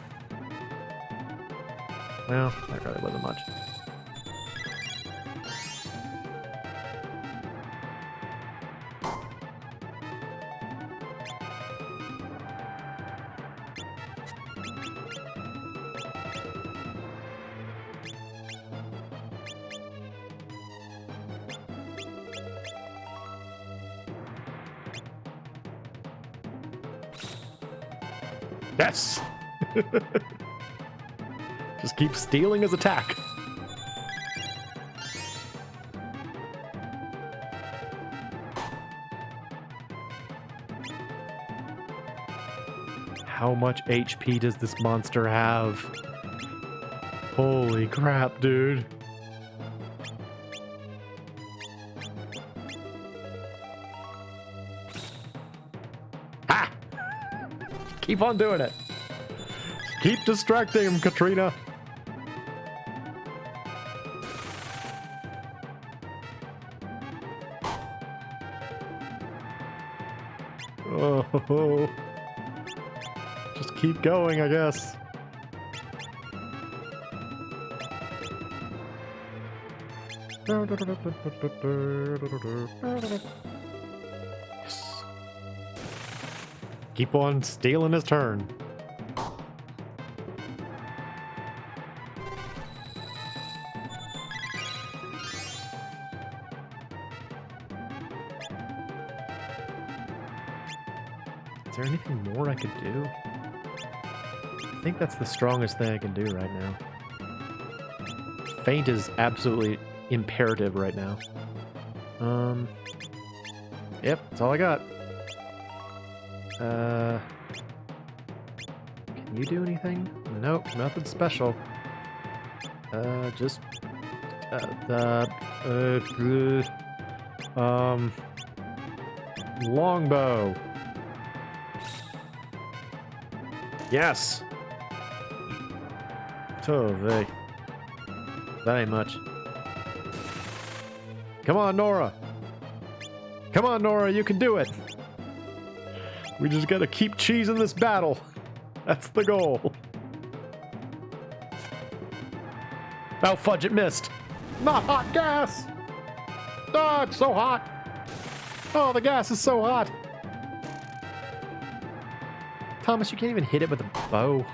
Well, that really wasn't much. Yes! Just keep stealing his attack. How much HP does this monster have? Holy crap, dude. Ha! Keep on doing it. Keep distracting him, Katrina. Oh. Just keep going, I guess. Yes. Keep on stealing his turn. Is there anything more I could do? I think that's the strongest thing I can do right now. Feint is absolutely imperative right now. Yep, that's all I got. Can you do anything? Nope, nothing special. Just longbow. Yes. Oh, vey. That ain't much. Come on, Nora. Come on, Nora, you can do it. We just gotta keep cheesing this battle. That's the goal. Oh, fudge, it missed. Not hot gas. Oh, it's so hot. Oh, the gas is so hot. Thomas, you can't even hit it with a bow.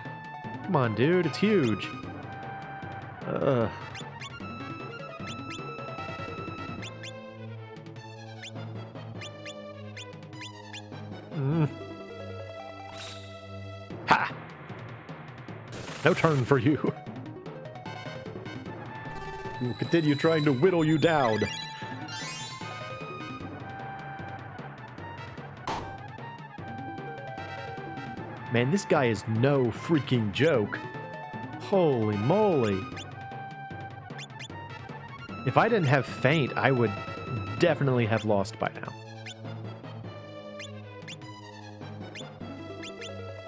Come on, dude, it's huge. Ugh. Ha! No turn for you. We'll continue trying to whittle you down. Man, this guy is no freaking joke. Holy moly. If I didn't have feint, I would definitely have lost by now.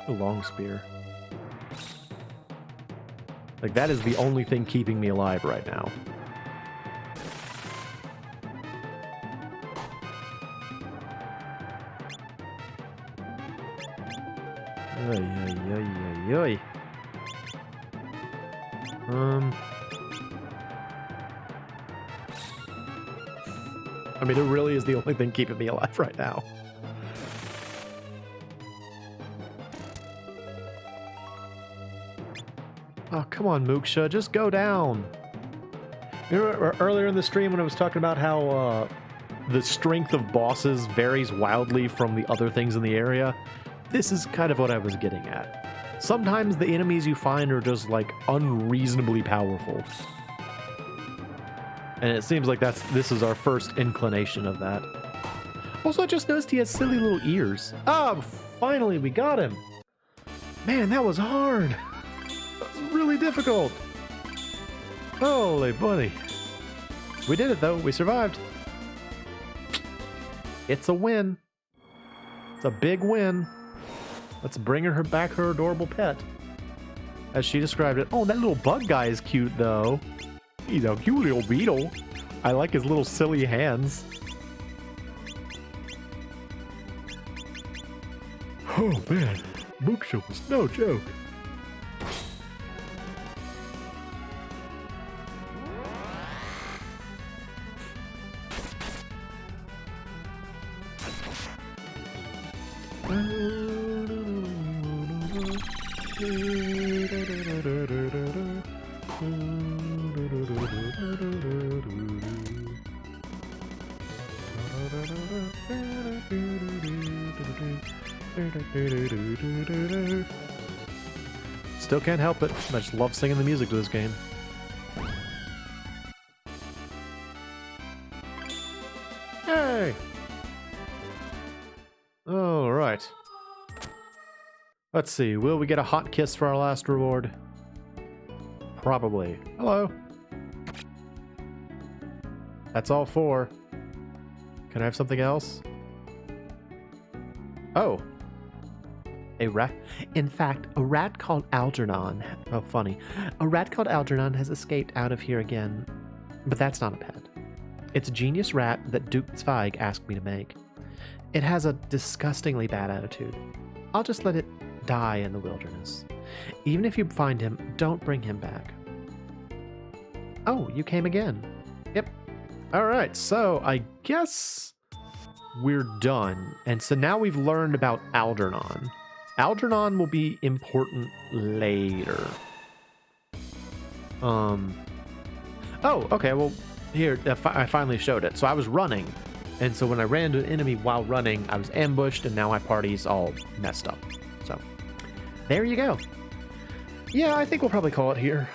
A long spear. Like, that is the only thing keeping me alive right now. Ay, ay, ay, ay, ay. I mean, it really is the only thing keeping me alive right now. Oh, come on, Mooksha, just go down. You know, earlier in the stream when I was talking about how the strength of bosses varies wildly from the other things in the area, this is kind of what I was getting at. Sometimes the enemies you find are just, like, unreasonably powerful. And it seems like this is our first inclination of that. Also, I just noticed he has silly little ears. Ah, finally, we got him. Man, that was hard. That was really difficult. Holy bunny. We did it, though. We survived. It's a win. It's a big win. Let's bring her back her adorable pet. As she described it. Oh, that little bug guy is cute, though. He's a cute little beetle. I like his little silly hands. Oh man, Mooksha was no joke. Still can't help it. I just love singing the music to this game. Hey! All right. Let's see. Will we get a hot kiss for our last reward? Probably. Hello. That's all 4. Can I have something else? Oh. A rat. In fact, a rat called Algernon. Oh, funny. A rat called Algernon has escaped out of here again. But that's not a pet. It's a genius rat that Duke Zweig asked me to make. It has a disgustingly bad attitude. I'll just let it die in the wilderness. Even if you find him, don't bring him back. Oh, you came again. Yep. All right, so I guess we're done. And so now we've learned about Algernon. Algernon will be important later. Oh, okay, well, here, I finally showed it. So I was running, and so when I ran into an enemy while running, I was ambushed, and now my party's all messed up. So, there you go. Yeah, I think we'll probably call it here.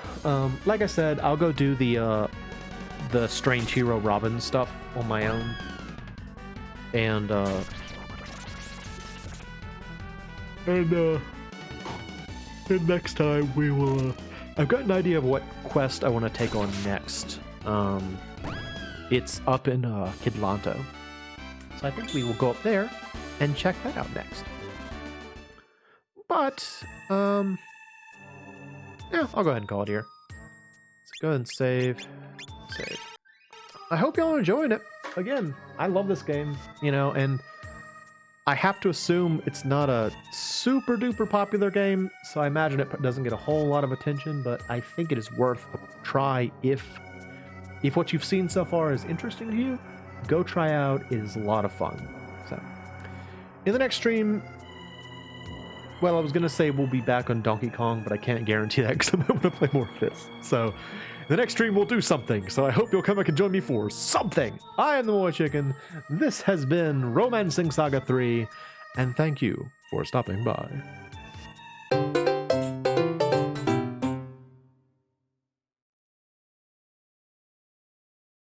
Like I said, I'll go do the Strange Hero Robin stuff on my own. And next time we will... I've got an idea of what quest I want to take on next. It's up in Kidlanto. So I think we will go up there and check that out next. But, yeah, I'll go ahead and call it here. Let's go ahead and save. Save. I hope y'all are enjoying it. Again, I love this game, you know, and I have to assume it's not a super duper popular game, so I imagine it doesn't get a whole lot of attention, but I think it is worth a try if what you've seen so far is interesting to you. Go try out. It is a lot of fun. So, in the next stream, well, I was going to say we'll be back on Donkey Kong, but I can't guarantee that because I'm going to play more of this. So, the next stream we'll do something, so I hope you'll come back and join me for something. I am the MoeChicken. This has been Romancing SaGa 3, and thank you for stopping by.